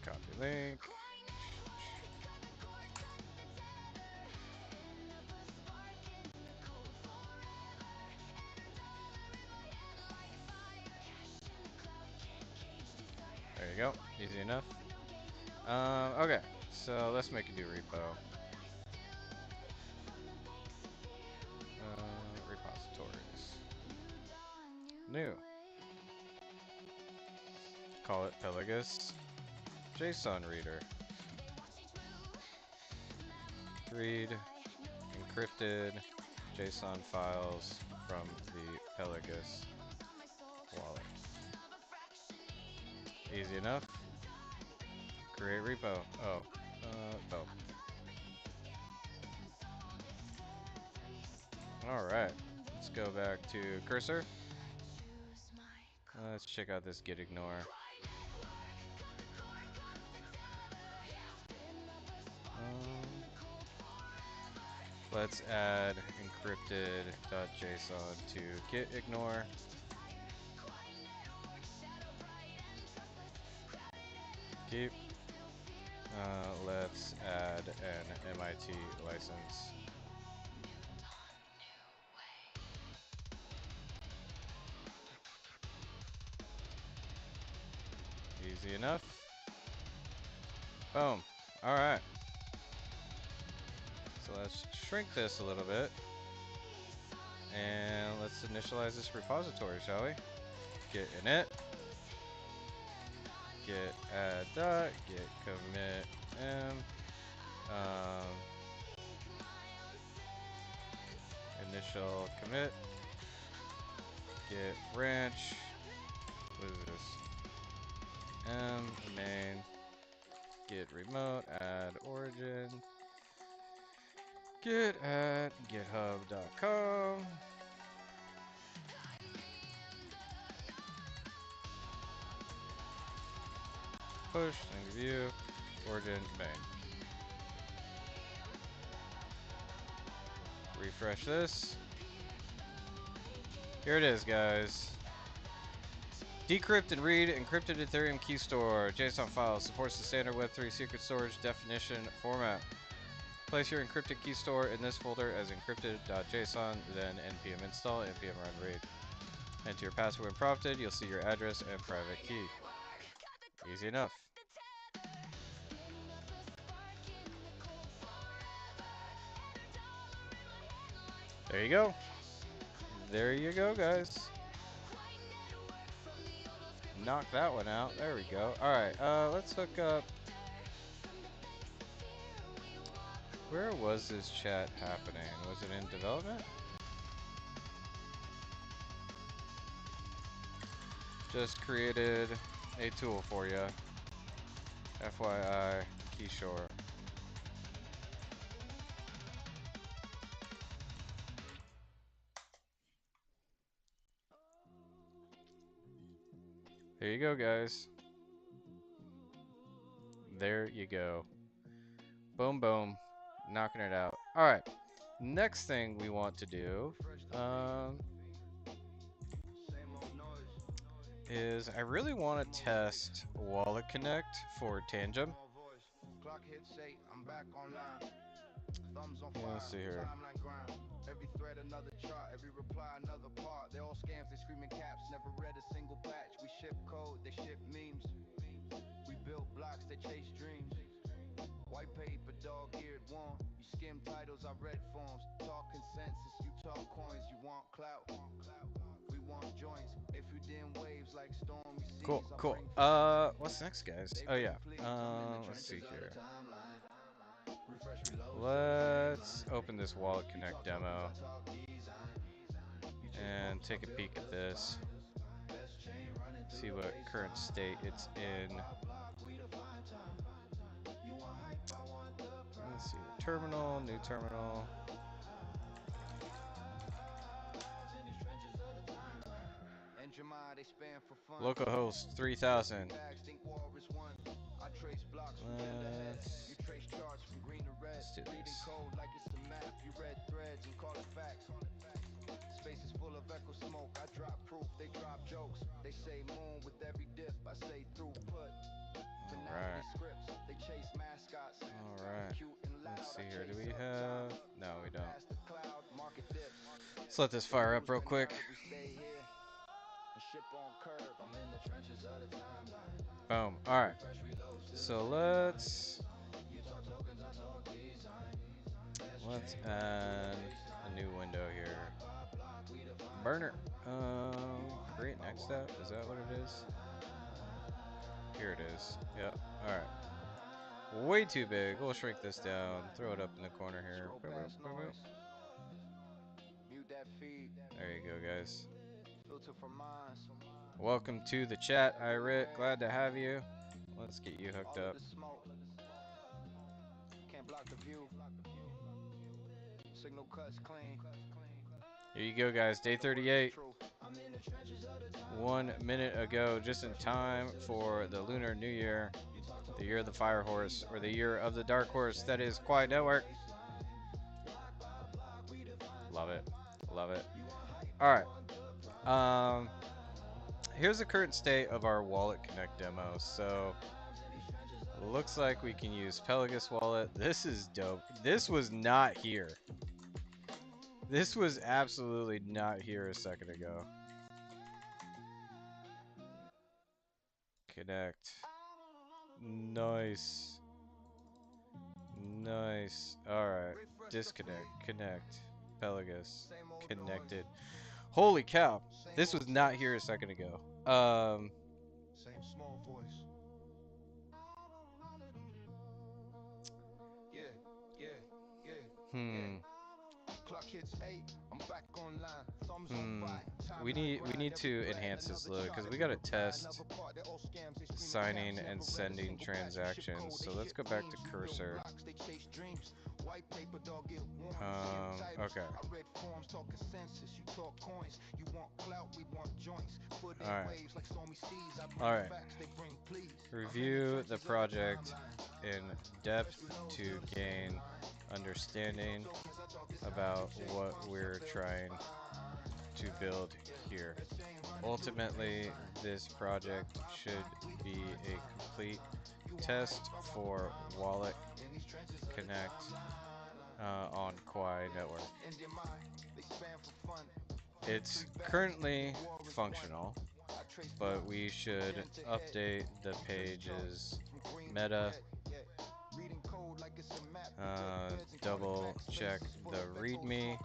Copy link. There you go. Easy enough. Okay, so let's make a new repo. Repositories. New. Call it Pelagus JSON reader. Read encrypted JSON files from the Pelagus wallet. Easy enough. Create repo. Oh. Oh. Alright. Let's go back to cursor. Let's check out this git ignore. Let's add encrypted.json to git ignore. Keep. Let's add an MIT license. Easy enough. Boom. Alright. So let's shrink this a little bit. And let's initialize this repository, shall we? Git init. Git add dot. Git commit m. Initial commit. Git branch. What is this? M main. Git remote. Add origin. Git at github.com. Push and view. Origin main. Refresh this. Here it is, guys. Decrypt and read encrypted Ethereum key store. JSON file supports the standard Web3 secret storage definition format. Place your encrypted key store in this folder as encrypted.json, then npm install, npm run read. Enter your password when prompted. You'll see your address and private key. Easy enough. There you go. There you go, guys. Knock that one out. There we go. Alright, let's hook up. Where was this chat happening? Was it in development? Just created a tool for you. FYI, Keyshore. There you go, guys. There you go. Boom, boom. Knocking it out. Alright. Next thing we want to do is I really want to test Wallet Connect for Tangent. Yeah, let's see here. Every thread another chart, every reply another part. They all scams, they screaming caps, never read a single patch. We ship code, they ship memes. We build blocks, they chase dreams. White paper, dog-eared one. You skim titles, I read forms. Talk consensus, you talk coins. You want clout, we want joints. If you dim waves like stormy seas. Cool, cool. What's next, guys? Oh yeah. Let's see here. Let's open this Wallet Connect demo and take a peek at this. See what current state it's in. Let's see, terminal, new terminal. Localhost 3000. Let's do this. Spaces full of echo smoke. I drop proof, they drop jokes. They say moon with every dip. I say throughput. Finality scripts, they chase mascots. All right. Let's see here. Do we have? No, we don't. Let's let this fire up real quick. Boom. All right. So let's add a new window here. Burner. Create next step. Is that what it is? Here it is. Yep. All right. Way too big. We'll shrink this down. Throw it up in the corner here. Boop, boop, boop, boop. There you go, guys. Welcome to the chat, Irit. Glad to have you. Let's get you hooked up. Here you go, guys. Day 38. 1 minute ago, just in time for the Lunar New Year, the year of the Fire Horse, or the year of the Dark Horse. That is Quai Network. Love it. Love it. All right. Here's the current state of our Wallet Connect demo. So, looks like we can use Pelagus Wallet. This is dope. This was not here. This was absolutely not here a second ago. Connect. Nice. Nice. Alright. Disconnect. Connect. Pelagus. Connected. Holy cow. This was not here a second ago. Same small voice. Yeah, yeah, yeah. Hmm. Clock hits 8. I'm back online. Thumbs on right. We need to enhance this load because we gotta test signing and sending transactions. So let's go back to cursor. Okay. Alright. Review the project in depth to gain understanding about what we're trying to build here. Ultimately, this project should be a complete test for Wallet Connect on Quai Network. It's currently functional, but we should update the page's meta, double check the README,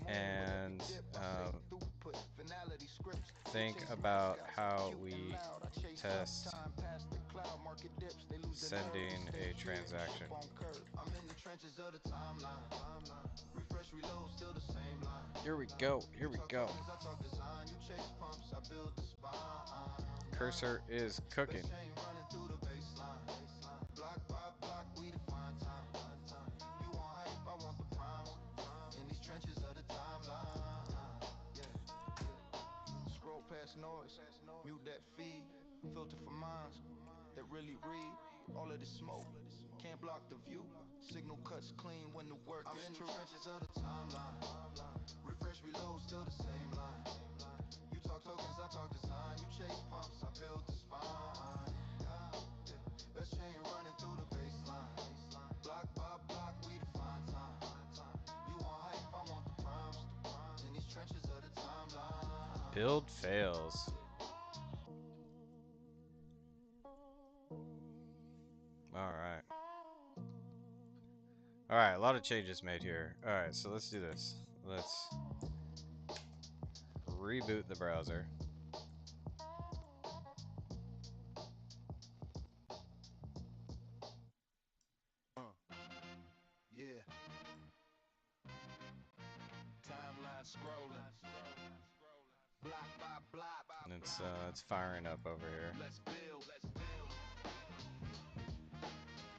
and think about how we test sending a transaction. Here we go. Here we go. Cursor is cooking. Scroll past noise, mute that feed, filter for minds that really read all of the smoke. Can't block the view. Signal cuts clean when the work is true. I'm in the trenches of the timeline. Refresh, reload, still the same line. You talk tokens, I talk design. You chase pumps, I build the spine. Best chain running through the baseline. Block by block, we define time. You want hype, I want the primes. In these trenches of the timeline. Build fails. Alright. Alright, a lot of changes made here. Alright, so let's do this. Let's reboot the browser. Yeah. Timeline scrolling. Block by block. And it's firing up over here. Let's build.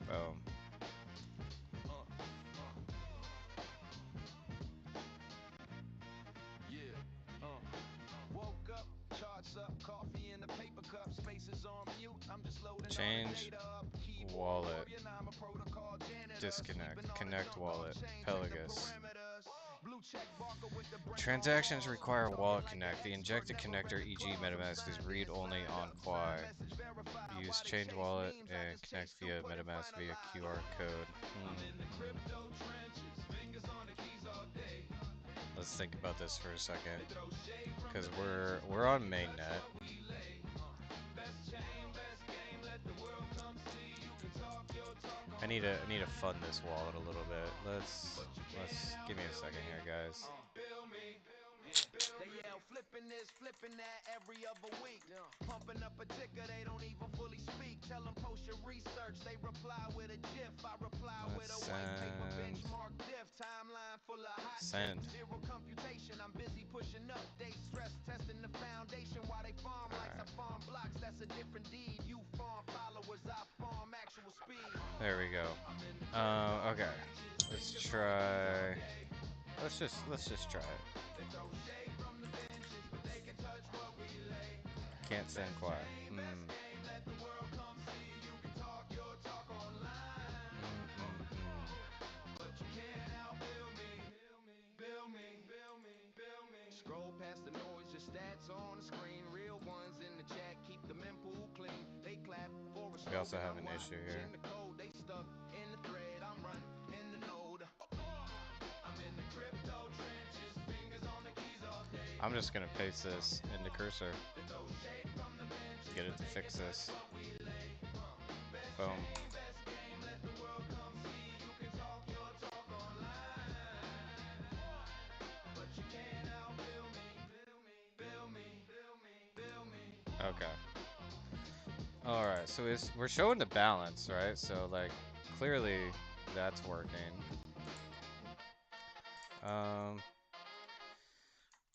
Boom. Yeah. Woke up, charts up, coffee in the paper cup, spaces on mute. I'm just loading Change wallet. Disconnect. Connect wallet. Pelagus. Transactions require wallet connect. The injected connector, e.g. MetaMask, is read-only on Quai. Use change wallet and connect via MetaMask via QR code. Let's think about this for a second, because we're on mainnet. I need to fund this wallet a little bit. Let's give me a second here, guys. flipping this, flipping that every other week. Pumping up a ticker, they don't even fully speak. Tell them post your research, they reply with a GIF. I reply with a white paper benchmark diff. Timeline full of hot tips, zero computation. I'm busy pushing updates, stress testing the foundation while they farm like I farm blocks. That's a different deed. You farm followers, I farm actual speed. There we go. Okay. Let's try. Let's just try it. Can't send Quai. Scroll past the noise, your stats on the screen. Real ones in the chat, keep the mempool clean. They clap for a We also have an issue here. in the code, they stuck in the thread. I'm running in the node. I'm in the crypto trenches, fingers on the keys all day. I'm just gonna paste this into cursor. Get it to fix this. Boom. Okay. Alright, so we're showing the balance, right? So, like, clearly that's working.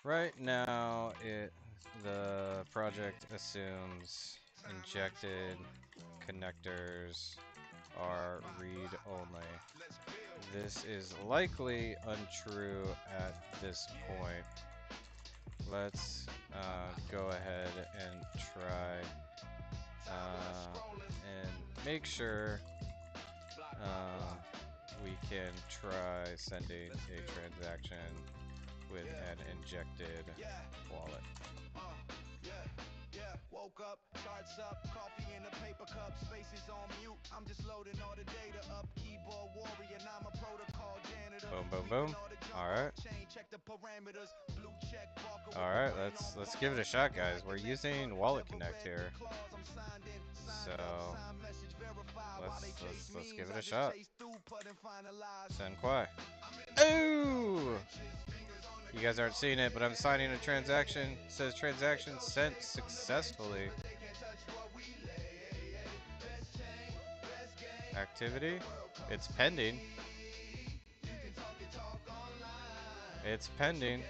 Right now, the project assumes injected connectors are read only. This is likely untrue at this point. Let's go ahead and try and make sure we can try sending a transaction with an injected wallet. Woke up, charts up, coffee in a paper cup, spaces on mute. I'm just loading all the data up. Keyboard warrior, and I'm a protocol janitor. Boom, boom, boom. All right. Check the parameters. Blue check, all right, let's give it a shot, guys. We're using Wallet Connect here, so let's give it a shot. Send Quai. Ooh! You guys aren't seeing it, but I'm signing a transaction. It says transaction sent successfully. Activity. It's pending. It's pending.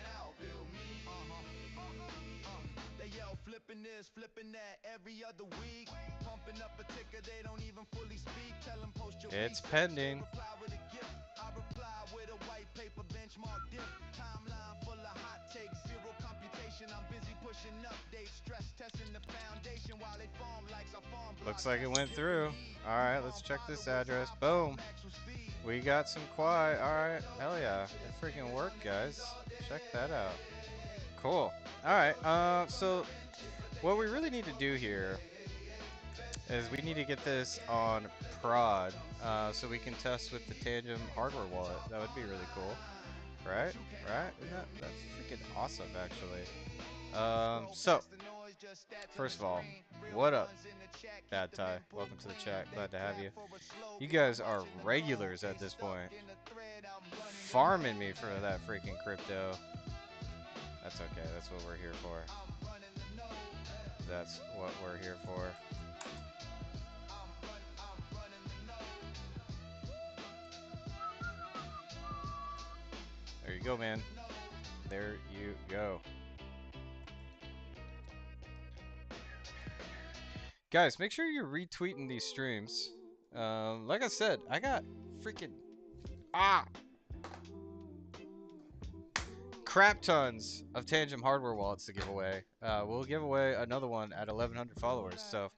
They yell flipping this, flipping that every other week. Pumping up a ticker, they don't even fully speak. Tell them post your It's pending. Reply with a gift. I reply with a white paper benchmark diff. Timeline full of hot takes, zero computation. I'm busy pushing updates, stress testing the foundation while they farm likes I farm. Looks like it went through. All right, let's check this address. Boom. We got some Quai. All right, hell yeah, it freaking worked, guys. Check that out. Cool. All right. So what we really need to do here is we need to get this on prod, so we can test with the Tangent hardware wallet. That would be really cool, right? Right? That's freaking awesome, actually. So first of all, what up, Bad Tie? Welcome to the chat. Glad to have you. You guys are regulars at this point. Farming me for that freaking crypto. That's okay. That's what we're here for. That's what we're here for. There you go, man. There you go. Guys, make sure you're retweeting these streams. Like I said, I got freaking crap tons of Tangent hardware wallets to give away. We'll give away another one at 1,100 followers. So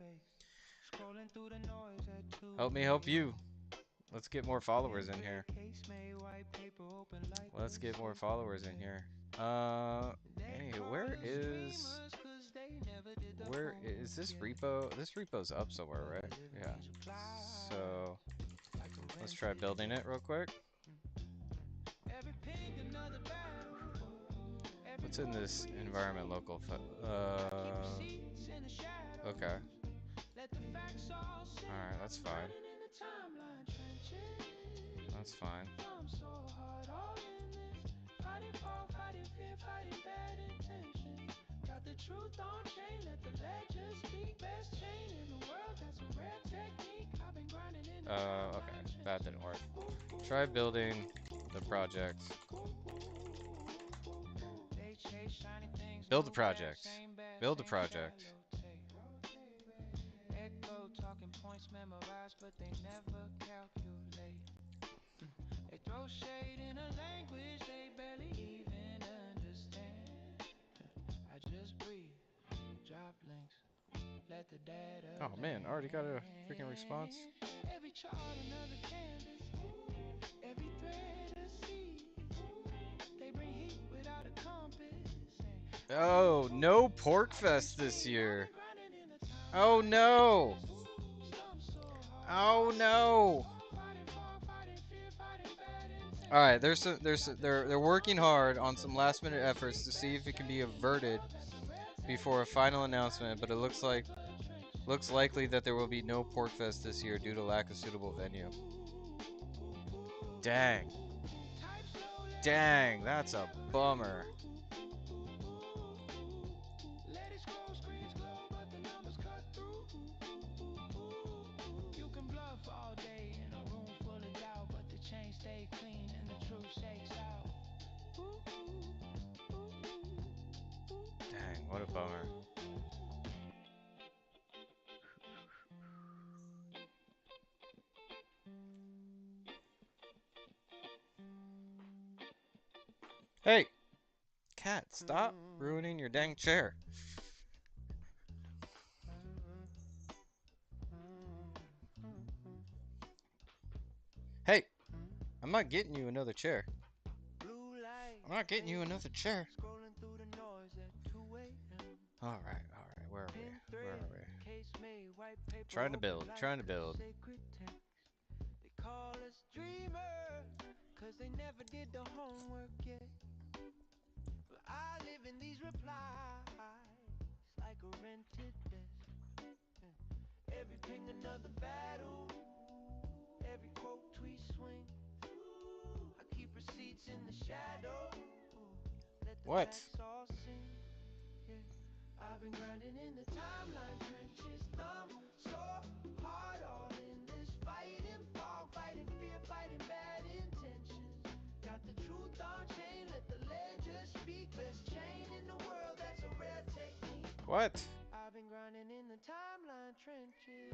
help me help you. Let's get more followers in here. Let's get more followers in here. Anywho, where is this repo? This repo's up somewhere, right? Yeah. So let's try building it real quick. What's in this environment local? Okay. Alright, that's fine. That's fine. truth don't change, let the legend speak. Best chain in the world, that's a rare technique. I've been grinding in the Okay, that didn't work. Try building the project. They chase shiny things, Build the new bag, project. same bag, Build the same project. shallow tape. Echo talking points memorized, but they never calculate. They throw shade in a language they barely even understand. I just breathe, drop links, let the data Oh man, already got a freaking response. every chart another canvas, every thread a seed. They bring heat without a compass. Oh, no Pork Fest this year. Oh no. Oh no. All right, they're working hard on some last minute efforts to see if it can be averted before a final announcement, but it looks likely that there will be no Pork Fest this year due to lack of suitable venue. Dang. Dang, that's a bummer. Let it scroll, screens glow, but the numbers cut through. You can bluff all day in a room full of doubt, but the chain stay clean and the truth shakes out. Dang, what a bummer. Hey, cat, stop ruining your dang chair. Hey, I'm not getting you another chair. I'm not getting you another chair. Alright, where are we? Where are we? Trying to build, trying to build. They call us dreamers, cause they never did the homework yet. But I live in these replies like a rented desk. Every ping another battle, every quote tweet swing. I keep receipts in the shadow, let the What? facts all sing. Yeah, I've been grinding in the timeline trenches, thumb so hard, all in this fighting fog, fighting fear, fighting bad intentions. Got the truth on chain, let the ledger speak. Best chain in the world, that's a rare technique. What? I've been grinding in the timeline trenches.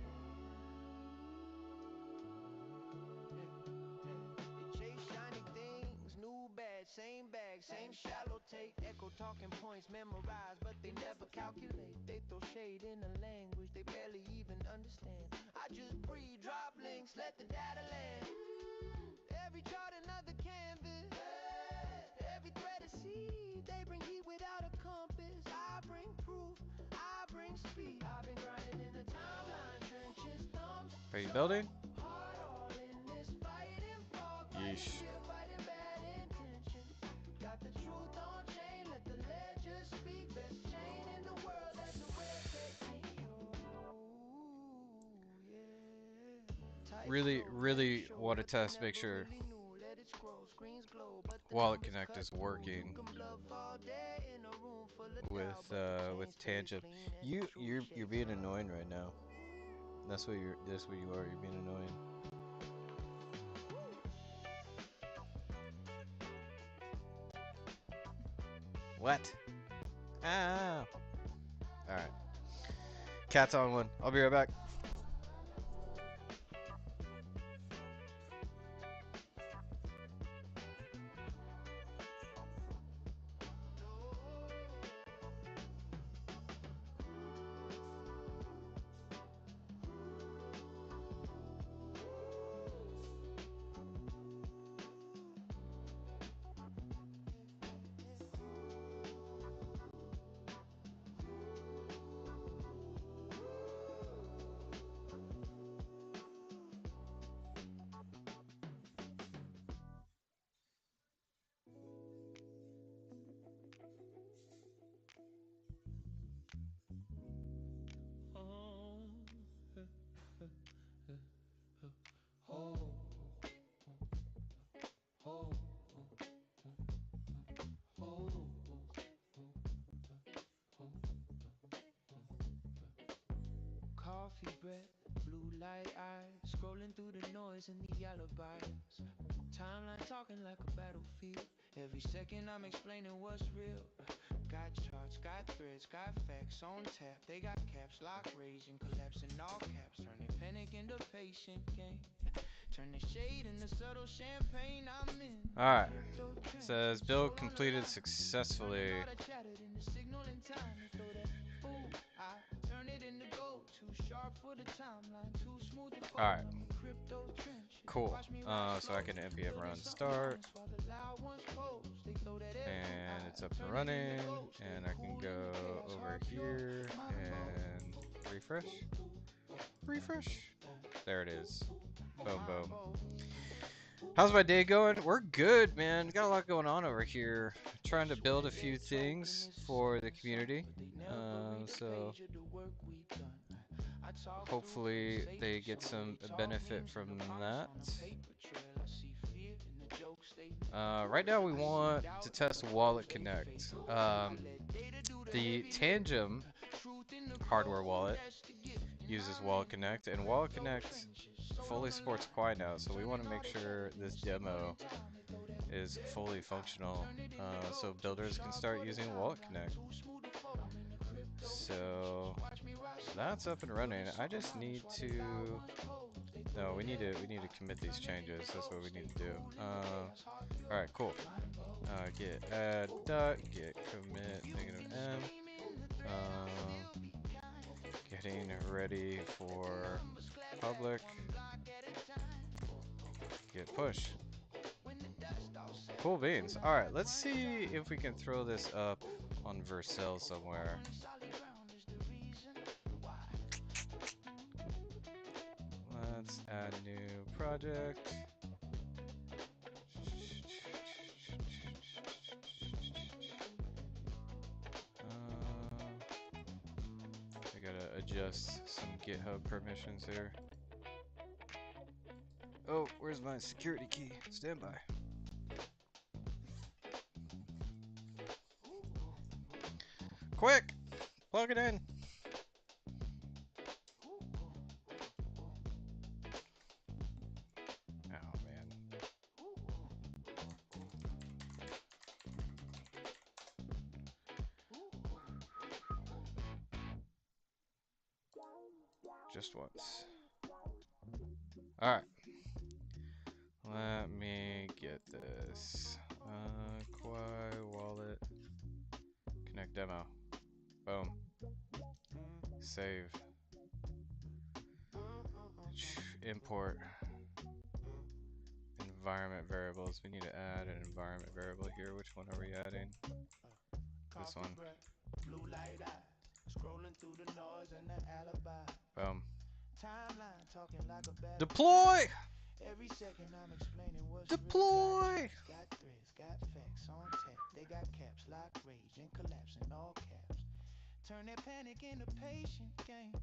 They chase shiny things, new bag, same shallow take. Echo talking points memorized, but they never calculate. They throw shade in a language they barely even understand. I just breathe, drop links, let the data land. Every chart another canvas, every thread a seed. They bring heat without a compass. I bring proof, I bring speed. I've been grinding in the timeline trenches, thumbs Are you building? hard, all in this fighting fog, fighting Yeesh. fear, fighting bad intentions. Got the truth on chain, let the ledger speak. Best chain in the world, that's a rare technique. Really want to test, make sure wallet connect is working with tangent. You're being annoying right now. That's what you are. You're being annoying. What? Ah. All right. Cat's on one. I'll be right back. breath, blue light eyes, scrolling through the noise and the alibis. Timeline talking like a battlefield. Every second I'm explaining what's real. Got charts, got threads, got facts on tap. They got caps, lock, raging, collapsing all caps, turning panic into patient game. Turn the shade into subtle champagne. I'm in. Alright. Says build completed successfully. Alright. Cool. So I can npm run start. And it's up and running. And I can go over here and refresh. Refresh. There it is. Boom, boom. How's my day going? We're good, man. Got a lot going on over here. Trying to build a few things for the community. So hopefully they get some benefit from that. Right now we want to test Wallet Connect. The Tangem hardware wallet uses Wallet Connect, and Wallet Connect fully supports Quai now, so we want to make sure this demo is fully functional, so builders can start using Wallet Connect. So that's up and running. I just need to. No, we need to commit these changes. That's what we need to do. All right, cool. Get add dot get commit -m. Getting ready for public. Get push. Cool beans. Alright, let's see if we can throw this up on Vercel somewhere. Let's add new project. I gotta adjust some GitHub permissions here. Oh, where's my security key? Stand by. Quick! Plug it in! Oh, man. Just once. Alright. Let me get this. Quai wallet. Connect demo. Boom. Save. Import. Environment variables. We need to add an environment variable here. Which one are we adding? This one. Boom. Deploy! Every second I'm explaining what's Deploy! Got threads, got facts on tap. They got caps, lock, rage, and collapse in all caps. Turn that panic into patient game.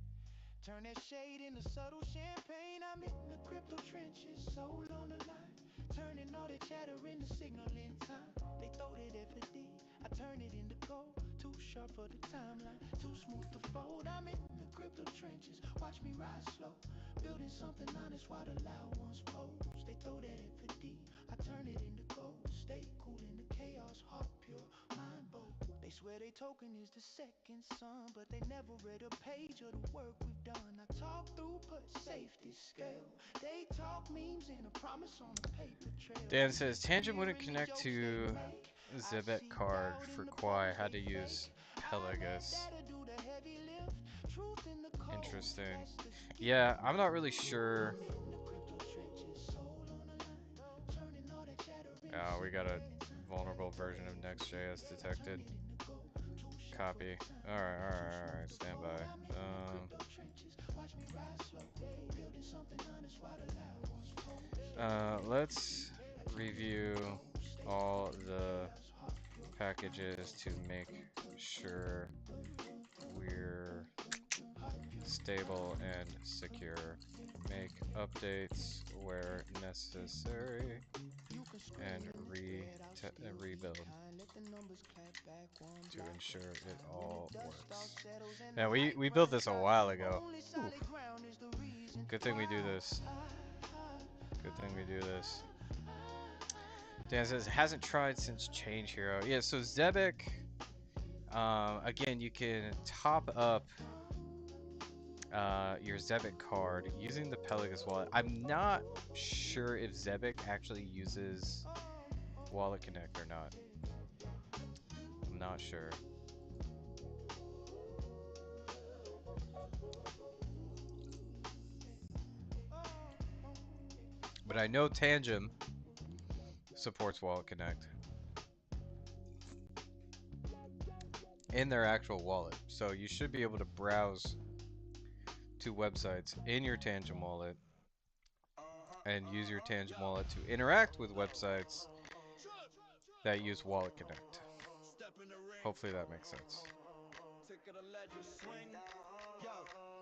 Turn that shade into subtle champagne. I'm in the crypto trenches, soul on the line. Turning all that chatter into signal in time. They throw that FD, I turn it into gold. Too sharp for the timeline, too smooth to fold. I'm in the crypto trenches, watch me rise slow. Building something honest while the loud ones pose. They throw that FD, I turn it into gold. Stay cool in the chaos, heart pure, mind bold. They swear they token is the second son, but they never read a page of the work we've done. I talk throughput, safety scale. They talk memes and a promise on a paper trail. Dan says Tangent wouldn't connect to Zebet card for Quai. Had to use Pelagus. Interesting. Yeah, I'm not really sure. Oh, we got a vulnerable version of Next.js detected. Copy. Alright, stand by. Let's review all the packages to make sure we're stable and secure. Make updates where necessary and rebuild to ensure it all works. Yeah, we built this a while ago. Ooh. Good thing we do this. Good thing we do this. Dan says hasn't tried since Change Hero. Yeah, so Zebek. Again, you can top up your Zebek card using the Pelagus wallet. I'm not sure if Zebek actually uses Wallet Connect or not. I'm not sure. But I know Tangem supports Wallet Connect in their actual wallet. So you should be able to browse to websites in your Tangem wallet and use your Tangem wallet to interact with websites that use Wallet Connect. Hopefully that makes sense. Yo,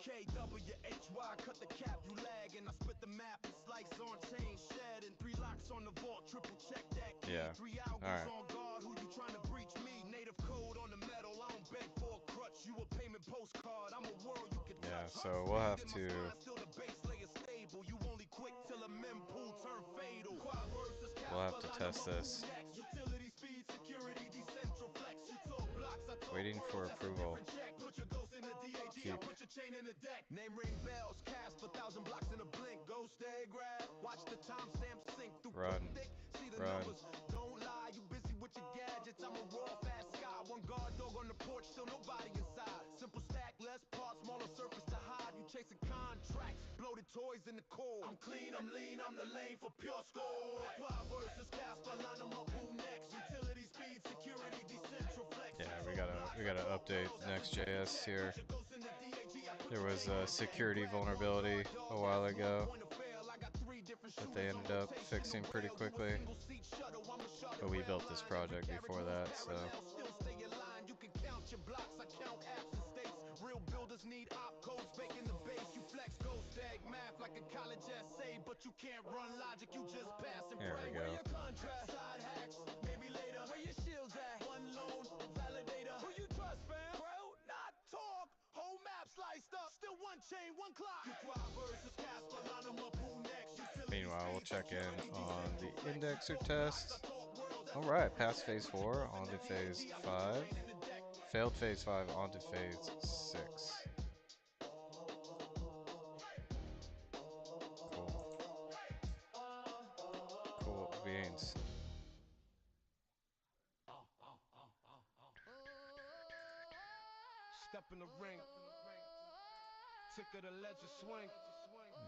KWHY, cut the cap, you lag, and I split the map, slice on chain, shed, and 3 locks on the vault, triple check that key, Yeah. 3 hours Alright. on guard, who you trying to breach me? Native code on the metal, I don't beg for a crutch, you a payment postcard, I'm a world you can touch. Yeah, so we'll have to test this. Waiting for approval. Keep. Name ring bells, cast 1,000 blocks in a blink. Go stay grab. Watch the timestamp sink through Run. thick. See the Run. numbers. Don't lie, you busy with your gadgets. I'm a raw fast guy. One guard dog on the porch, still nobody inside. Simple stack, less parts, smaller surface to hide. You chasing contracts, bloated toys in the core. I'm clean, I'm lean, I'm the lane for pure score. Quai versus Casper, line 'em up, who next? Utility speed, security, decentral flex. Yeah, we gotta update Next.js here. There was a security vulnerability a while ago that they ended up fixing pretty quickly. But we built this project before that, so. Real builders need opcodes baking the base. You flex ghost egg math like a college essay, but you can't run logic. You just pass and There pray. we go. Where your contract? Side hacks, maybe later. Where your shields at? One loan, validator. Who you trust, fam? Bro, not talk. Whole map sliced up. Still one chain, one clock. Quai versus Casper, line 'em up. Who next? Meanwhile, we'll check in on the indexer test. Alright, passed phase 4, on to phase 5. Failed phase 5, on to phase 6. Cool. Cool beans. Step in the ring. Tick of the ledger swing.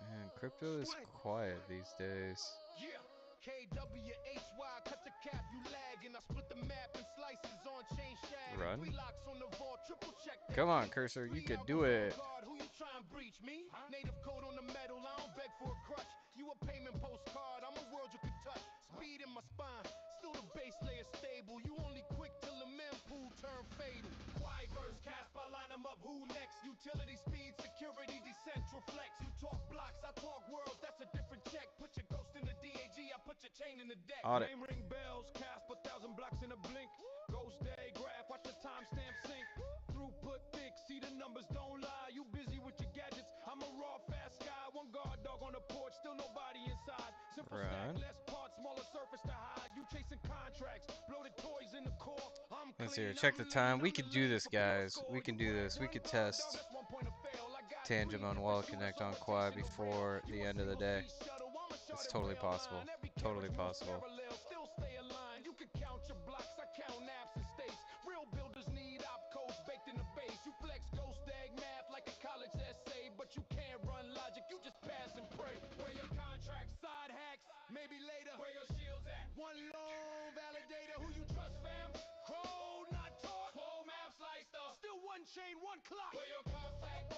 Man, crypto is quiet these days. Yeah. KWHY, cut the cap, you lag, and I split the map in slices on chain shag. Run. 3 locks on the vault, triple check that. Come on, Cursor, you could do it. Who you try and breach me? Native code on the metal, I don't beg for a crutch. You a payment postcard, I'm a world you can touch. Speed in my spine, still the base layer stable. You only quick till the mempool turn fatal. Quai versus Casper, line 'em up, who next? Utility speed, security, decentral flex. You talk blocks, I talk worlds, that's a different check. Put your ghost in the DAG, I put your chain in the deck. Audit. Name ring bells, cast 1,000 blocks in a blink. Ghost day graph, watch the timestamp sync. Throughput thick, see the numbers don't lie. You busy with your gadgets, I'm a raw fast guy. One guard dog on the porch, still nobody inside. Simple stack, Run. less parts, smaller surface to hide. You chasing contracts, bloated toys in the core. I'm Let's clean, see here. Check I'm the lean, time. We I'm the can do lane this, for pure guys. score. We can You do grab this. We one could guard dog, test that's 1 point of fail. I got Tangem 3 on different Wallet shooters, Connect so on Quai rotation the before rail. the You a end of the single day. seat shuttle, I'm a It's shorted totally rail possible. line. Every Totally carriage moves possible. parallel, still stay aligned. You can count your blocks, I count naps and states. Real builders need opcodes baked in the base. You flex ghost egg math like a college essay, but you can't run logic, you just pass and pray. Where your contracts, side hacks, maybe later. Where your shields at? One loan validator, who you trust, fam? Crow, not talk. Whole map sliced up. Still one chain, one clock. Where your contact?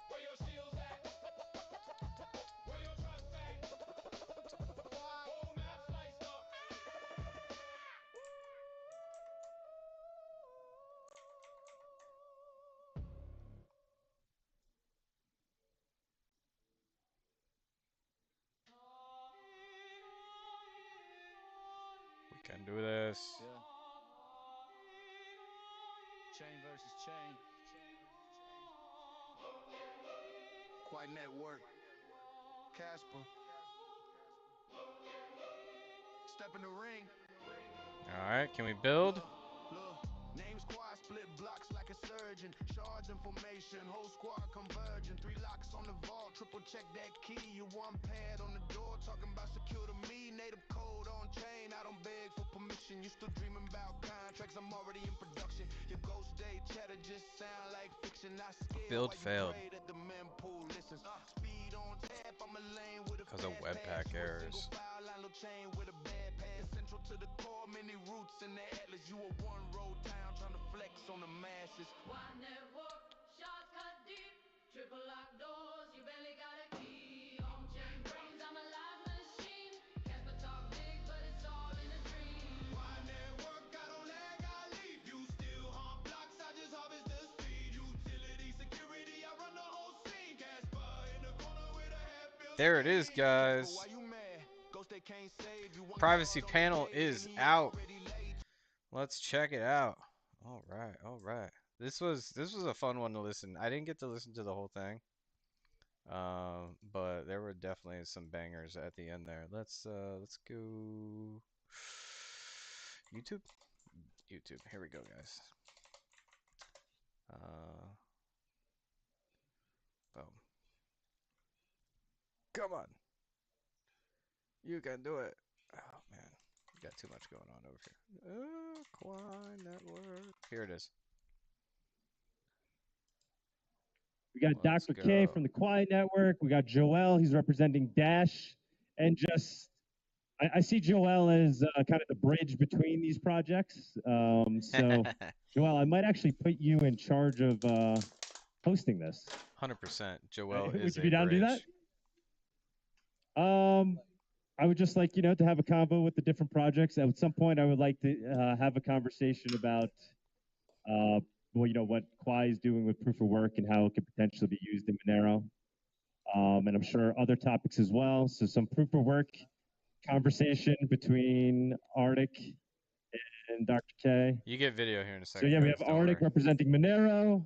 Where your shields at? Where your trust at? Whole can do this. Yeah. Chain versus chain. Quai Network. Casper. Step in the ring. All right, can we build? Look, names Quai, split blocks like a surgeon. Shards in formation, whole squad converging. 3 locks on the vault, triple check that key. You one pad on the door, talking about secure to me. Native code on chain, I don't beg for permission. You still dreaming about contracts, I'm already in production. Your ghost day chatter just sound like fiction. I scale Build while you failed pray that the mempool listens. Speed on tap, I'm a lane with a because of fast Webpack pass. You a errors. single file line, no chain with a bad pass. Central to the core, many roots in the atlas. You a one road town trying to flex on the masses. One network, shots cut deep, triple lock doors, you barely got a key. On chain brains, I'm a live machine. Casper talk big, but it's all in a dream. Quai Network, I don't lag, I lead. You still haunt blocks, I just harvest the speed. Utility security, I run the whole scene. Casper in the corner with a half-built There it is, guys. Why you mad? Ghost they can't save you. One Privacy card on the panel page is and he out. already laid. Let's check it out. All right, all right. This was a fun one to listen. I didn't get to listen to the whole thing, but there were definitely some bangers at the end there. Let's go YouTube. YouTube. Here we go, guys. Boom. Come on. You can do it. Oh man, we got too much going on over here. Quai Network. Here it is. We got Let's Dr. K go. from the Quai Network. We got Joel. He's representing Dash. And just, I see Joel as kind of the bridge between these projects. So, Joel, I might actually put you in charge of hosting this. 100%. Joel Would is you a be down to do bridge. that? I would just like, to have a convo with the different projects. At some point, I would like to have a conversation about, what Quai is doing with proof of work and how it could potentially be used in Monero. And I'm sure other topics as well. So some proof of work conversation between Arctic and Dr. K. You get video here in a So second. yeah, we guys, have don't Arctic worry. representing Monero.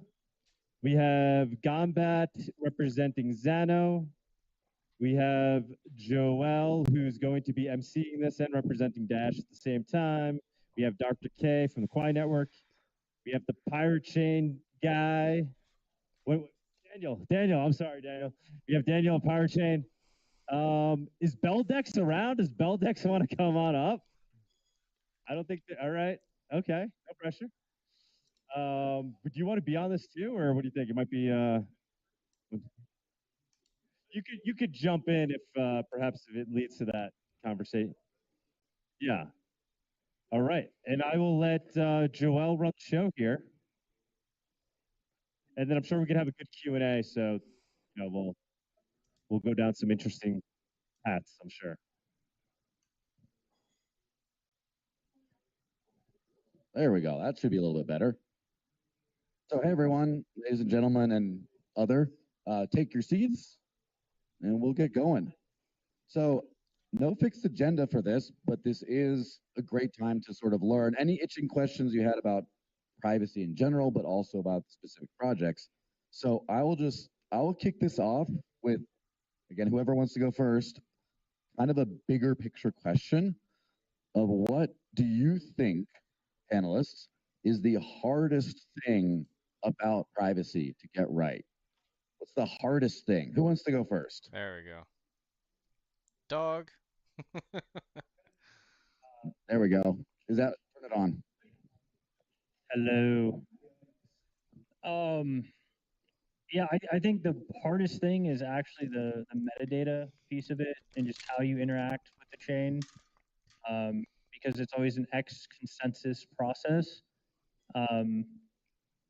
We have Gombat representing Xano. We have Joel, who's going to be emceeing this and representing Dash at the same time. We have Dr. K from the Quai Network. We have the Pirate Chain guy. Daniel, I'm sorry, Daniel. We have Daniel of Pirate Chain. Is Beldex around? Does Beldex want to come on up? I don't think all right. Okay, no pressure. But do you want to be on this too, or what do you think? It might be you could jump in if perhaps if it leads to that conversation. Yeah. All right. And I will let Joel run the show here. And then I'm sure we can have a good Q&A, so we'll go down some interesting paths, I'm sure. There we go. That should be a little bit better. So, hey, everyone, ladies and gentlemen, and other, take your seats, and we'll get going. So, no fixed agenda for this, but this is a great time to sort of learn any itching questions you had about privacy in general, but also about specific projects. So, I will kick this off with, again, whoever wants to go first, kind of a bigger picture question of what do you think, panelists, is the hardest thing about privacy to get right? What's the hardest thing? Who wants to go first? There we go. Dog. There we go. Is that, turn it on. Hello. Yeah, I think the hardest thing is actually the metadata piece of it and just how you interact with the chain, because it's always an X consensus process.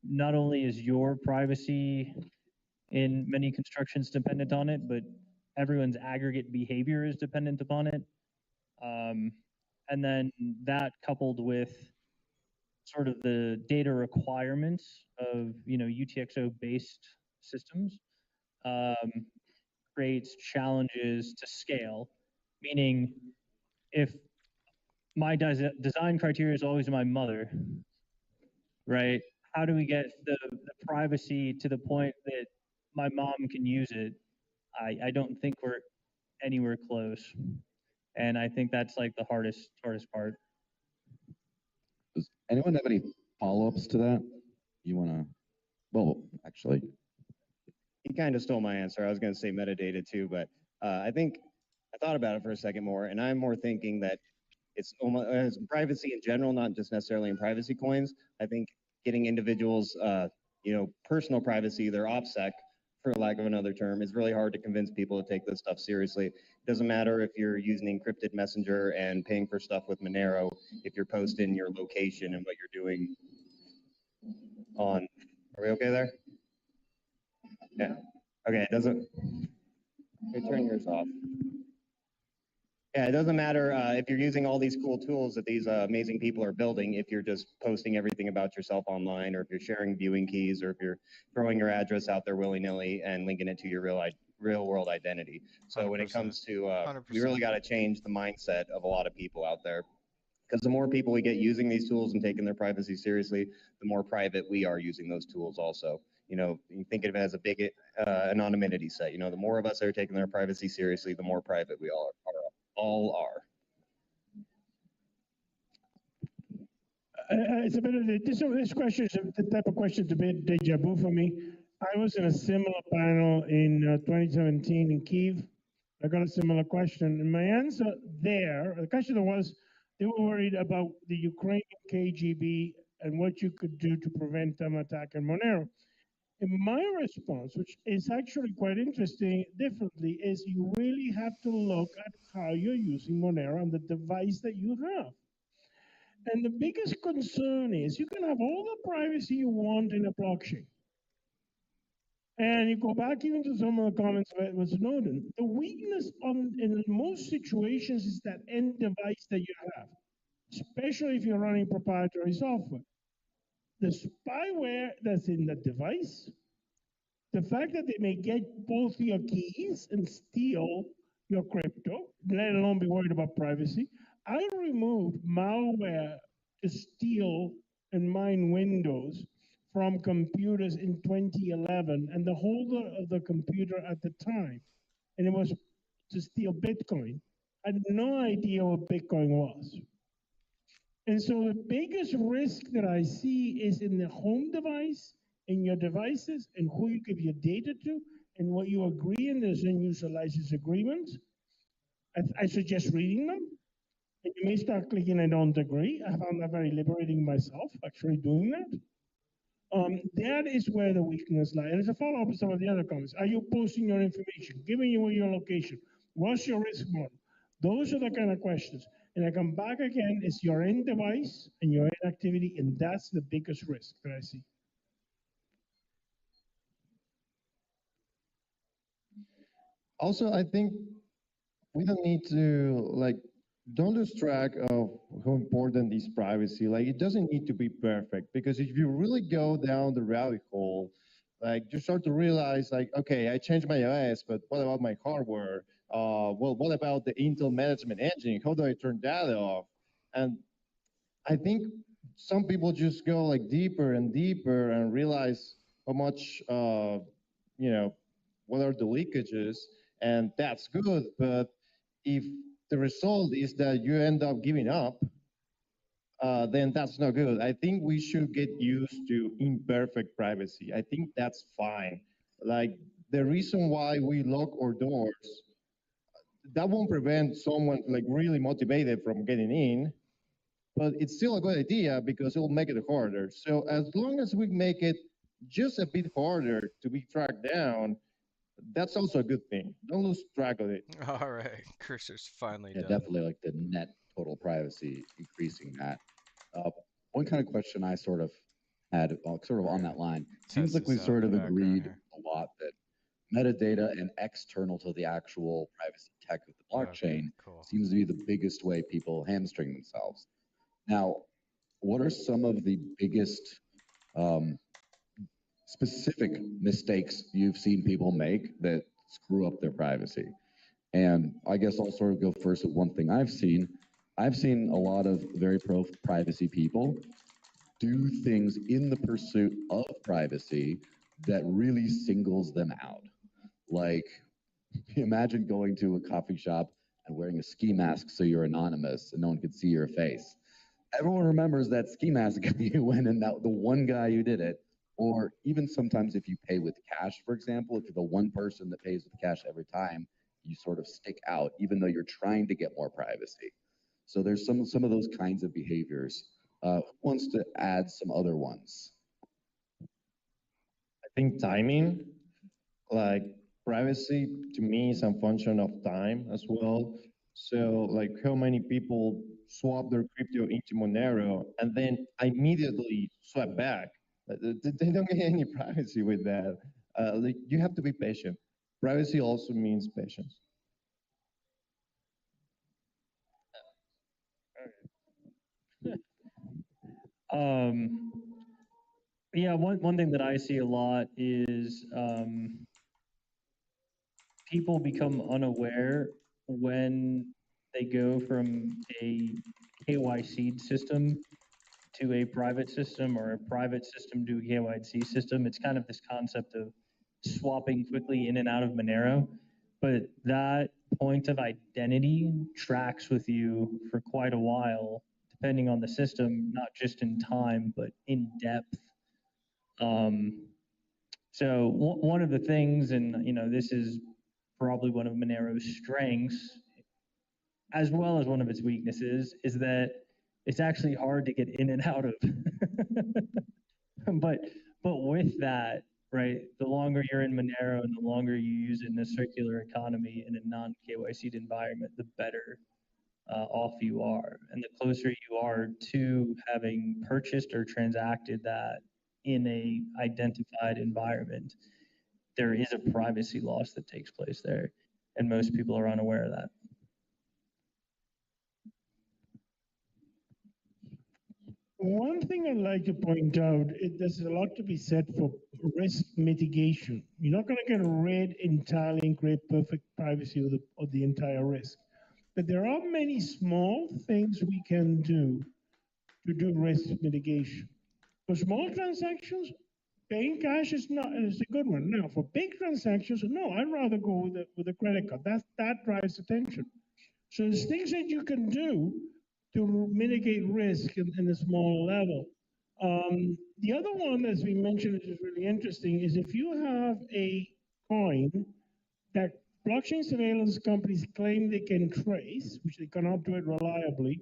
Not only is your privacy in many constructions dependent on it, but everyone's aggregate behavior is dependent upon it. And then that coupled with sort of the data requirements of UTXO based systems creates challenges to scale. Meaning, if my design criteria is always my mother, right? How do we get the privacy to the point that my mom can use it? I don't think we're anywhere close. And I think that's like the hardest part. Does anyone have any follow-ups to that? You want to? Well, actually, He kind of stole my answer. I was going to say metadata too, but I think I thought about it for a second more, and I'm more thinking that it's almost as privacy in general, not just necessarily in privacy coins. I think getting individuals, personal privacy, their OPSEC, for lack of another term, is really hard to convince people to take this stuff seriously. It doesn't matter if you're using encrypted messenger and paying for stuff with Monero, if you're posting your location and what you're doing on. Are we okay there? Yeah. Okay, it doesn't. Okay, turn yours off. Yeah, it doesn't matter if you're using all these cool tools that these amazing people are building, if you're just posting everything about yourself online, or if you're sharing viewing keys, or if you're throwing your address out there willy-nilly and linking it to your real world identity. So when it comes to, we really got to change the mindset of a lot of people out there. Because the more people we get using these tools and taking their privacy seriously, the more private we are using those tools also. You think of it as a big anonymity set. The more of us that are taking their privacy seriously, the more private we all are. It's a bit of this question is the type of question that's a bit deja vu for me. I was in a similar panel in 2017 in Kyiv. I got a similar question, and my answer there, the question was, they were worried about the Ukrainian KGB and what you could do to prevent them attacking Monero. And my response, which is actually quite interesting differently, is you really have to look at how you're using Monero and the device that you have. And the biggest concern is you can have all the privacy you want in a blockchain. And you go back even to some of the comments about Snowden. The weakness in most situations is that end device that you have, especially if you're running proprietary software. The spyware that's in the device, the fact that they may get both your keys and steal your crypto, let alone be worried about privacy. I removed malware to steal and mine Windows from computers in 2011, and the holder of the computer at the time, and it was to steal Bitcoin. I had no idea what Bitcoin was. And so the biggest risk that I see is in the home device, in your devices, and who you give your data to, and what you agree in. There's end user license agreements. I suggest reading them. And you may start clicking, I don't agree. I found that very liberating myself, actually doing that. That is where the weakness lies. And as a follow-up to some of the other comments, are you posting your information, giving you your location? What's your risk model? Those are the kind of questions. And I come back again, it's your end device and your end activity, and that's the biggest risk that I see. Also, I think we don't need to don't lose track of how important is privacy. Like, it doesn't need to be perfect, because if you really go down the rabbit hole, you start to realize, okay, I changed my OS, but what about my hardware? Well, what about the Intel management engine? How do I turn that off? And I think some people just go deeper and deeper and realize how much, what are the leakages, and that's good. But if the result is that you end up giving up, then that's not good. I think we should get used to imperfect privacy. I think that's fine. The reason why we lock our doors, that won't prevent someone really motivated from getting in, but it's still a good idea because it'll make it harder. So as long as we make it just a bit harder to be tracked down, that's also a good thing. Don't lose track of it. All right, cursor's finally yeah, done. definitely like the net total privacy, increasing that. One kind of question I sort of had, sort of on that line, seems like we sort of agreed a lot that metadata and external to the actual privacy tech of the blockchain seems to be the biggest way people hamstring themselves. Now, what are some of the biggest specific mistakes you've seen people make that screw up their privacy? And I guess I'll sort of go first with one thing I've seen. I've seen a lot of very pro-privacy people do things in the pursuit of privacy that really singles them out. Like, imagine going to a coffee shop and wearing a ski mask so you're anonymous and no one can see your face. Everyone remembers that ski mask guy you went and that the one guy who did it. Or even sometimes if you pay with cash, for example, if you're the one person that pays with cash every time, you sort of stick out, even though you're trying to get more privacy. So there's some of those kinds of behaviors. Who wants to add some other ones? I think timing, like privacy to me is a function of time as well. So like how many people swap their crypto into Monero and then immediately swap back. They don't get any privacy with that. Like, you have to be patient. Privacy also means patience. Um, yeah, one thing that I see a lot is people become unaware when they go from a KYC system to a private system or a private system to a KYC system. It's kind of this concept of swapping quickly in and out of Monero, but that point of identity tracks with you for quite a while, depending on the system, not just in time, but in depth. So one of the things, and this is probably one of Monero's strengths, as well as one of its weaknesses, is that it's actually hard to get in and out of. but with that, right, the longer you're in Monero and the longer you use it in a circular economy in a non-KYC'd environment, the better off you are. And the closer you are to having purchased or transacted that in a identified environment, there is a privacy loss that takes place there. And most people are unaware of that. One thing I'd like to point out is there's a lot to be said for risk mitigation. You're not going to get rid entirely and create perfect privacy of the entire risk. But there are many small things we can do to do risk mitigation. For small transactions, paying cash is a good one. Now, for big transactions, no, I'd rather go with a credit card. That drives attention. So there's things that you can do to mitigate risk in a small level. The other one, as we mentioned, which is really interesting, is if you have a coin that blockchain surveillance companies claim they can trace, which they cannot do it reliably,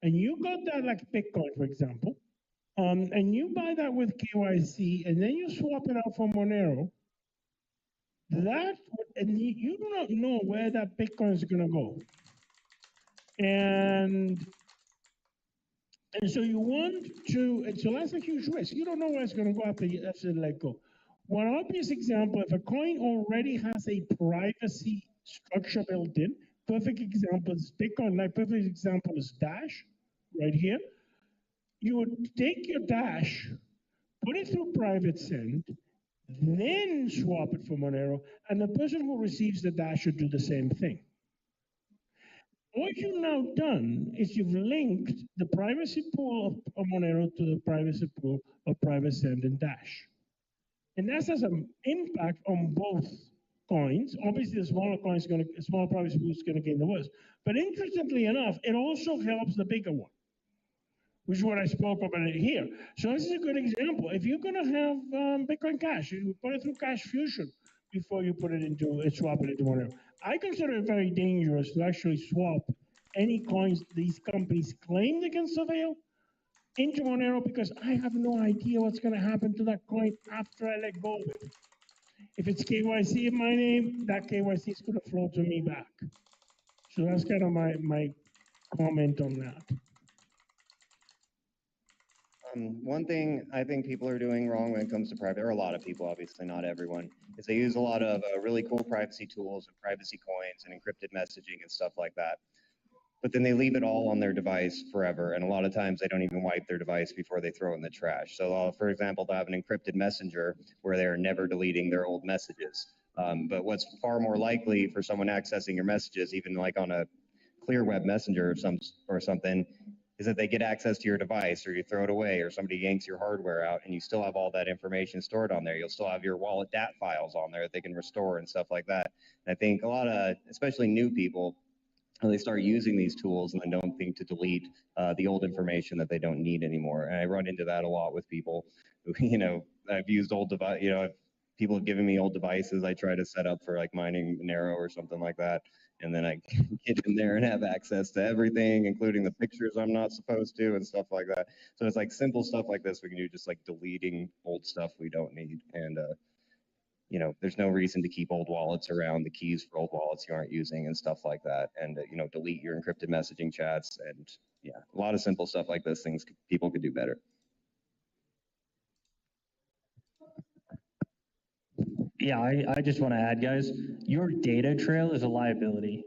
and you got that like Bitcoin, for example, and you buy that with KYC, and then you swap it out for Monero, and you do not know where that Bitcoin is going to go. And so you want to, and so that's a huge risk. You don't know where it's going to go after you let go. One obvious example, if a coin already has a privacy structure built in, perfect example is Bitcoin, like perfect example is Dash, right here. You would take your Dash, put it through private send, then swap it for Monero, and the person who receives the Dash should do the same thing. What you've now done is you've linked the privacy pool of Monero to the privacy pool of Private Send and Dash. And that has an impact on both coins. Obviously, the smaller privacy pool is going to gain the worst. But interestingly enough, it also helps the bigger one, which is what I spoke about here. So this is a good example. If you're going to have Bitcoin Cash, you put it through Cash Fusion before you put it into swap it into Monero. I consider it very dangerous to actually swap any coins these companies claim they can surveil into Monero because I have no idea what's going to happen to that coin after I let go of it. If it's KYC in my name, that KYC is going to flow to me back. So that's kind of my comment on that. One thing I think people are doing wrong when it comes to private, or a lot of people, obviously not everyone, is they use a lot of really cool privacy tools and privacy coins and encrypted messaging and stuff like that. But then they leave it all on their device forever. And a lot of times they don't even wipe their device before they throw it in the trash. So for example, to have an encrypted messenger where they're never deleting their old messages. But what's far more likely for someone accessing your messages, even like on a clear web messenger or something, is that they get access to your device, or you throw it away, or somebody yanks your hardware out, and you still have all that information stored on there. You'll still have your wallet DAT files on there that they can restore and stuff like that. And I think a lot of, especially new people, they start using these tools and then don't think to delete the old information that they don't need anymore. And I run into that a lot with people who, I've used old device, people have given me old devices I try to set up for like mining Monero or something like that. And then I get in there and have access to everything, including the pictures I'm not supposed to and stuff like that. So it's like simple stuff like this we can do, just like deleting old stuff we don't need. And there's no reason to keep old wallets around, the keys for old wallets you aren't using and stuff like that. And, delete your encrypted messaging chats. And yeah, a lot of simple stuff like this, things people could do better. Yeah, I just want to add, guys, your data trail is a liability.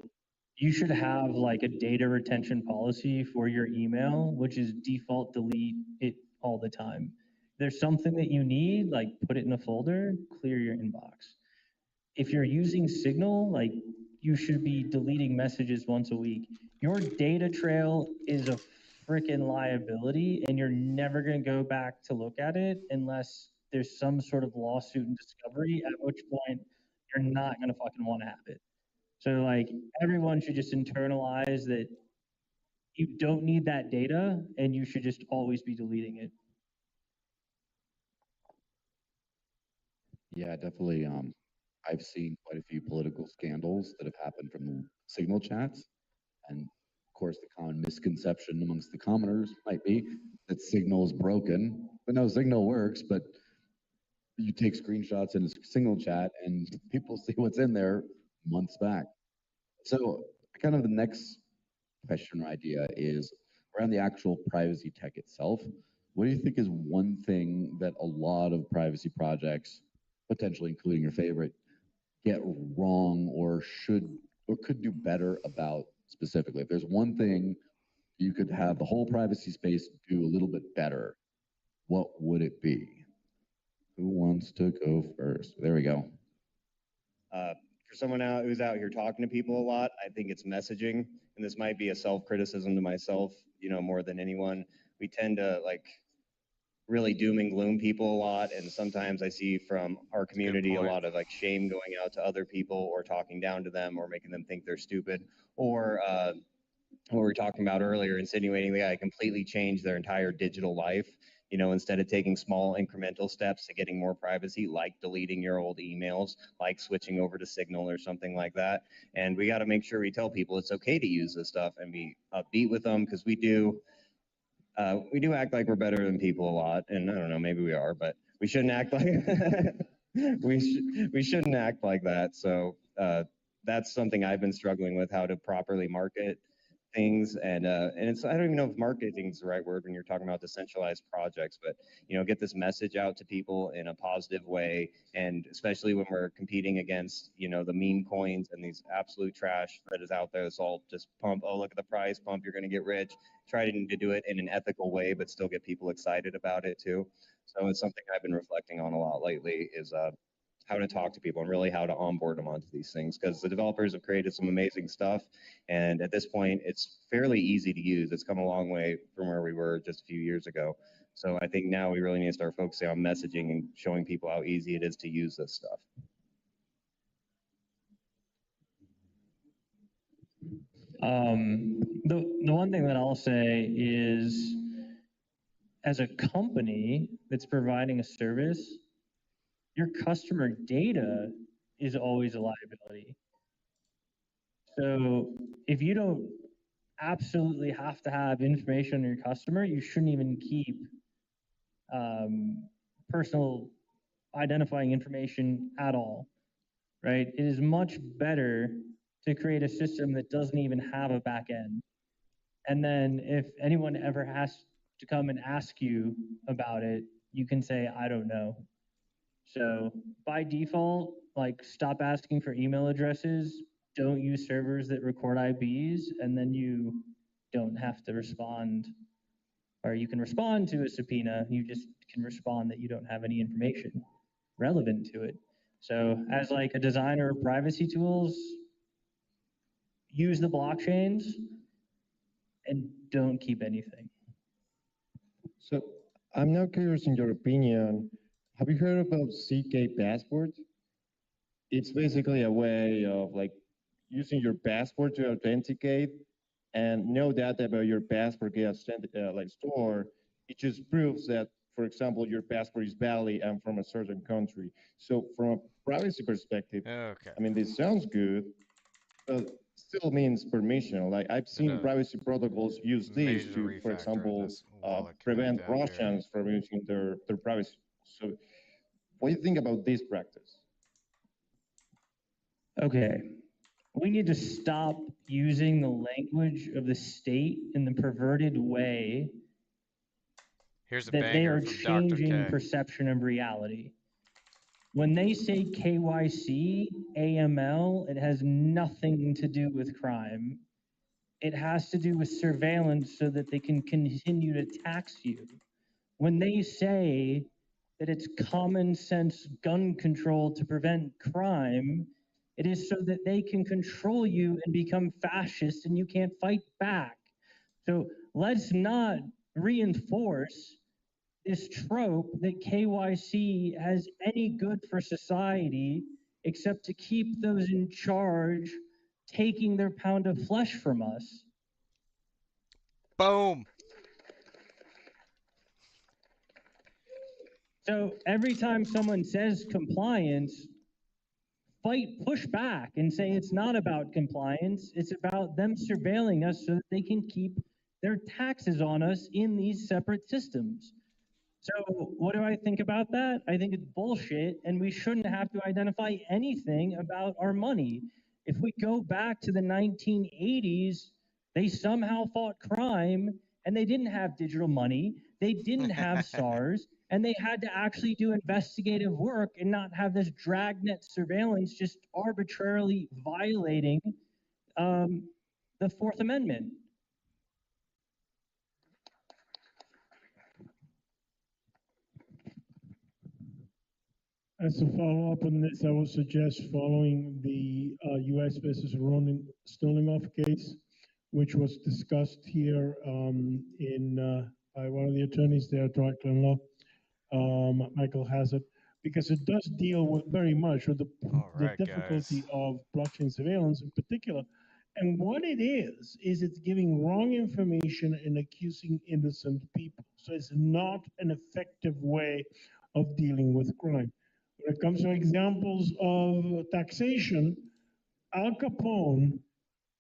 You should have like a data retention policy for your email, which is default delete it all the time. If there's something that you need, like put it in a folder, clear your inbox. If you're using Signal, like you should be deleting messages once a week. Your data trail is a freaking liability, and you're never going to go back to look at it unless there's some sort of lawsuit and discovery, at which point you're not going to fucking want to have it. So like everyone should just internalize that you don't need that data and you should just always be deleting it. Yeah, definitely. I've seen quite a few political scandals that have happened from Signal chats. And of course, the common misconception amongst the commoners might be that Signal is broken. But no, Signal works, but you take screenshots in a Signal chat and people see what's in there months back. So kind of the next question or idea is around the actual privacy tech itself. What do you think is one thing that a lot of privacy projects, potentially including your favorite, get wrong or could do better about specifically? If there's one thing you could have the whole privacy space do a little bit better, what would it be? Who wants to go first? There we go. For someone who's out here talking to people a lot, I think it's messaging, and this might be a self-criticism to myself, more than anyone. We tend to like really doom and gloom people a lot, and sometimes I see from our community a lot of like shame going out to other people, or talking down to them, or making them think they're stupid, or what we were talking about earlier, insinuating the guy completely changed their entire digital life. Instead of taking small incremental steps to getting more privacy, like deleting your old emails, like switching over to Signal or something like that. And we got to make sure we tell people it's okay to use this stuff and be upbeat with them, because we do act like we're better than people a lot. And I don't know, maybe we are, but we shouldn't act like we shouldn't act like that. So that's something I've been struggling with, how to properly market things. And it's, I don't even know if marketing is the right word when you're talking about decentralized projects, but get this message out to people in a positive way. And especially when we're competing against the meme coins and these absolute trash that is out there, that's all just pump, oh look at the price, pump, you're going to get rich. Try to do it in an ethical way, but still get people excited about it too. So it's something I've been reflecting on a lot lately, is how to talk to people and really how to onboard them onto these things, because the developers have created some amazing stuff, and at this point it's fairly easy to use. It's come a long way from where we were just a few years ago. So I think now we really need to start focusing on messaging and showing people how easy it is to use this stuff. The one thing that I'll say is, as a company that's providing a service, your customer data is always a liability. So if you don't absolutely have to have information on your customer, you shouldn't even keep personal identifying information at all, right? It is much better to create a system that doesn't even have a back end. And then if anyone ever has to come and ask you about it, you can say, I don't know. So by default, like stop asking for email addresses, don't use servers that record IBs, and then you don't have to respond, or you can respond to a subpoena, you just can respond that you don't have any information relevant to it. So as like a designer of privacy tools, use the blockchains and don't keep anything. So I'm now curious in your opinion, have you heard about CK passport? It's basically a way of like using your passport to authenticate and no data about your passport gets like stored. It just proves that, for example, your passport is valid and from a certain country. So from a privacy perspective, Okay. I mean, this sounds good, but still means permission. Like I've seen Gonna privacy protocols use this major to, for refactor example, this wallet prevent connect out here. Russians from using their privacy. So what do you think about this practice? Okay. We need to stop using the language of the state in the perverted way Here's a that they banger are from Dr. changing K. perception of reality. When they say KYC, AML, it has nothing to do with crime. It has to do with surveillance so that they can continue to tax you. When they say that it's common sense gun control to prevent crime, it is so that they can control you and become fascist and you can't fight back. So let's not reinforce this trope that KYC has any good for society except to keep those in charge taking their pound of flesh from us. Boom. So every time someone says compliance, push back and say it's not about compliance. It's about them surveilling us so that they can keep their taxes on us in these separate systems. So what do I think about that? I think it's bullshit, and we shouldn't have to identify anything about our money. If we go back to the 1980s, they somehow fought crime, and they didn't have digital money. They didn't have SARS, and they had to actually do investigative work and not have this dragnet surveillance just arbitrarily violating the Fourth Amendment. As a follow-up on this, I would suggest following the U.S. versus Ronan Stolinoff case, which was discussed here by one of the attorneys there, Director in Law, Michael Hazard, because it does deal with very much with the right, difficulty guys. of blockchain surveillance in particular. And what it is it's giving wrong information and accusing innocent people. So it's not an effective way of dealing with crime. When it comes to examples of taxation, Al Capone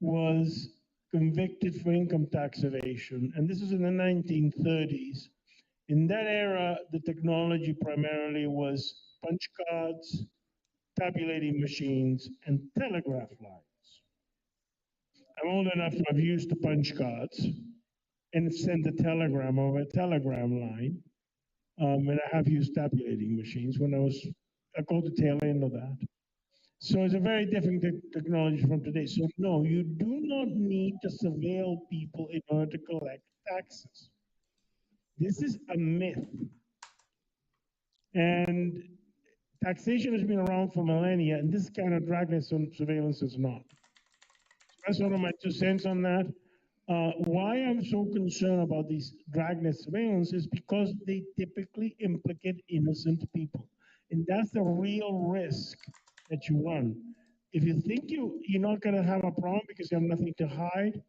was convicted for income tax evasion, and this is in the 1930s. In that era, the technology primarily was punch cards, tabulating machines, and telegraph lines. I'm old enough to have used the punch cards and sent a telegram over a telegram line. And I have used tabulating machines when I called the tail end of that. So it's a very different technology from today. So no, you do not need to surveil people in order to collect taxes. This is a myth. And taxation has been around for millennia, and this kind of dragnet surveillance is not. That's sort of my 2 cents on that. Why I'm so concerned about these dragnet surveillance is because they typically implicate innocent people. And that's the real risk that you run. If you think you're not going to have a problem because you have nothing to hide,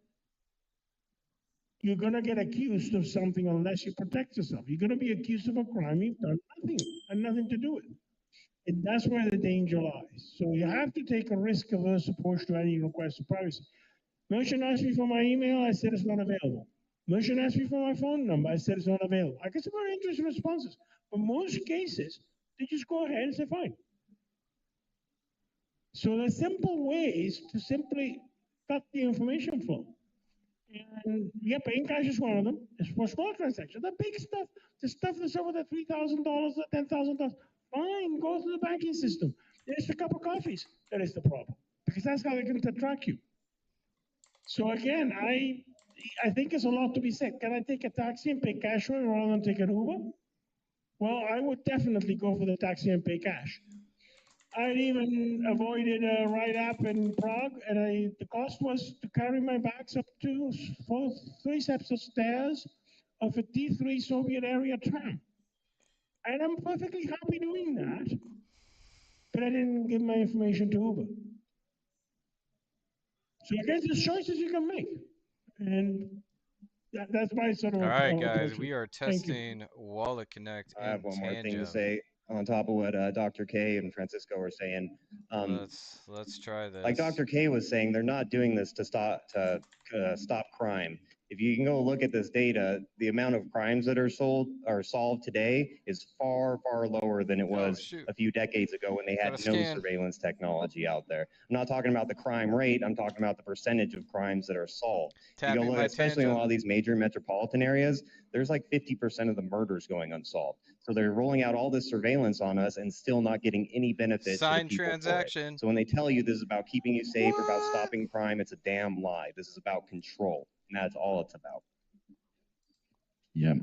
you're going to get accused of something unless you protect yourself. You're going to be accused of a crime you've done nothing and nothing to do with. And that's where the danger lies. So you have to take a risk-averse approach to any request of privacy. Merchant asked me for my email, I said it's not available. Merchant asked me for my phone number, I said it's not available. I get some very interesting responses. But most cases, they just go ahead and say fine. So there's simple ways to simply cut the information flow. And yeah, paying cash is one of them. It's for small transactions. The big stuff, the stuff that's over the $3,000 or $10,000, fine, go through the banking system. There's a cup of coffees. That is the problem. Because that's how they're going to track you. So again, I think there's a lot to be said. Can I take a taxi and pay cash for it rather than take an Uber? Well, I would definitely go for the taxi and pay cash. I even avoided a ride up in Prague, and the cost was to carry my bags up to three steps of stairs of a T3 Soviet area tram. And I'm perfectly happy doing that, but I didn't give my information to Uber. So I guess there's choices you can make. And that's my sort of All right, guys, approach. we are Thank you. testing Wallet Connect I have in one more thing to tandem. say on top of what Dr. K and Francisco were saying. Let's try this. Like Dr. K was saying, they're not doing this to stop crime. If you can go look at this data, the amount of crimes that are solved today is far, far lower than it was a few decades ago when they had Gotta no scan. surveillance technology out there. I'm not talking about the crime rate, I'm talking about the percentage of crimes that are solved. If you go Tapping look, my especially in a lot tangent. of these major metropolitan areas, there's like 50% of the murders going unsolved. So they're rolling out all this surveillance on us and still not getting any benefit to the Sign people for transaction. it. So when they tell you this is about keeping you safe or about stopping crime, it's a damn lie. This is about control, and that's all it's about. Yeah.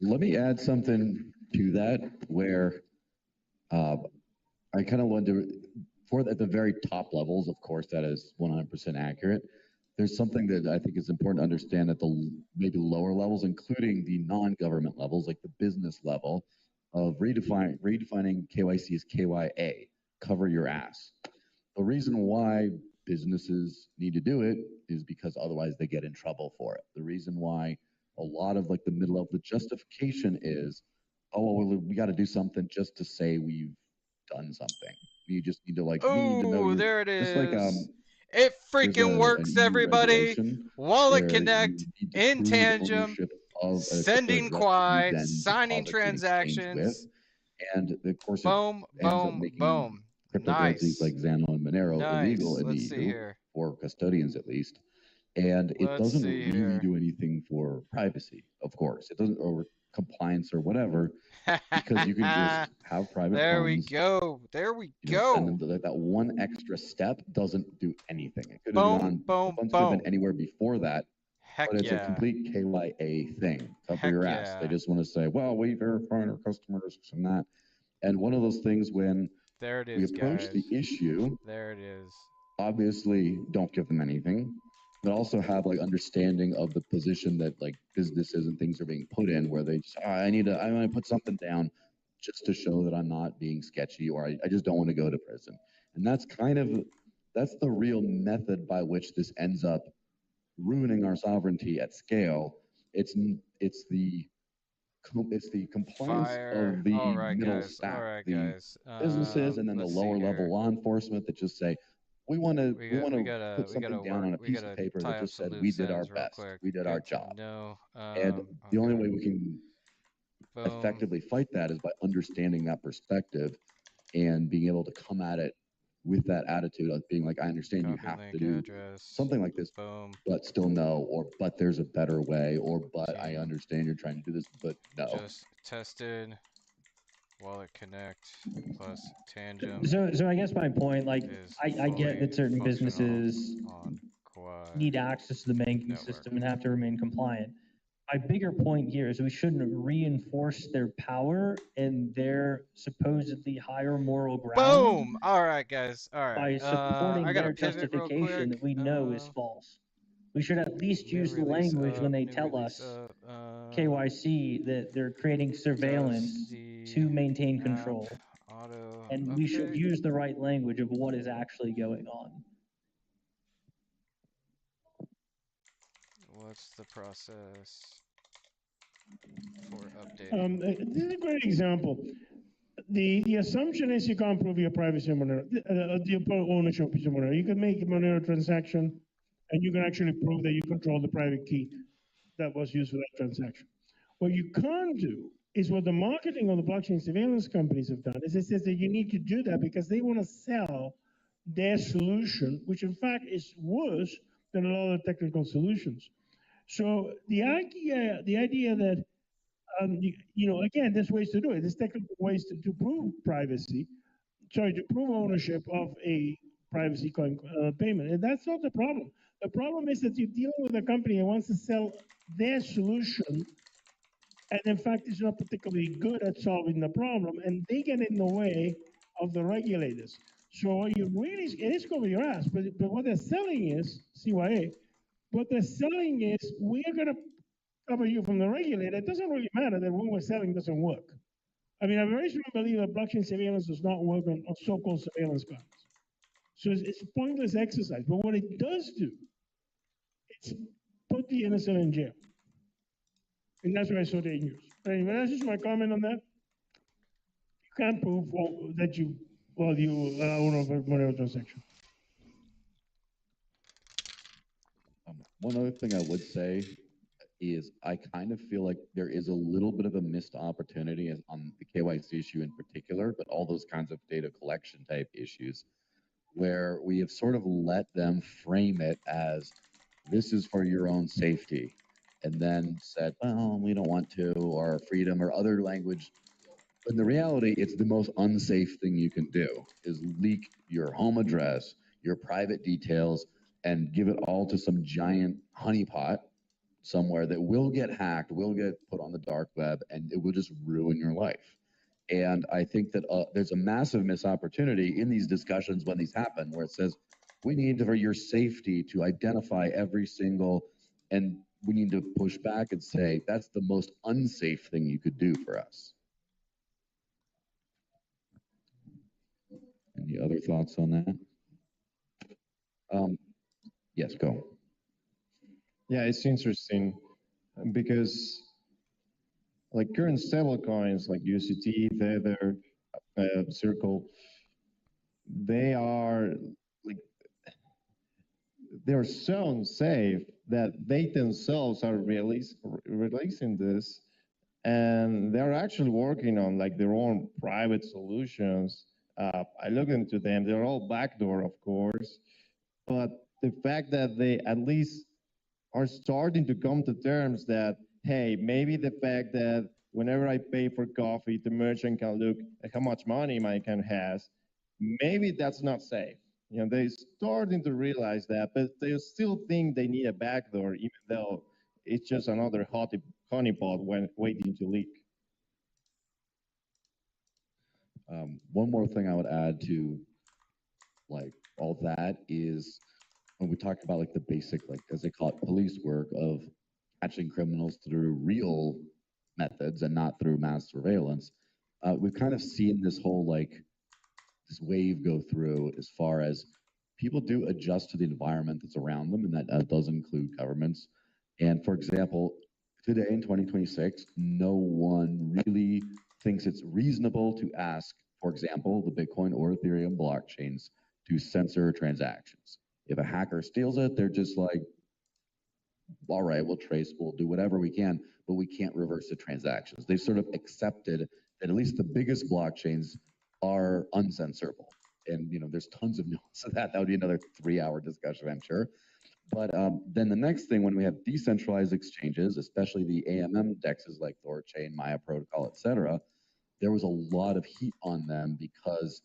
Let me add something to that where I kind of wonder, at the very top levels, of course, that is 100% accurate. There's something that I think is important to understand at the maybe lower levels, including the non-government levels, like the business level, of redefining KYC as KYA, cover your ass. The reason why businesses need to do it is because otherwise they get in trouble for it. The reason why a lot of like the middle of the justification is, oh, well, we got to do something just to say we've done something. You just need to know Oh, your, there it just is. like It there's freaking an works, EU everybody. regulation Wallet where Connect you need to in prove tangent. ownership of a crypto Sending address that you Quai, then signing deposit the exchange with, transactions. and of course Boom, it ends up boom, making boom. cryptocurrencies Nice. like Xano and Monero illegal Nice. in the Let's see EU here. for custodians at least. And it Let's doesn't see really here. do anything for privacy, of course. It doesn't, or compliance or whatever, because you can just have private There we funds. go. There we Send go. them to that one extra step doesn't do anything. It could have Boom, gone, boom, the funds could have boom. been anywhere before that, Heck but it's a yeah. complete KYA thing. Cover Heck your ass. yeah. They just want to say, well, we verified our customers and that. And one of those things when There it we is, approach guys. the issue, There it is. obviously don't give them anything, but also have like understanding of the position that like businesses and things are being put in, where they just, I want to put something down just to show that I'm not being sketchy, or I just don't want to go to prison. And that's that's the real method by which this ends up ruining our sovereignty at scale. It's the compliance of the All right, middle guys. stack, All right, the guys. businesses, and then the Let's see lower here. level law enforcement that just say, we want to We gotta put something down on a we piece of gotta paper that tie up just some said we loose did our ends real best, quick. we did our Good to job. know. And the only Okay. way we can Boom. effectively fight that is by understanding that perspective and being able to come at it with that attitude of being like, I understand you Copy have link to do address. something like this, Boom. but still no, or but there's a better way, or but I Team. understand you're trying to do this, but no. Just tested. Wallet Connect plus Tangent. So I guess my point, like, I get that certain businesses on Quai need access to the banking network. system and have to remain compliant. My bigger point here is we shouldn't reinforce their power and their supposedly higher moral ground. Boom! All right, guys. All right. By supporting I gotta their pivot real justification quick. that we know is false. We should at least use the language when they tell us KYC that they're creating surveillance to maintain control. And we should use the right language of what is actually going on. What's the process for updating? This is a great example. The assumption is you can't prove your privacy on Monero, your ownership of Monero. You can make a Monero transaction, and you can actually prove that you control the private key that was used for that transaction. What you can't do is what the marketing of the blockchain surveillance companies have done, is it says that you need to do that because they want to sell their solution, which in fact is worse than a lot of technical solutions. So the idea that again, there's ways to do it. There's technical ways to prove to prove ownership of a privacy coin payment. And that's not the problem. The problem is that you're dealing with a company that wants to sell their solution, and in fact, is not particularly good at solving the problem, and they get in the way of the regulators. So you really, it is cover your ass. But what they're selling is CYA. What they're selling is we are going to cover you from the regulator. It doesn't really matter that what we're selling doesn't work. I mean, I'm very strong believer that blockchain surveillance does not work on so-called surveillance crimes. So it's a pointless exercise. But what it does do, it's put the innocent in jail. And that's why it's so dangerous. Anyway, that's just my comment on that. You can't prove that you own a money transaction. One other thing I would say is I kind of feel like there is a little bit of a missed opportunity on the KYC issue in particular, but all those kinds of data collection type issues where we have sort of let them frame it as this is for your own safety and then said, well, we don't want to, or freedom or other language. But in the reality, it's the most unsafe thing you can do is leak your home address, your private details, and give it all to some giant honeypot somewhere that will get hacked, will get put on the dark web, and it will just ruin your life. And I think that there's a massive missed opportunity in these discussions when these happen, where it says, we need for your safety to identify every single, and we need to push back and say, that's the most unsafe thing you could do for us. Any other thoughts on that? Yes, go. Yeah, it's interesting because like current stable coins like USDT, Tether, Circle, they are like they're so unsafe that they themselves are releasing this, and they're actually working on like their own private solutions. I look into them; they're all backdoor, of course, but the fact that they at least are starting to come to terms that, hey, maybe the fact that whenever I pay for coffee, the merchant can look at how much money my account has, maybe that's not safe. You know, they're starting to realize that, but they still think they need a backdoor, even though it's just another honeypot when waiting to leak. One more thing I would add to like all that is when we talk about like the basic, like as they call it, police work of catching criminals through real methods and not through mass surveillance, we've kind of seen this whole like this wave go through as far as people do adjust to the environment that's around them, and that does include governments. And for example, today in 2026, no one really thinks it's reasonable to ask, for example, the Bitcoin or Ethereum blockchains to censor transactions. If a hacker steals it, they're just like, all right, we'll trace, we'll do whatever we can, but we can't reverse the transactions. They've sort of accepted that at least the biggest blockchains are uncensorable. And there's tons of nuance of that. That would be another 3-hour discussion, I'm sure. But then the next thing, when we have decentralized exchanges, especially the AMM dexes like Thorchain, Maya Protocol, etc., there was a lot of heat on them because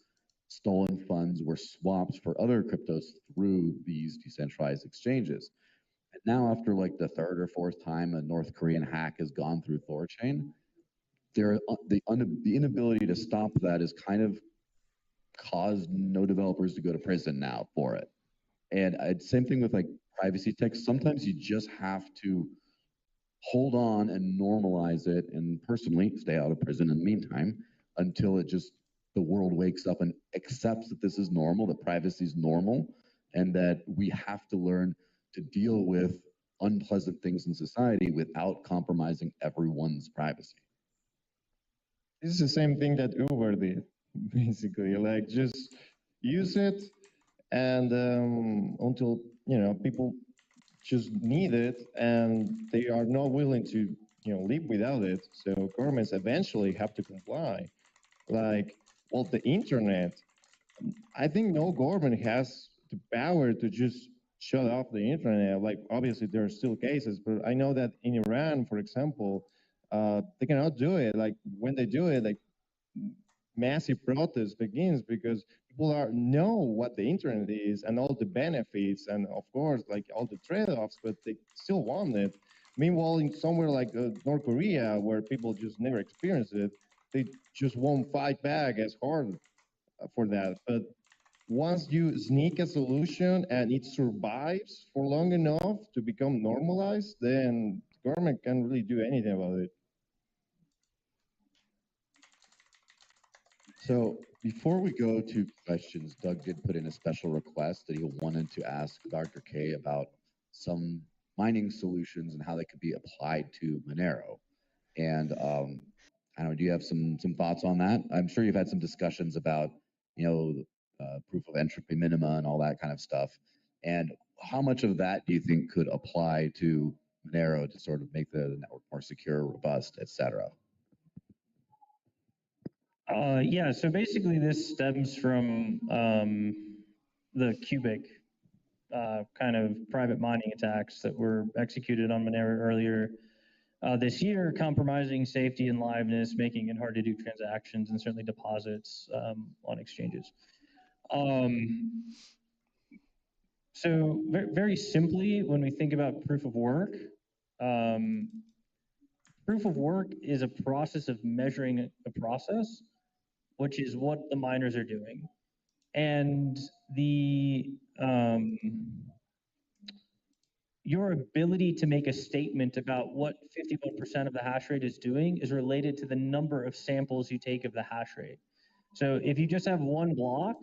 stolen funds were swapped for other cryptos through these decentralized exchanges. And now, after like the third or fourth time a North Korean hack has gone through Thorchain, the inability to stop that has kind of caused no developers to go to prison now for it. And same thing with like privacy tech. Sometimes you just have to hold on and normalize it, and personally stay out of prison in the meantime until the world wakes up and accepts that this is normal, that privacy is normal, and that we have to learn to deal with unpleasant things in society without compromising everyone's privacy. This is the same thing that Uber did, basically. Like just use it, and until people just need it, and they are not willing to live without it. So governments eventually have to comply. Like, well, the internet. I think no government has the power to just shut off the internet. Like, obviously, there are still cases, but I know that in Iran, for example, they cannot do it. Like, when they do it, like, massive protest begins because people know what the internet is and all the benefits and of course like all the trade-offs, but they still want it. Meanwhile, in somewhere like North Korea, where people just never experience it, they just won't fight back as hard for that. But once you sneak a solution and it survives for long enough to become normalized, then the government can't really do anything about it. So before we go to questions, Doug did put in a special request that he wanted to ask Dr. K about some mining solutions and how they could be applied to Monero. And I don't know, do you have some thoughts on that? I'm sure you've had some discussions about, proof of entropy minima and all that kind of stuff. And how much of that do you think could apply to Monero to sort of make the network more secure, robust, et cetera? Yeah, so basically this stems from the cubic kind of private mining attacks that were executed on Monero earlier this year, compromising safety and liveness, making it hard to do transactions and certainly deposits on exchanges. So very simply, when we think about proof of work, proof of work is a process of measuring a process, which is what the miners are doing. And your ability to make a statement about what 51% of the hash rate is doing is related to the number of samples you take of the hash rate. So if you just have one block,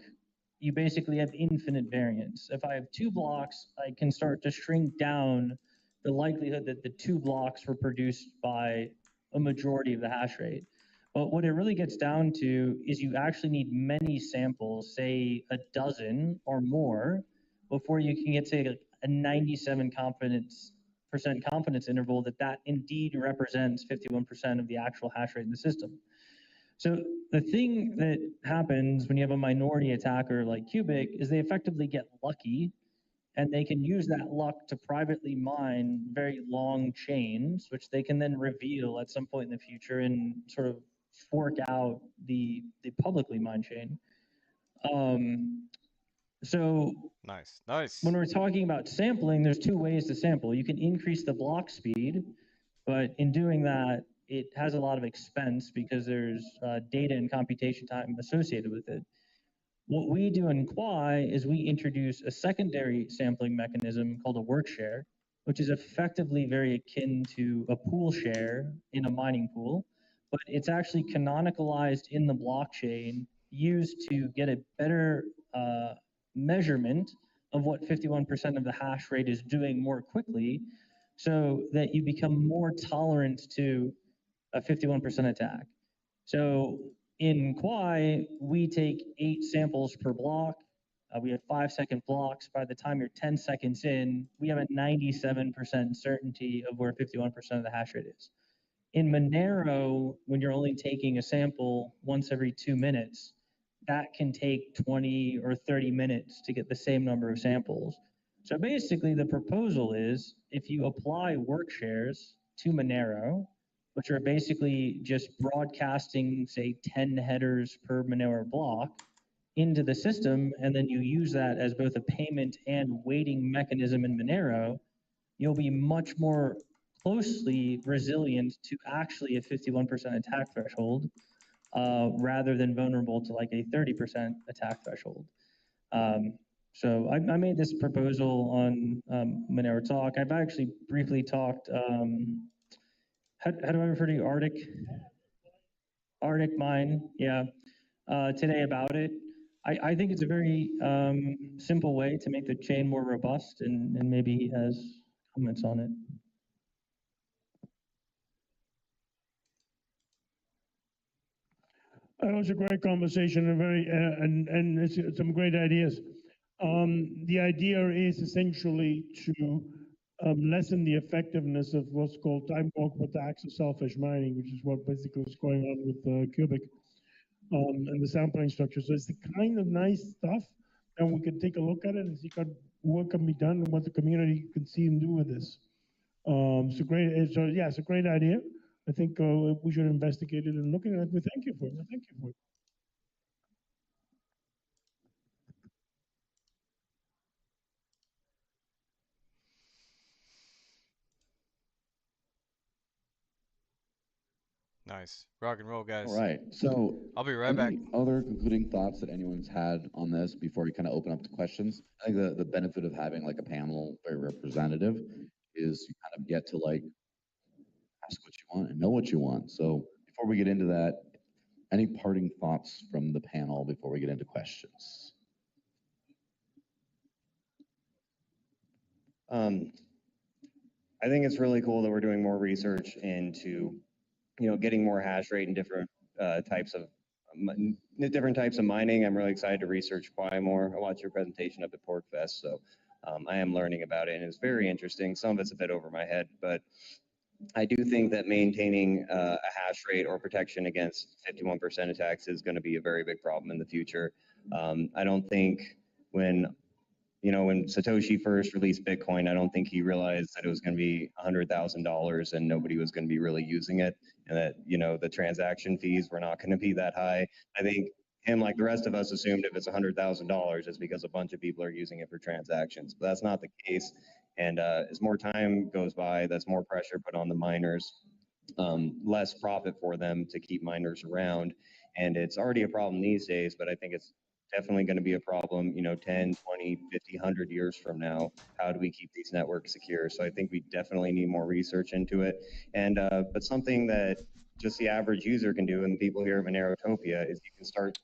you basically have infinite variance. If I have two blocks, I can start to shrink down the likelihood that the two blocks were produced by a majority of the hash rate. But what it really gets down to is you actually need many samples, say a dozen or more, before you can get to a 97% confidence interval that indeed represents 51% of the actual hash rate in the system. So the thing that happens when you have a minority attacker like Cubic is they effectively get lucky, and they can use that luck to privately mine very long chains, which they can then reveal at some point in the future and sort of fork out the publicly mined chain. So nice. When we're talking about sampling, there's two ways to sample. You can increase the block speed, but in doing that, it has a lot of expense because there's data and computation time associated with it. What we do in Quai is we introduce a secondary sampling mechanism called a work share, which is effectively very akin to a pool share in a mining pool, but it's actually canonicalized in the blockchain, used to get a better measurement of what 51% of the hash rate is doing more quickly, so that you become more tolerant to a 51% attack. So in Quai, we take 8 samples per block. We have 5-second blocks. By the time you're 10 seconds in, we have a 97% certainty of where 51% of the hash rate is. In Monero, when you're only taking a sample once every 2 minutes, that can take 20 or 30 minutes to get the same number of samples. So basically the proposal is if you apply work shares to Monero, which are basically just broadcasting, say, 10 headers per Monero block into the system, and then you use that as both a payment and weighting mechanism in Monero, you'll be much more closely resilient to actually a 51% attack threshold, rather than vulnerable to like a 30% attack threshold. So I made this proposal on Monero Talk. I've actually briefly talked, how do I refer to you, Arctic Mine, yeah, today about it. I think it's a very simple way to make the chain more robust, and maybe he has comments on it. That was a great conversation and it's some great ideas. The idea is essentially to lessen the effectiveness of what's called time warp attacks or selfish mining, which is what basically is going on with Cubic and the sampling structure. So it's the kind of nice stuff that we can take a look at it and see what can be done and what the community can see and do with this. So yeah, it's a great idea. I think we should investigate it and look at it. We thank you for it. Thank you for it. Nice. Rock and roll, guys. All right. So I'll be right back. any other concluding thoughts that anyone's had on this before we kind of open up to questions? I think the benefit of having like a panel very representative is you kind of get to like ask what you want and know what you want. So before we get into that, any parting thoughts from the panel before we get into questions? I think it's really cool that we're doing more research into, getting more hash rate and different types of mining. I'm really excited to research Quai more. I watched your presentation up at PorcFest, so I am learning about it, and it's very interesting. Some of it's a bit over my head, but I do think that maintaining a hash rate or protection against 51% attacks is going to be a very big problem in the future. I don't think when when Satoshi first released Bitcoin, I don't think he realized that it was going to be $100,000 and nobody was going to be really using it, and that the transaction fees were not going to be that high. I think him, like the rest of us, assumed if it's $100,000, it's because a bunch of people are using it for transactions, but that's not the case. And as more time goes by, that's more pressure put on the miners, less profit for them to keep miners around. And it's already a problem these days, but I think it's definitely going to be a problem, 10, 20, 50, 100 years from now. How do we keep these networks secure? So I think we definitely need more research into it. And but something that just the average user can do, and the people here at Monerotopia, is you can start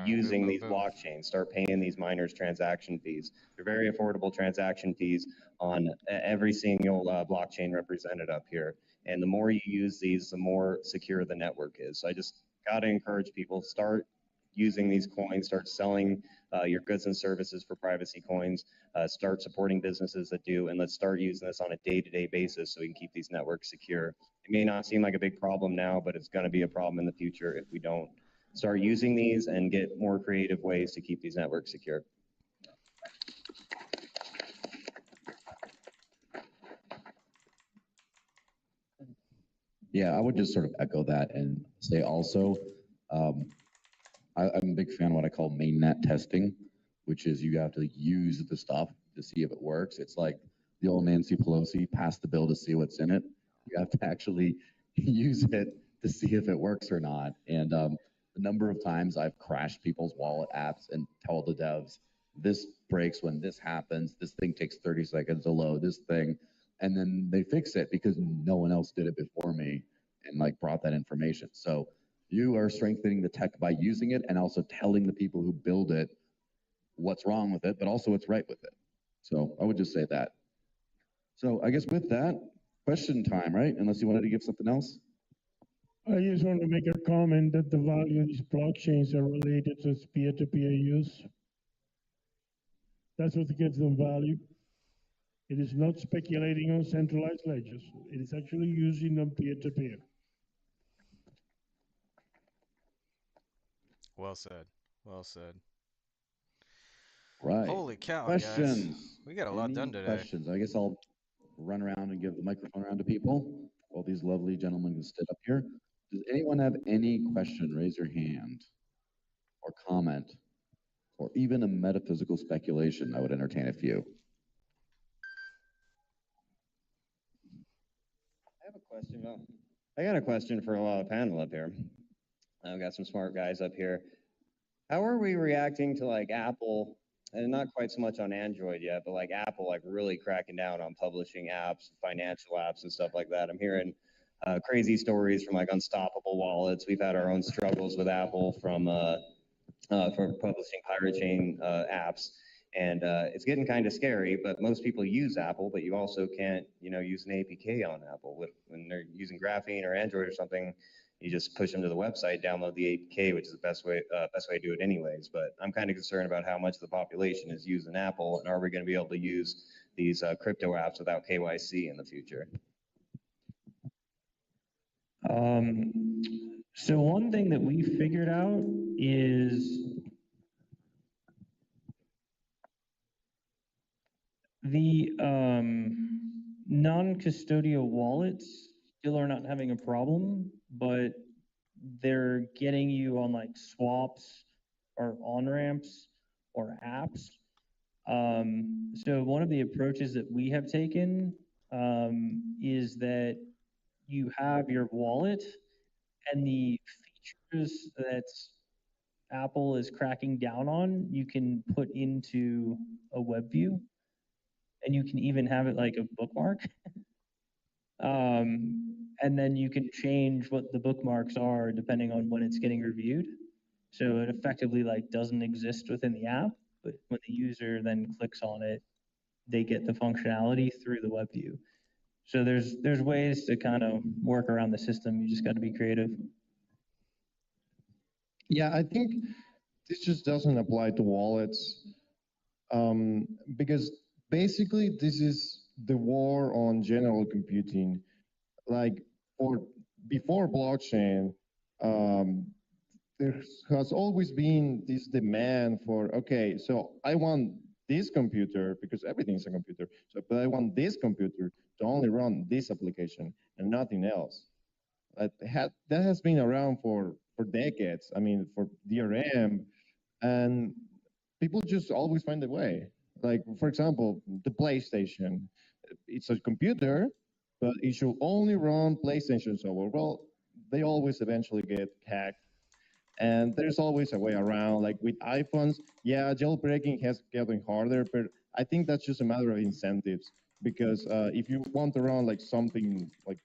using these blockchains, start paying these miners transaction fees. They're very affordable transaction fees on every single blockchain represented up here. And the more you use these, the more secure the network is. So I just got to encourage people, start using these coins, start selling your goods and services for privacy coins, start supporting businesses that do, and let's start using this on a day-to-day basis so we can keep these networks secure. It may not seem like a big problem now, but it's going to be a problem in the future if we don't start using these and get more creative ways to keep these networks secure. Yeah, I would just sort of echo that and say also, I'm a big fan of what I call mainnet testing, which is you have to use the stuff to see if it works. It's like the old Nancy Pelosi, pass the bill to see what's in it. You have to actually use it to see if it works or not. And the number of times I've crashed people's wallet apps and told the devs, this breaks when this happens, this thing takes 30 seconds to load, this thing, and then they fix it because no one else did it before me and like brought that information. So you are strengthening the tech by using it and also telling the people who build it what's wrong with it, but also what's right with it. So I would just say that. So I guess with that, question time, right? Unless you wanted to give something else? I just want to make a comment that the value of these blockchains are related to its peer-to-peer use. That's what gives them value. It is not speculating on centralized ledgers. It is actually using them peer-to-peer. Well said. Well said. Right. Holy cow, Questions. guys. We got a lot Any done today. questions? I guess I'll run around and give the microphone around to people. All these lovely gentlemen who stood up here. Does anyone have any question? Raise your hand or comment or even a metaphysical speculation. I would entertain a few. I have a question. I got a question for a lot of panel up here. I've got some smart guys up here. How are we reacting to like Apple, and not quite so much on Android yet, but like Apple like really cracking down on publishing apps, financial apps and stuff like that? I'm hearing crazy stories from like Unstoppable Wallets. We've had our own struggles with Apple from for publishing pirate chain apps. And it's getting kind of scary, but most people use Apple, but you also can't, use an APK on Apple. When they're using Graphene or Android or something, you just push them to the website, download the APK, which is the best way to do it anyways. But I'm kind of concerned about how much of the population is using Apple, and are we going to be able to use these crypto apps without KYC in the future? So one thing that we figured out is the non-custodial wallets still are not having a problem, but they're getting you on like swaps or on-ramps or apps. So one of the approaches that we have taken is that you have your wallet and the features that Apple is cracking down on, you can put into a web view, and you can even have it like a bookmark. And then you can change what the bookmarks are depending on when it's getting reviewed. So it effectively like doesn't exist within the app, but when the user then clicks on it, they get the functionality through the web view. So there's ways to kind of work around the system. You just got to be creative. Yeah, I think this just doesn't apply to wallets because basically this is the war on general computing. Like for before blockchain, um, there has always been this demand for, okay, so I want this computer because everything's a computer. So, but I want this computer to only run this application and nothing else. That has been around for decades. I mean, for DRM, and people just always find a way. Like, for example, the PlayStation. It's a computer, but it should only run PlayStation software. Well, they always eventually get hacked. And there's always a way around. Like with iPhones, yeah, jailbreaking has gotten harder, but I think that's just a matter of incentives. Because if you want to run like something like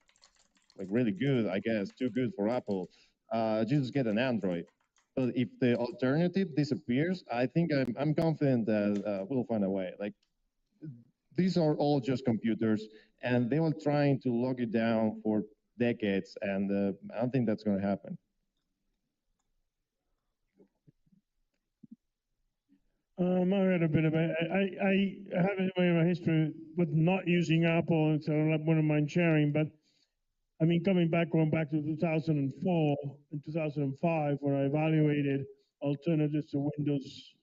really good, I guess, too good for Apple, you just get an Android. But if the alternative disappears, I think I'm confident that we'll find a way. Like these are all just computers, and they were trying to lock it down for decades, and I don't think that's going to happen. I read a bit about it. I have a bit of a history with not using Apple, and so I wouldn't mind sharing. But I mean, going back to 2004 and 2005, where I evaluated alternatives to Windows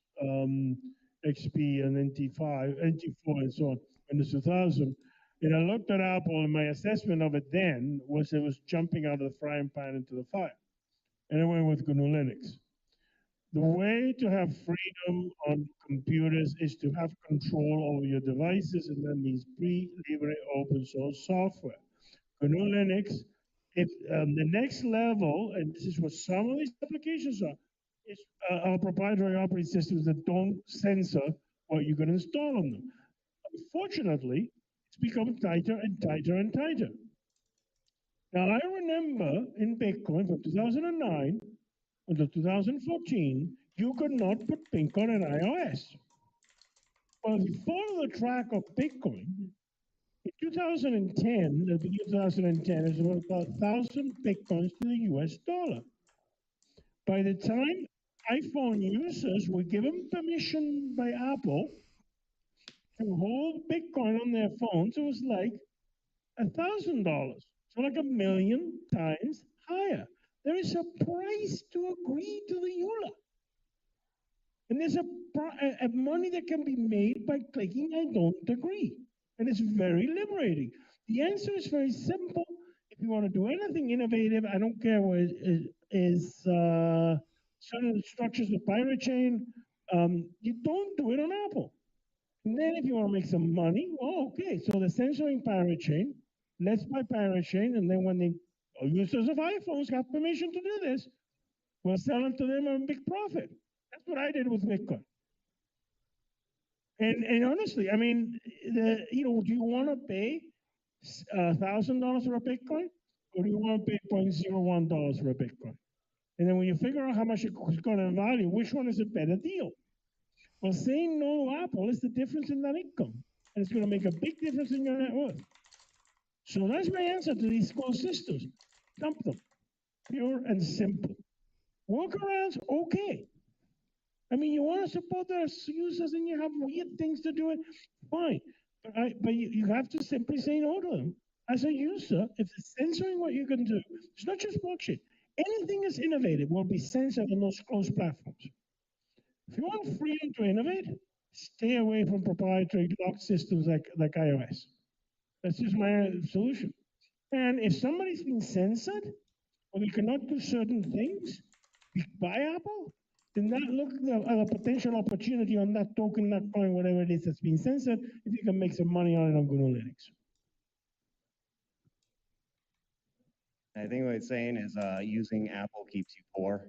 XP and NT5, NT4, and so on, Windows 2000. And I looked at Apple, and my assessment of it then was it was jumping out of the frying pan into the fire. And I went with GNU Linux. The way to have freedom on computers is to have control over your devices, and that means free, libre, open source software. GNU Linux, if the next level, and this is what some of these applications are, is our proprietary operating systems that don't censor what you can install on them. Unfortunately, it's become tighter and tighter and tighter. Now, I remember in Bitcoin from 2009 until 2014, you could not put Bitcoin on iOS. Well, if you follow the track of Bitcoin, in 2010, the year 2010, is about 1,000 Bitcoins to the US dollar. By the time iPhone users were given permission by Apple to hold Bitcoin on their phones, it was like $1,000. So like 1,000,000 times higher. There is a price to agree to the EULA. And there's a money that can be made by clicking I don't agree. And it's very liberating. The answer is very simple. If you want to do anything innovative, I don't care what it is, certain structures of pirate chain, you don't do it on Apple. And then if you want to make some money, well, okay, so they're censoring pirate chain. Let's buy pirate chain, and then when the users of iPhones got permission to do this, we'll sell it to them at a big profit. That's what I did with Bitcoin. And honestly, I mean, do you want to pay $1,000 for a Bitcoin, or do you want to pay $0.01 for a Bitcoin? And then when you figure out how much it's going to value, which one is a better deal? Well, saying no to Apple is the difference in that income, and it's going to make a big difference in your net worth. So that's my answer to these closed systems. Dump them, pure and simple. Workarounds, okay. I mean, you want to support their users and you have weird things to do it, fine. But you have to simply say no to them. As a user, if it's censoring what you can do, it's not just blockchain. Anything that's innovative will be censored on those closed platforms. If you want freedom to innovate, stay away from proprietary locked systems like iOS. That's just my solution. And if somebody's been censored, or they cannot do certain things by Apple, then that look at a potential opportunity on that token, that coin, whatever it is that's being censored, if you can make some money on it on GNU Linux. I think what it's saying is using Apple keeps you poor.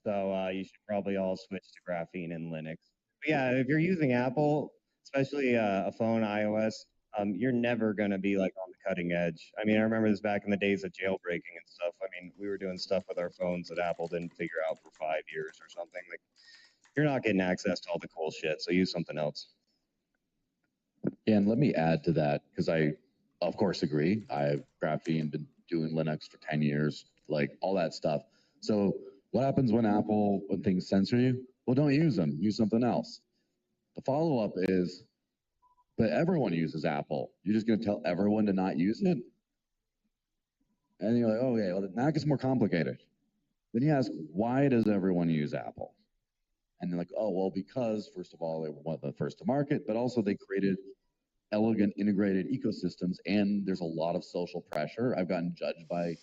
So you should probably all switch to graphene and Linux. But yeah, if you're using Apple, especially a phone iOS, you're never going to be like on the cutting edge. I mean, I remember this back in the days of jailbreaking and stuff. I mean, we were doing stuff with our phones that Apple didn't figure out for 5 years or something. Like, you're not getting access to all the cool shit, so use something else. And let me add to that, because I, of course, agree. I've graphene, been doing Linux for 10 years, like all that stuff. So what happens when things censor you? Well, don't use them. Use something else. The follow-up is, but everyone uses Apple. You're just going to tell everyone to not use it? And you're like, oh, okay, well, now it gets more complicated. Then you ask, why does everyone use Apple? And they're like, oh, well, because, first of all, they were one of the first to market, but also they created elegant integrated ecosystems, and there's a lot of social pressure. I've gotten judged by,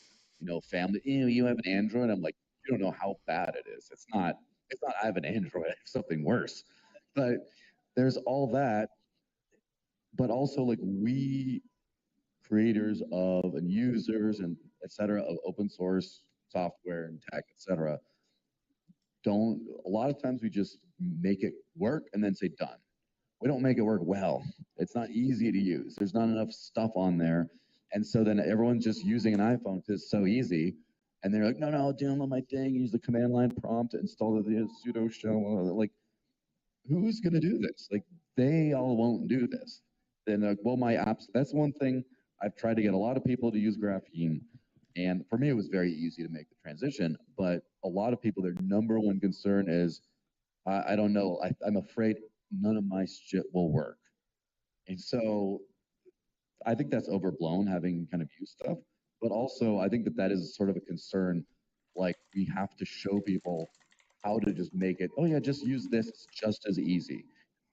family. You have an Android. I'm like, you don't know how bad it is. It's not. I have an Android. I have something worse. But there's all that. But also, like, we creators of and users and et cetera of open source software and tech, et cetera, don't. A lot of times we just make it work and then say done. We don't make it work well. It's not easy to use. There's not enough stuff on there. And so then everyone's just using an iPhone because it's so easy. And they're like, no, download my thing, use the command line prompt to install the sudo shell. Like, who's going to do this? Like, they all won't do this. Then, well, my apps, that's one thing I've tried to get a lot of people to use graphene. And for me, it was very easy to make the transition. But a lot of people, their number one concern is, I don't know, I'm afraid none of my shit will work. And so I think that's overblown, having kind of used stuff. But also, I think that is sort of a concern. Like, we have to show people how to just make it, oh yeah, just use this, it's just as easy.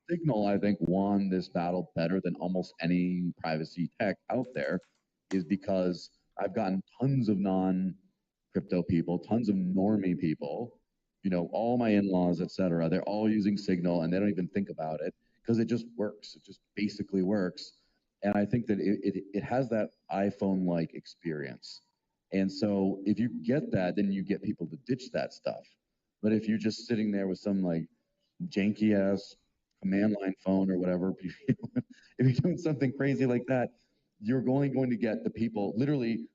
Signal, I think, won this battle better than almost any privacy tech out there, is because I've gotten tons of non-crypto people, tons of normie people, all my in-laws, et cetera, they're all using Signal and they don't even think about it because it just works. It just basically works. And I think that it has that iPhone-like experience. And so if you get that, then you get people to ditch that stuff. But if you're just sitting there with some like janky ass command line phone or whatever, if you're doing something crazy like that, you're going to get the people, literally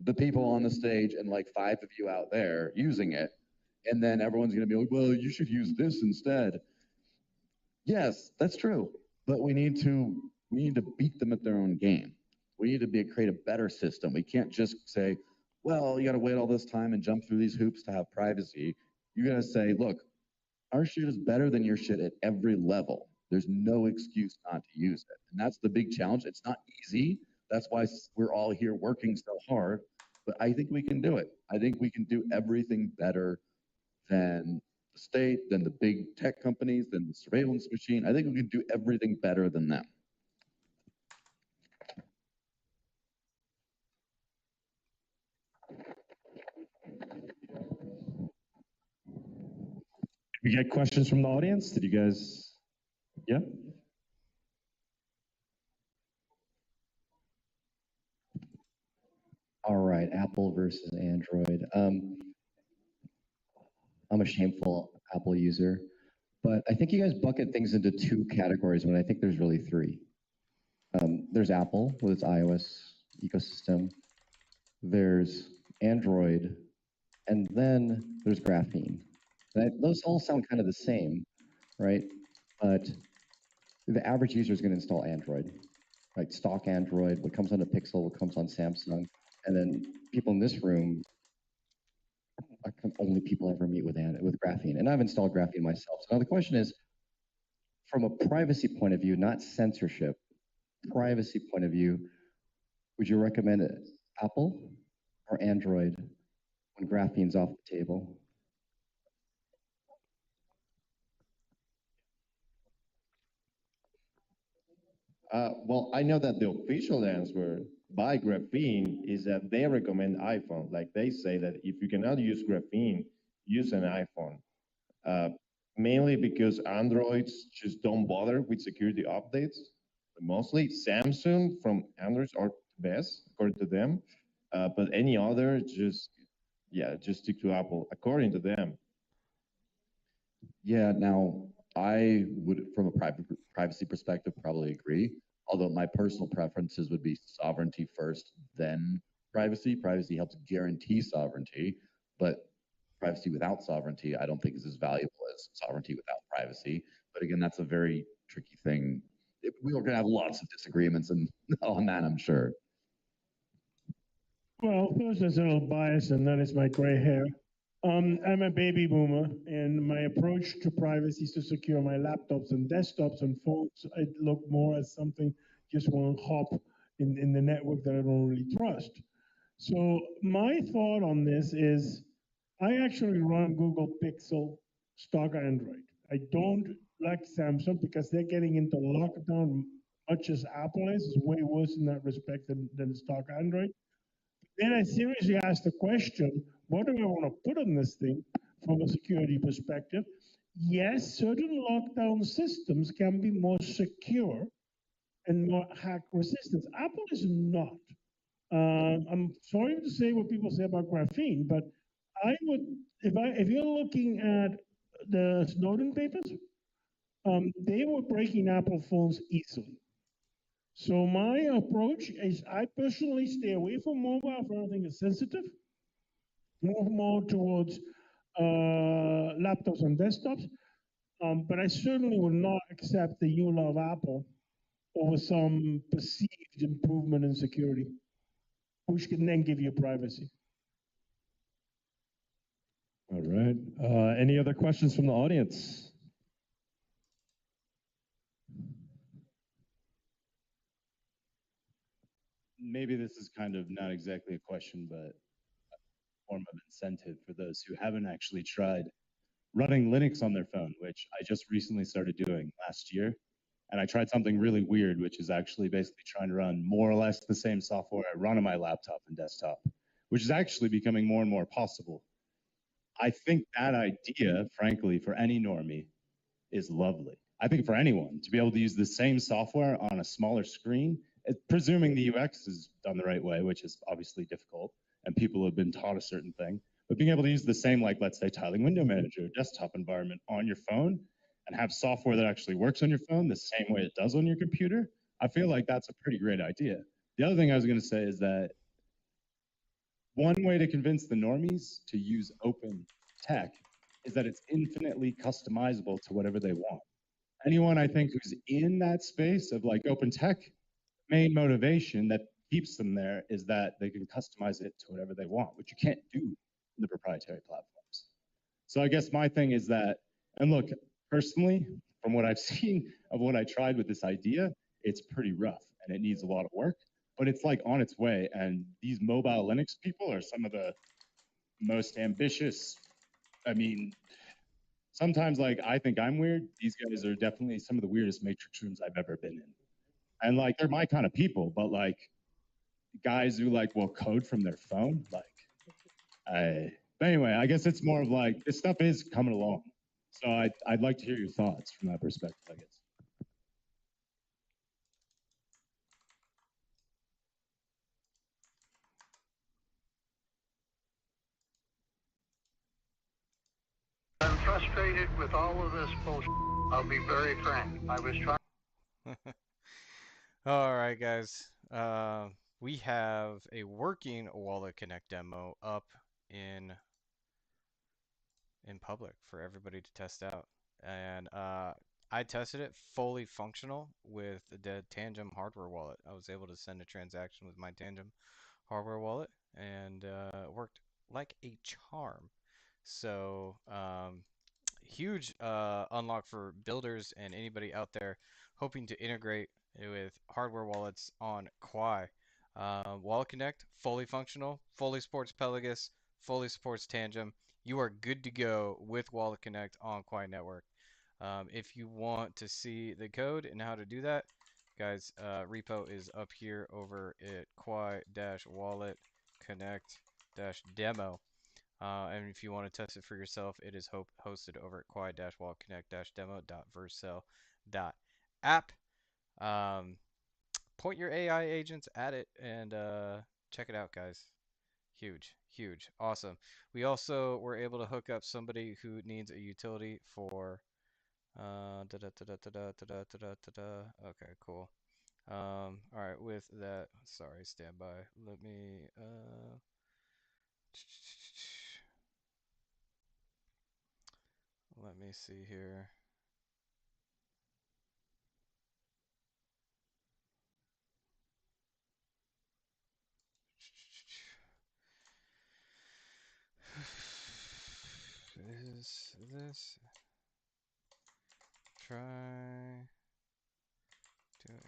the people on the stage and like 5 of you out there using it. And then everyone's going to be like, well, you should use this instead. Yes, that's true. But we need to beat them at their own game. We need to create a better system. We can't just say, well, you got to wait all this time and jump through these hoops to have privacy. You got to say, look, our shit is better than your shit at every level. There's no excuse not to use it. And that's the big challenge. It's not easy. That's why we're all here working so hard. But I think we can do it. I think we can do everything better than the state, than the big tech companies, than the surveillance machine. I think we can do everything better than them. We get questions from the audience. Did you guys? Yeah. All right, Apple versus Android. I'm a shameful Apple user, but I think you guys bucket things into 2 categories when I think there's really 3. There's Apple with its iOS ecosystem. There's Android, and then there's graphene. Those all sound kind of the same, right? But the average user is going to install Android, right? Stock Android, what comes on a Pixel, what comes on Samsung, and then people in this room are only people I ever meet with graphene, and I've installed graphene myself. So now the question is, from a privacy point of view, not censorship, privacy point of view, would you recommend Apple or Android when graphene's off the table? Well, I know that the official answer by graphene is that they recommend iPhone. Like, they say that if you cannot use graphene, use an iPhone. Mainly because Androids just don't bother with security updates. Mostly Samsung from Androids are best, according to them. But any other, just stick to Apple, according to them. Yeah, now I would, from a privacy perspective, probably agree. Although my personal preferences would be sovereignty first, then privacy. Privacy helps guarantee sovereignty, but privacy without sovereignty, I don't think is as valuable as sovereignty without privacy. But again, that's a very tricky thing. We are going to have lots of disagreements and on that, I'm sure. Well, first there's a little bias, and that is my gray hair. I'm a baby boomer, and my approach to privacy is to secure my laptops and desktops and phones. I look more as something just want to hop in the network that I don't really trust. So my thought on this is, I actually run Google Pixel stock Android. I don't like Samsung because they're getting into lockdown much as Apple is. It's way worse in that respect than stock Android. Then I seriously asked the question, what do I want to put on this thing from a security perspective? Yes, certain lockdown systems can be more secure and more hack resistant. Apple is not. I'm sorry to say what people say about graphene, but I would, if you're looking at the Snowden papers, they were breaking Apple phones easily. So my approach is I personally stay away from mobile for anything that's sensitive, move more towards laptops and desktops. But I certainly would not accept the you love Apple over some perceived improvement in security, which can then give you privacy. All right. Any other questions from the audience? Maybe this is kind of not exactly a question, but a form of incentive for those who haven't actually tried running Linux on their phone, which I just recently started doing last year. And I tried something really weird, which is actually basically trying to run more or less the same software I run on my laptop and desktop, which is actually becoming more and more possible. I think that idea, frankly, for any normie is lovely. I think for anyone to be able to use the same software on a smaller screen, presuming the UX is done the right way, which is obviously difficult, and people have been taught a certain thing, but being able to use the same, like let's say tiling window manager, desktop environment on your phone, and have software that actually works on your phone the same way it does on your computer, I feel like that's a pretty great idea. The other thing I was going to say is that one way to convince the normies to use open tech is that it's infinitely customizable to whatever they want. Anyone I think who's in that space of like open tech, main motivation that keeps them there is that they can customize it to whatever they want, which you can't do in the proprietary platforms. So I guess my thing is that, and look, personally, from what I've seen of what I tried with this idea, it's pretty rough and it needs a lot of work, but it's like on its way. And these mobile Linux people are some of the most ambitious. I mean, sometimes like I think I'm weird. These guys are definitely some of the weirdest matrix rooms I've ever been in. And like they're my kind of people, but like guys who like will code from their phone, like but anyway, I guess it's more of like this stuff is coming along. So I'd like to hear your thoughts from that perspective, I guess. I'm frustrated with all of this bullshit. I'll be very frank. I was trying. All right, guys. We have a working Wallet Connect demo up in public for everybody to test out, and I tested it fully functional with the Tangem hardware wallet. I was able to send a transaction with my Tangem hardware wallet, and it worked like a charm. So huge unlock for builders and anybody out there hoping to integrate with hardware wallets on Quai. Wallet Connect, fully functional, fully supports Pelagus, fully supports Tangem. You are good to go with Wallet Connect on Quai Network. If you want to see the code and how to do that, guys, repo is up here over at Quai-Wallet Connect-demo. And if you want to test it for yourself, it is hosted over at quai-wallconnect-demo.vercel.app. Point your AI agents at it and check it out, guys. Huge, huge, awesome. We also were able to hook up somebody who needs a utility for da da da da da da da da da da. Okay, cool. All right, with that, sorry, stand by. Let me let me see here. Is this try doing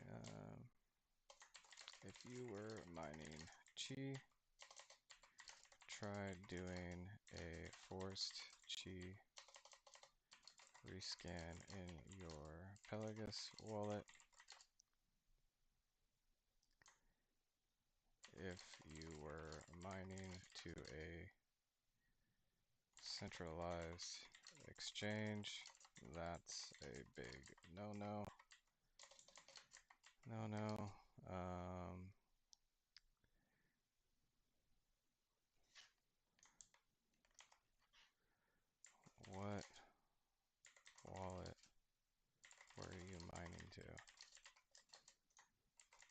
if you were mining chi, try doing a forced chi rescan in your Pelagus wallet if you were mining to a centralized exchange. That's a big no-no. No. What wallet were you mining to?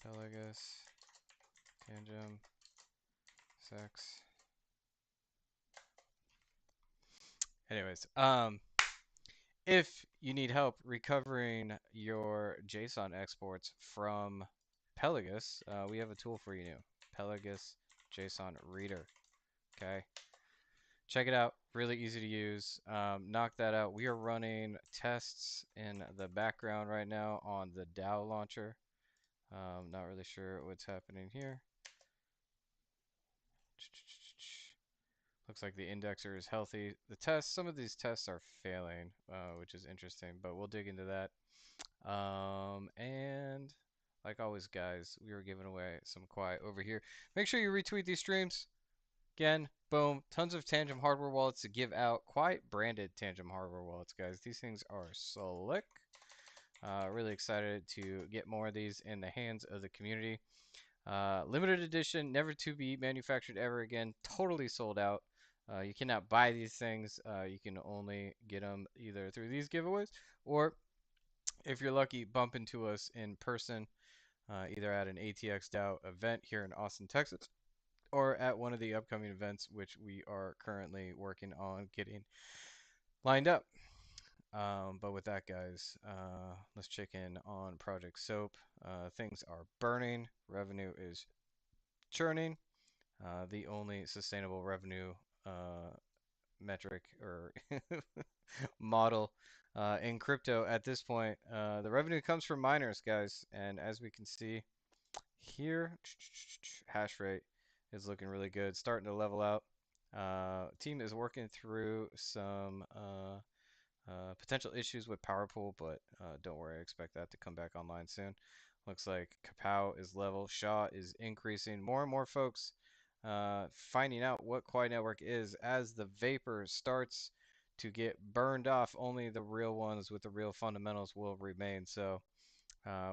Pelagus, Tangem, Sex. Anyways, if you need help recovering your JSON exports from Pelagus, we have a tool for you. Pelagus JSON Reader. Okay. Check it out. Really easy to use. Knock that out. We are running tests in the background right now on the DAO launcher. Not really sure what's happening here. Looks like the indexer is healthy. The tests, some of these tests are failing, which is interesting, but we'll dig into that. And like always, guys, we are giving away some Quai over here. Make sure you retweet these streams. Again, boom, tons of Tangem hardware wallets to give out. Quite branded Tangem hardware wallets, guys. These things are slick. Really excited to get more of these in the hands of the community. Limited edition, never to be manufactured ever again. Totally sold out. You cannot buy these things. You can only get them either through these giveaways or, if you're lucky, bump into us in person, either at an ATX DAO event here in Austin, Texas, or at one of the upcoming events, which we are currently working on getting lined up. But with that, guys, let's check in on Project Soap. Things are burning. Revenue is churning. The only sustainable revenue metric or model in crypto at this point. The revenue comes from miners, guys, and as we can see here, hash rate is looking really good, starting to level out. Team is working through some potential issues with power pool, but don't worry, I expect that to come back online soon. Looks like Kapow is level, Shaw is increasing. More and more folks finding out what Quai Network is as the vapor starts to get burned off. Only the real ones with the real fundamentals will remain. So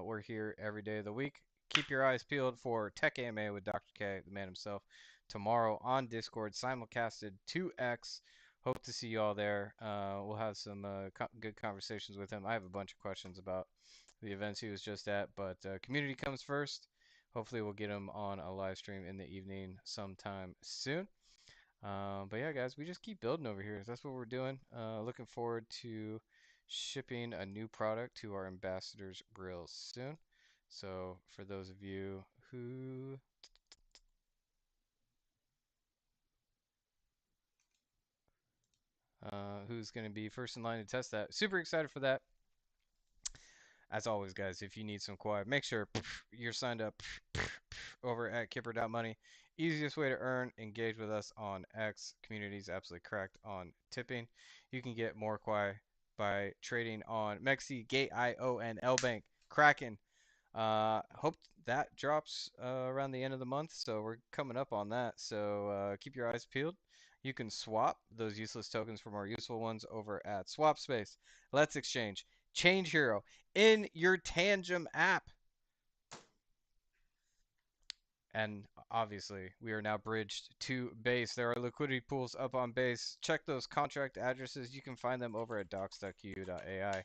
we're here every day of the week. Keep your eyes peeled for Tech AMA with Dr. K, the man himself, tomorrow on Discord, simulcasted 2x. Hope to see you all there. We'll have some good conversations with him. I have a bunch of questions about the events he was just at, but community comes first. Hopefully, we'll get him on a live stream in the evening sometime soon. But yeah, guys, we just keep building over here. That's what we're doing. Looking forward to shipping a new product to our ambassadors real soon. So for those of you who's going to be first in line to test that, super excited for that. As always, guys, if you need some Quai, make sure you're signed up over at Kipper.money. Easiest way to earn, engage with us on X. Community is absolutely correct on tipping. You can get more Quai by trading on Mexi, Gate IO, and L Bank. Kraken. Hope that drops around the end of the month, so we're coming up on that. So keep your eyes peeled. You can swap those useless tokens for more useful ones over at SwapSpace. Let's exchange. Change Hero in your Tangem app. And obviously, we are now bridged to base. There are liquidity pools up on base. Check those contract addresses. You can find them over at docs.qu.ai.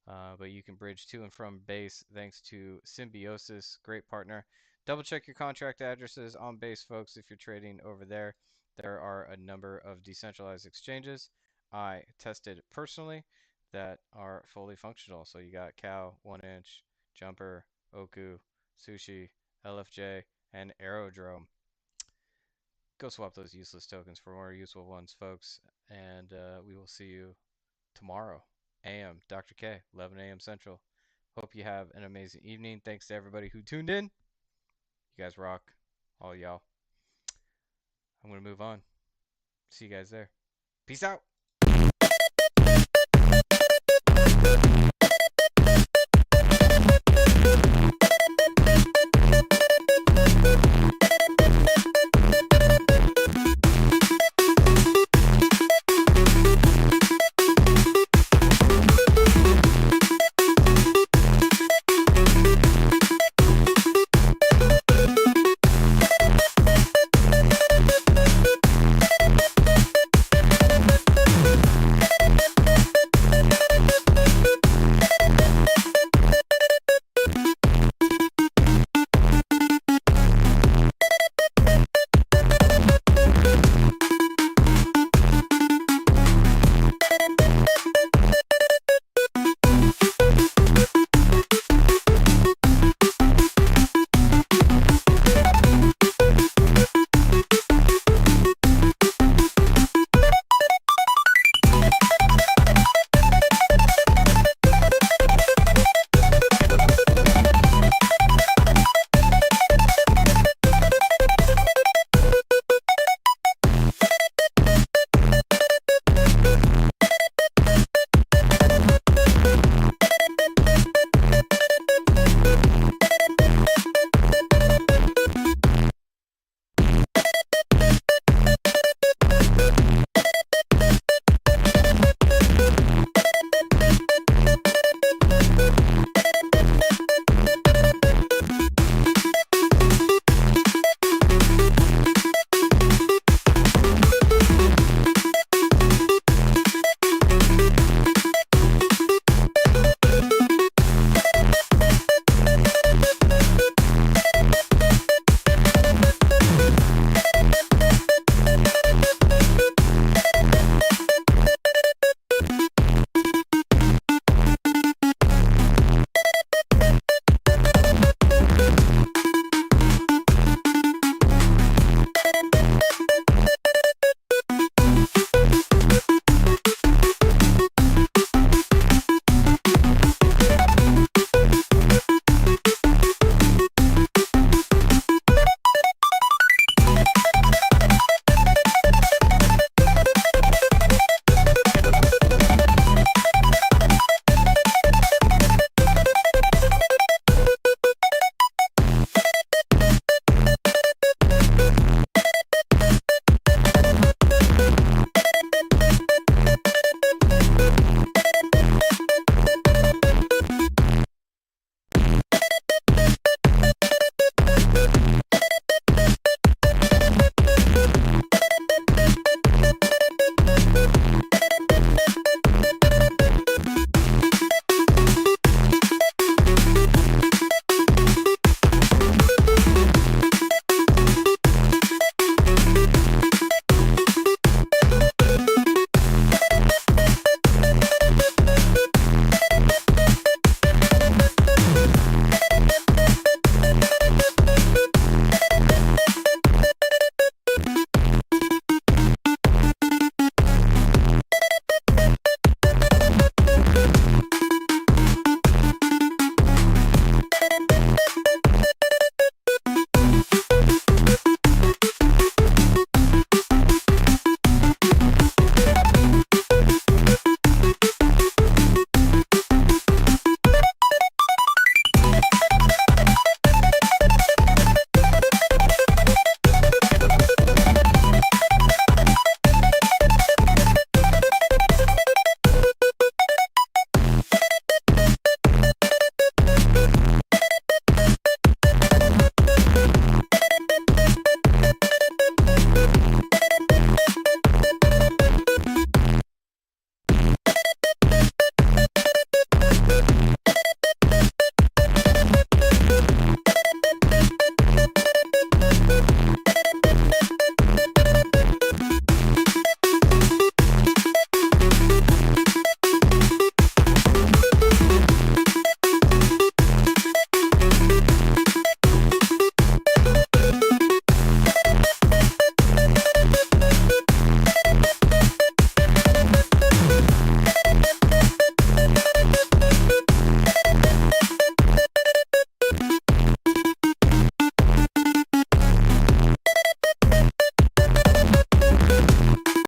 But you can bridge to and from base thanks to Symbiosis, great partner. Double check your contract addresses on base, folks, if you're trading over there. There are a number of decentralized exchanges I tested personally that are fully functional. So you got Cow, 1inch, Jumper, Oku, Sushi, LFJ, and Aerodrome. Go swap those useless tokens for more useful ones, folks. And we will see you tomorrow, AM, Dr. K, 11 a.m. Central. Hope you have an amazing evening. Thanks to everybody who tuned in. You guys rock. All y'all. I'm going to move on. See you guys there. Peace out.